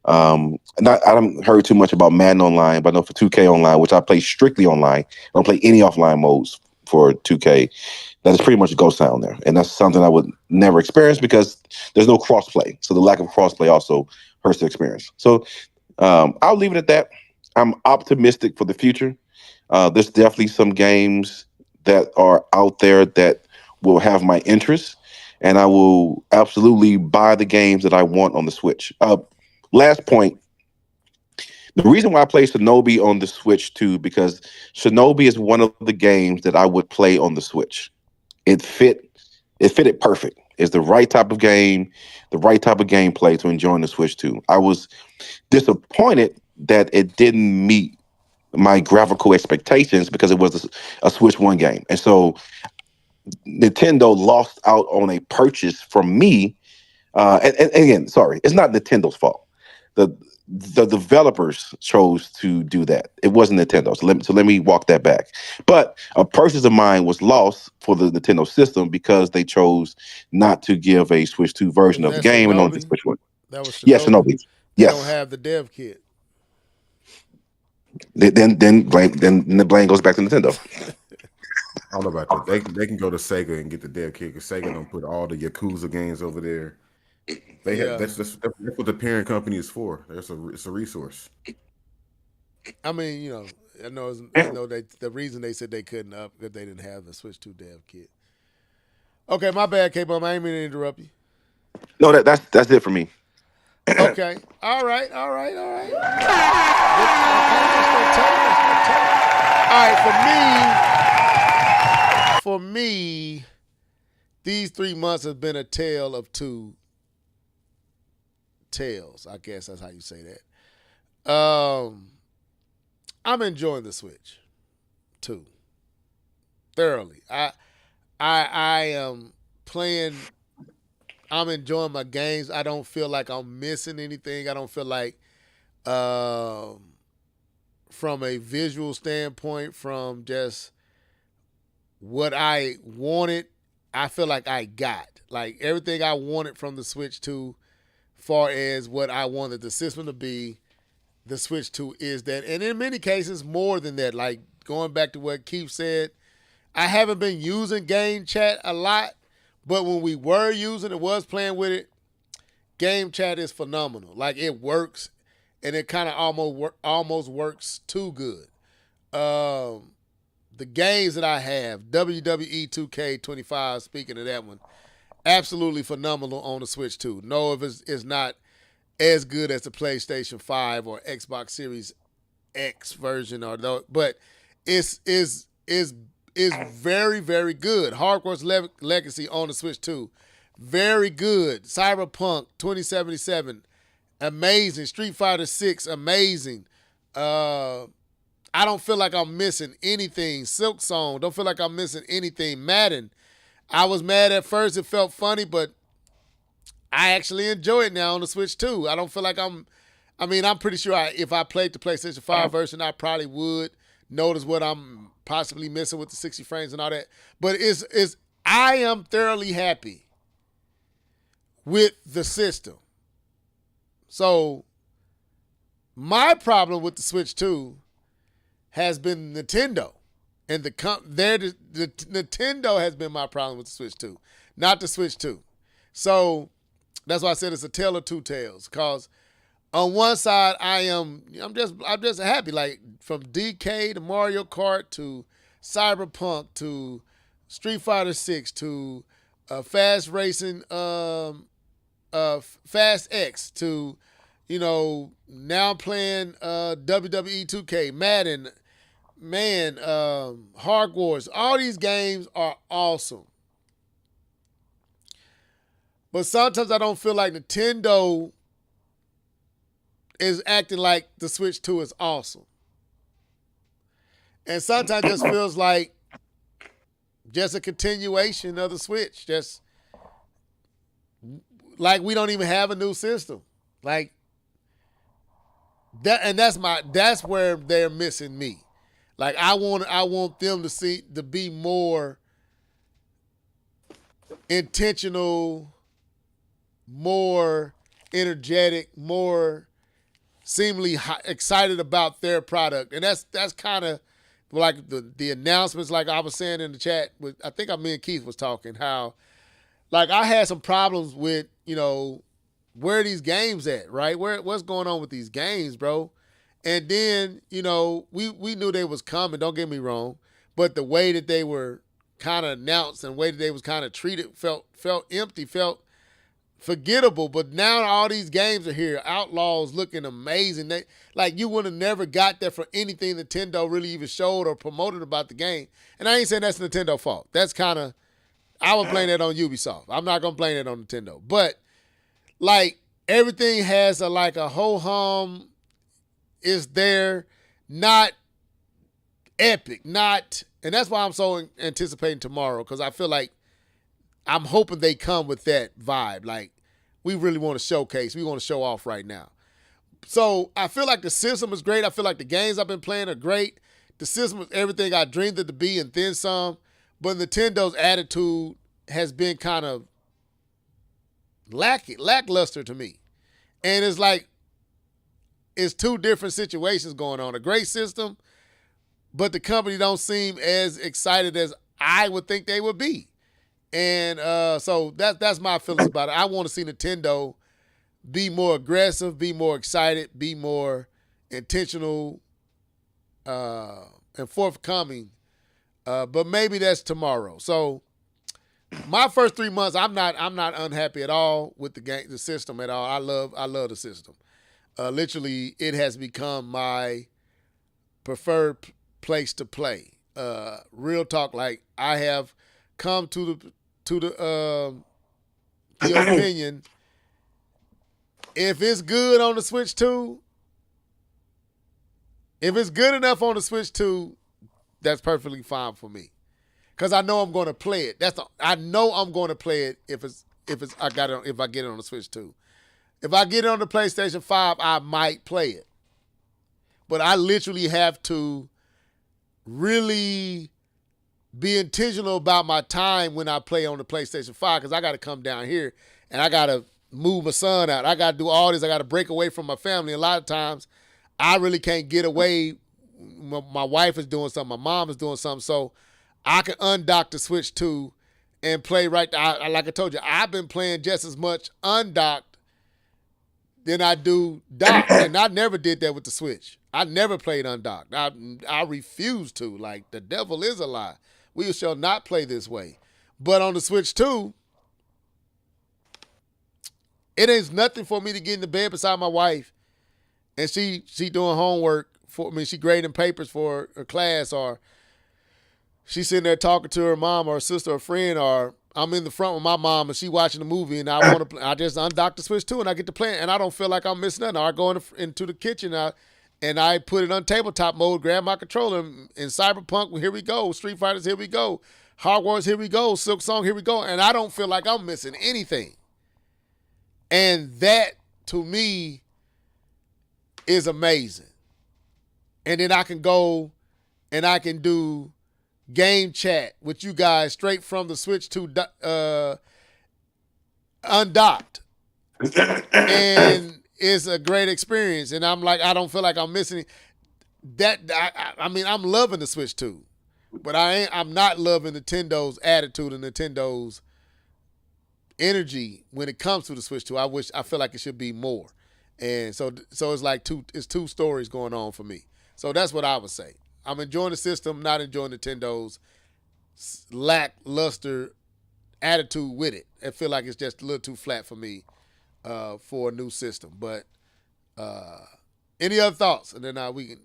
I haven't heard too much about Madden Online, but I know for 2K Online, which I play strictly online, I don't play any offline modes for 2K. That is pretty much a ghost town there. And that's something I would never experience because there's no crossplay. So the lack of crossplay also hurts the experience. So I'll leave it at that. I'm optimistic for the future. There's definitely some games that are out there that will have my interest, and I will absolutely buy the games that I want on the Switch. Last point. The reason why I play Shinobi on the Switch too, because Shinobi is one of the games that I would play on the Switch. It fitted perfect. It's the right type of game, the right type of gameplay to enjoy on the Switch 2. I was disappointed that it didn't meet my graphical expectations because it was a Switch 1 game. And so Nintendo lost out on a purchase from me. And again, sorry, it's not Nintendo's fault. The developers chose to do that. It wasn't Nintendo. So let me walk that back. But a purchase of mine was lost for the Nintendo system because they chose not to give a Switch 2 version of the game and only the Switch 1. That was Shinobi. Yes, Shinobi. They Yes. don't have the dev kit. Then the blame goes back to Nintendo. I don't know about that. They can go to Sega and get the dev kit because Sega don't put all the Yakuza games over there. That's what the parent company is for. It's a resource. I mean, I know the reason they said they couldn't up because they didn't have the Switch 2 dev kit. Okay, my bad, K-Bum. I ain't mean to interrupt you. No, that's it for me. Okay. All right. All right, for me, these 3 months have been a tale of two tales. I guess that's how you say that. I'm enjoying the Switch 2 thoroughly. I am playing. I'm enjoying my games. I don't feel like I'm missing anything. I don't feel like, from a visual standpoint, from just what I wanted, I feel like I got. Like everything I wanted from the Switch 2, far as what I wanted the system to be, the Switch 2 is that. And in many cases, more than that. Like going back to what Keith said, I haven't been using Game Chat a lot, but when we were using it, was playing with it, Game Chat is phenomenal. Like it works, and it kind of almost works too good. The games that I have, WWE 2K25, speaking of that one, absolutely phenomenal on the Switch 2. No, if it's not as good as the PlayStation 5 or Xbox Series X version, but it's very, very good. Hogwarts Legacy on the Switch 2, very good. Cyberpunk 2077, amazing. Street Fighter 6, amazing. I don't feel like I'm missing anything. Silk Song, don't feel like I'm missing anything. Madden, I was mad at first. It felt funny, but I actually enjoy it now on the Switch 2. I don't feel like I'm pretty sure if I played the PlayStation 5 version, I probably would notice what I'm possibly missing with the 60 frames and all that. But I am thoroughly happy with the system. So my problem with the Switch 2 has been Nintendo. And the Nintendo has been my problem with the Switch 2, not the Switch 2. So that's why I said it's a tale of two tales. Cause on one side, I'm just happy. Like from DK to Mario Kart to Cyberpunk to Street Fighter 6 to Fast Racing, Fast X to, now I'm playing WWE 2K, Madden, man, Hogwarts. All these games are awesome. But sometimes I don't feel like Nintendo is acting like the Switch 2 is awesome. And sometimes it just feels like just a continuation of the Switch. Just like we don't even have a new system. Like that, and that's where they're missing me. Like I want them to be more intentional, more energetic, more seemingly excited about their product. And that's kind of like the announcements, like I was saying in the chat, I think me and Keith was talking, how like I had some problems with, where are these games at, right? What's going on with these games, bro? And then, we knew they was coming, don't get me wrong, but the way that they were kind of announced and the way that they was kind of treated felt empty, felt forgettable. But now all these games are here. Outlaws looking amazing. Like you would have never got that for anything Nintendo really even showed or promoted about the game. And I ain't saying that's Nintendo's fault. That's kind of, I would blame that on Ubisoft. I'm not going to blame it on Nintendo. But like everything has a ho-hum is there, not epic, not, and that's why I'm so anticipating tomorrow, because I feel like I'm hoping they come with that vibe. Like, we really want to showcase. We want to show off right now. So I feel like the system is great. I feel like the games I've been playing are great. The system is everything I dreamed it to be and then some. But Nintendo's attitude has been kind of lackluster to me. And it's like, it's two different situations going on. A great system, but the company don't seem as excited as I would think they would be. And so that's my feelings about it. I want to see Nintendo be more aggressive, be more excited, be more intentional and forthcoming. But maybe that's tomorrow. So my first 3 months, I'm not unhappy at all with the system at all. I love the system. Literally, it has become my preferred place to play. Real talk, like I have come to the opinion, if it's good on the Switch 2, if it's good enough on the Switch 2, that's perfectly fine for me. Cause I know I'm going to play it. I know I'm going to play it if I get it on the Switch 2. If I get it on the PlayStation 5, I might play it. But I literally have to really be intentional about my time when I play on the PlayStation 5, because I got to come down here and I got to move my son out. I got to do all this. I got to break away from my family. A lot of times I really can't get away. My wife is doing something. My mom is doing something. So I can undock the Switch 2 and play right there. Like I told you, I've been playing just as much undocked than I do docked. And I never did that with the Switch. I never played undocked. I refuse to. Like, the devil is a lie. We shall not play this way. But on the Switch 2, it ain't nothing for me to get in the bed beside my wife and she doing homework for me. She grading papers for her class, or she's sitting there talking to her mom or her sister or friend, or I'm in the front with my mom and she watching the movie and I want to. I just undock the Switch 2 and I get to play it, and I don't feel like I'm missing nothing. Or I go into the kitchen and I put it on tabletop mode, grab my controller, and Cyberpunk, here we go. Street Fighters, here we go. Hogwarts, here we go. Silk Song, here we go. And I don't feel like I'm missing anything. And that, to me, is amazing. And then I can go and I can do game chat with you guys straight from the Switch 2 undocked. And it's a great experience. And I'm like, I don't feel like I'm missing that. I mean, I'm loving the Switch 2, but I'm not loving Nintendo's attitude and Nintendo's energy when it comes to the Switch 2. I feel like it should be more. And so it's like two stories going on for me. So that's what I would say. I'm enjoying the system, not enjoying Nintendo's lackluster attitude with it. I feel like it's just a little too flat for me for a new system. But any other thoughts? And then we can,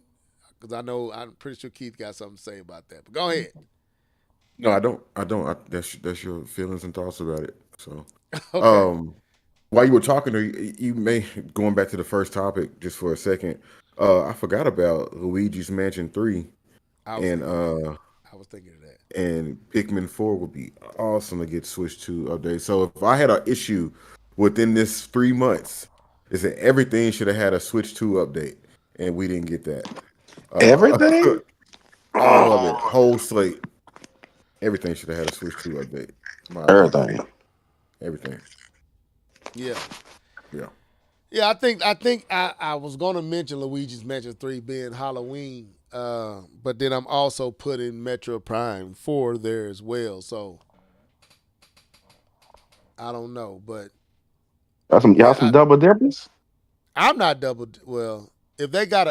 because I'm pretty sure Keith got something to say about that. But go ahead. No, I don't. That's your feelings and thoughts about it. So, Okay. while you were talking, you may going back to the first topic just for a second. I forgot about Luigi's Mansion 3, and I was thinking of that. and Pikmin 4 would be awesome to get Switch 2 update. So if I had an issue within this 3 months, is that everything should have had a Switch 2 update, and we didn't get that. Everything? All of it, whole slate. Everything should have had a Switch 2 update. Everything. Everything. Yeah. Yeah. Yeah, I think I was gonna mention Luigi's Mansion 3 being Halloween, but then I'm also putting Metro Prime 4 there as well. So I don't know, but Y'all some double dippers? I'm not well. If they got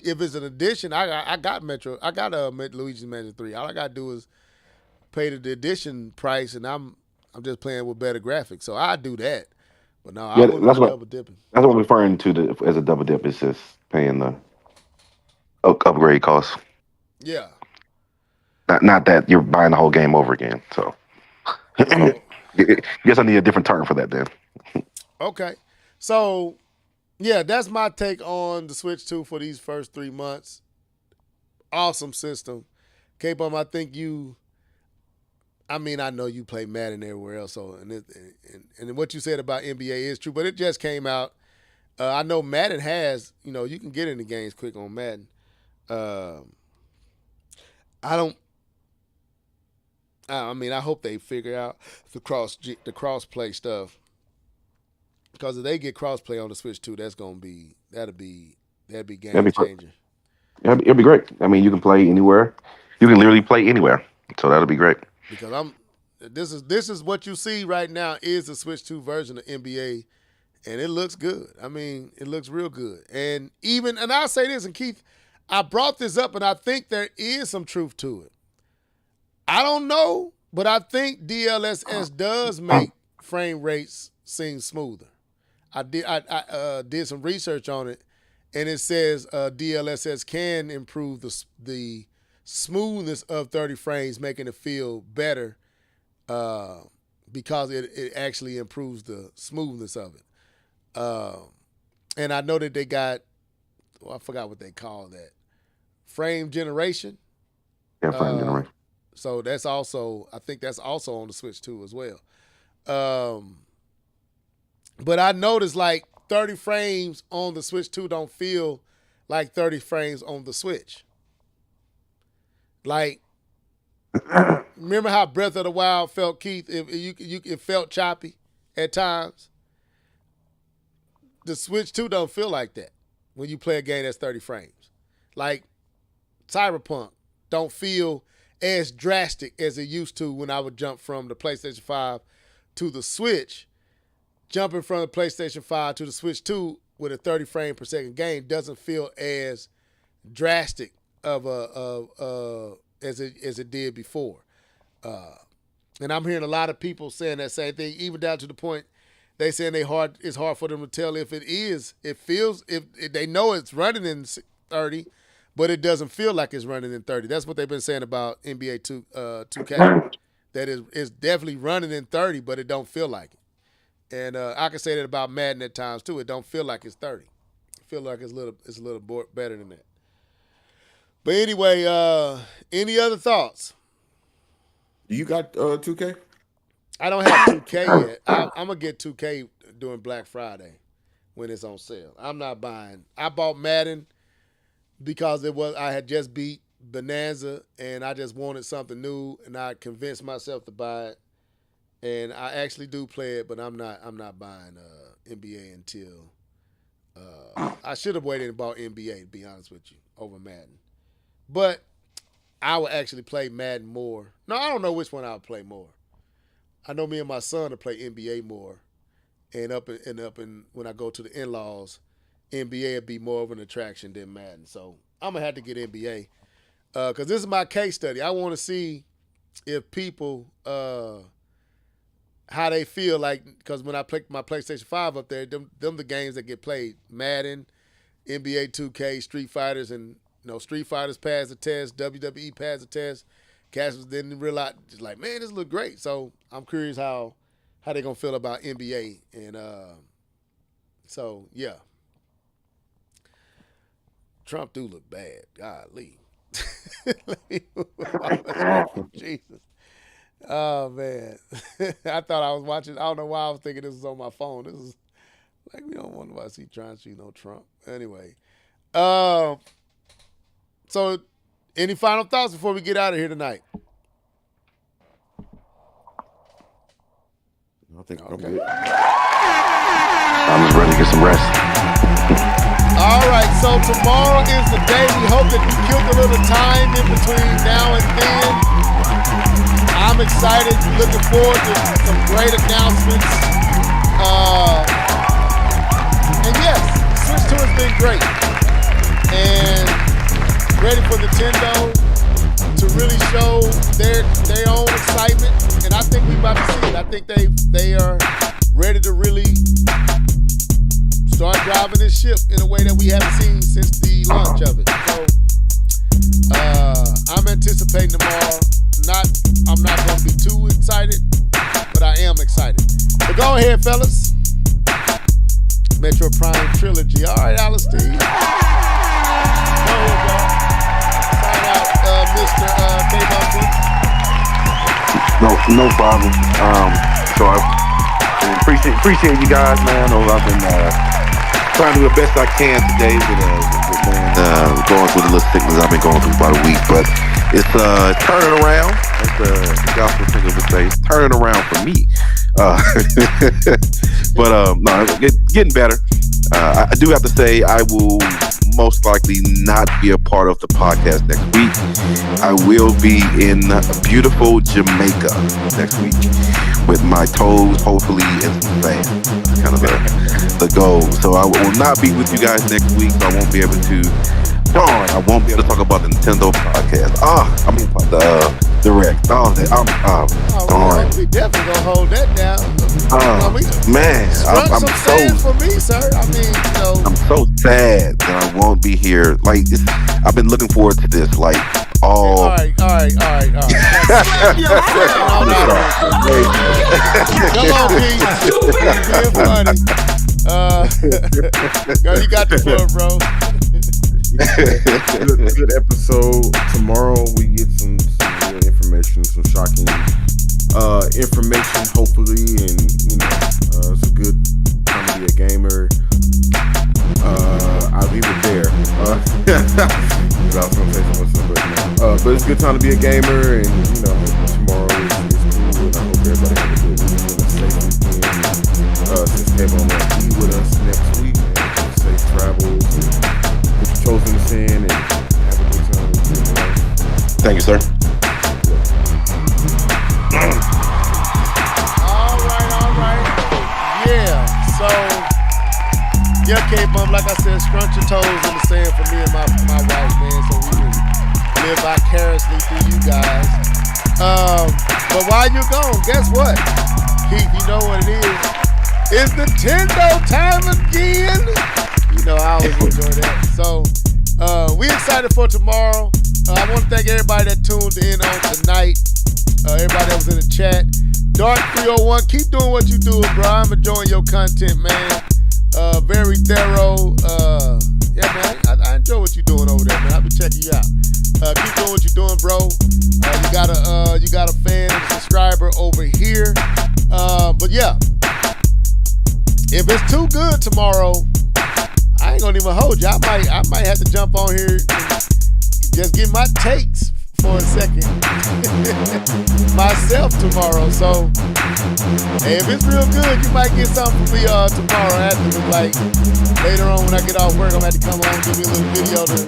if it's an addition, I got Luigi's Mansion 3. All I gotta do is pay the edition price, and I'm just playing with better graphics. So I do that. But no, I Yeah, wouldn't be double dipping. that's what I'm referring to as a double dip. It's just paying the upgrade costs. Yeah. Not that you're buying the whole game over again. So, guess I need a different term for that then. Okay. So, yeah, that's my take on the Switch 2 for these first 3 months. Awesome system. K-Bum, I think I know you play Madden everywhere else, so and what you said about NBA is true, but it just came out. I know Madden has, you can get into games quick on Madden. I hope they figure out the cross play stuff, because if they get cross play on the Switch 2, that'd be game changer. It'll be great. I mean, you can play anywhere. You can literally play anywhere. So that'll be great. Because this is what you see right now is the Switch 2 version of NBA, and it looks good. I mean, it looks real good. And I'll say this, and Keith, I brought this up, and I think there is some truth to it. I don't know, but I think DLSS does make frame rates seem smoother. I did some research on it, and it says DLSS can improve the smoothness of 30 frames, making it feel better because it actually improves the smoothness of it. And I know that they got, I forgot what they call that, frame generation. Yeah, frame generation. So that's also, I think that's also on the Switch 2 as well. But I noticed like 30 frames on the Switch 2 don't feel like 30 frames on the Switch. Like, remember how Breath of the Wild felt, Keith? It felt choppy at times. The Switch 2 don't feel like that when you play a game that's 30 frames. Like, Cyberpunk don't feel as drastic as it used to when I would jump from the PlayStation 5 to the Switch. Jumping from the PlayStation 5 to the Switch 2 with a 30 frame per second game doesn't feel as drastic of as it did before. And I'm hearing a lot of people saying that same thing, even down to the point they saying it's hard for them to tell if if they know it's running in 30, but it doesn't feel like it's running in 30. That's what they've been saying about NBA 2K. That it's definitely running in 30, but it don't feel like it. And I can say that about Madden at times too. It don't feel like it's 30. I feel like it's a little better than that. But anyway, any other thoughts? You got 2K? I don't have 2K yet. I'm gonna get 2K during Black Friday when it's on sale. I'm not buying. I bought Madden because I had just beat Bonanza and I just wanted something new, and I convinced myself to buy it. And I actually do play it, but I'm not buying NBA until I should have waited and bought NBA, to be honest with you, over Madden. But I would actually play Madden more. No, I don't know which one I would play more. I know me and my son to play NBA more, and up in when I go to the in-laws, NBA would be more of an attraction than Madden. So I'm gonna have to get NBA because this is my case study. I want to see if people how they feel like, because when I play my PlayStation 5 up there, them the games that get played. Madden, NBA 2K, Street Fighters, and Street Fighters passed the test, WWE passed the test. Cash was didn't realize, just like, man, this look great. So I'm curious how they gonna feel about NBA. And so yeah. Trump do look bad. Golly. Jesus. Oh man. I thought I was watching. I don't know why I was thinking this was on my phone. This is like, we don't want to see trying to see no Trump. Anyway. So any final thoughts before we get out of here tonight? I think Okay. I'm just ready to get some rest. All right, so tomorrow is the day. We hope that you killed a little time in between now and then. I'm excited, looking forward to some great announcements. And yes, Switch 2 has been great. And ready for Nintendo to really show their own excitement. And I think we about to see it. I think they are ready to really start driving this ship in a way that we haven't seen since the launch of it. So I'm anticipating tomorrow. I'm not going to be too excited, but I am excited. But go ahead, fellas. Metro Prime Trilogy. All right, Alistair. Go ahead, y'all. Sign out, Mr. K-Bumpy. No problem. So I appreciate you guys, man. I know I've been trying to do the best I can today with going through the little sickness I've been going through about a week, but it's turning around. As the gospel singer would say, it's turning around for me. But no, getting better. I do have to say I will most likely not be a part of the podcast next week. I will be in beautiful Jamaica next week with my toes, hopefully, in some sand. That's kind of the goal. So I will not be with you guys next week. So I won't be able to. Darn, I won't be able to talk about the Nintendo podcast. I mean the Direct. Darn. We definitely gonna hold that down. Man, I'm some so sand for me, sir. I mean, I'm so sad that I won't be here. Like, I've been looking forward to this. Like, all right. Come on, Pete. You're funny. You got the floor, bro. good episode. Tomorrow we get some good information, some shocking information, hopefully, and it's a good time to be a gamer. I'll leave it there. I was gonna say something, but it's a good time to be a gamer, and tomorrow is cool, and I hope everybody has a good weekend, a safe weekend. Since Kevin will be with us next week, and safe travels. Chosen to sin and have a good time. Thank you, sir. All right. Yeah. So, K-Bump, like I said, scrunch your toes in the sand for me and my wife, man, so we can live vicariously through you guys. But while you're gone, guess what? Keith, you know what it is. It's Nintendo time again. I always enjoy that. So, we excited for tomorrow. I want to thank everybody that tuned in on tonight. Everybody that was in the chat. Dark301, keep doing what you do, bro. I'm enjoying your content, man. Very thorough. Yeah, man. I enjoy what you're doing over there, man. I'll be checking you out. Keep doing what you're doing, bro. You got a fan and a subscriber over here. But yeah, if it's too good tomorrow, I ain't gonna even hold you. I might have to jump on here and just get my takes for a second myself tomorrow. So, hey, if it's real good, you might get something from me tomorrow afterwards. Like later on when I get off work, I'm gonna have to come on and give you a little video to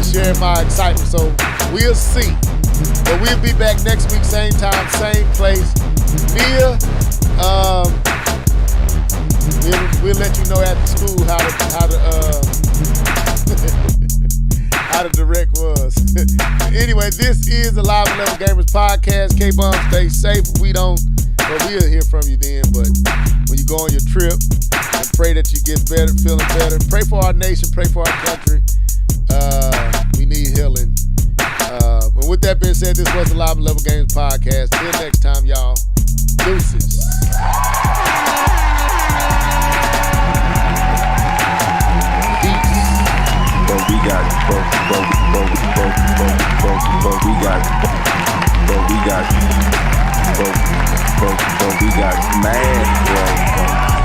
share my excitement. So we'll see. But we'll be back next week, same time, same place. Mia, we'll let you know after school how the direct was. Anyway, this is the Live 11 Gamers Podcast. K-Bomb, stay safe. We'll hear from you then. But when you go on your trip, and pray that you get better, feeling better. Pray for our nation. Pray for our country. We need healing. And with that being said, this was the Live 11 Gamers Podcast. Till next time, y'all. Deuces. But we got smashed, bro.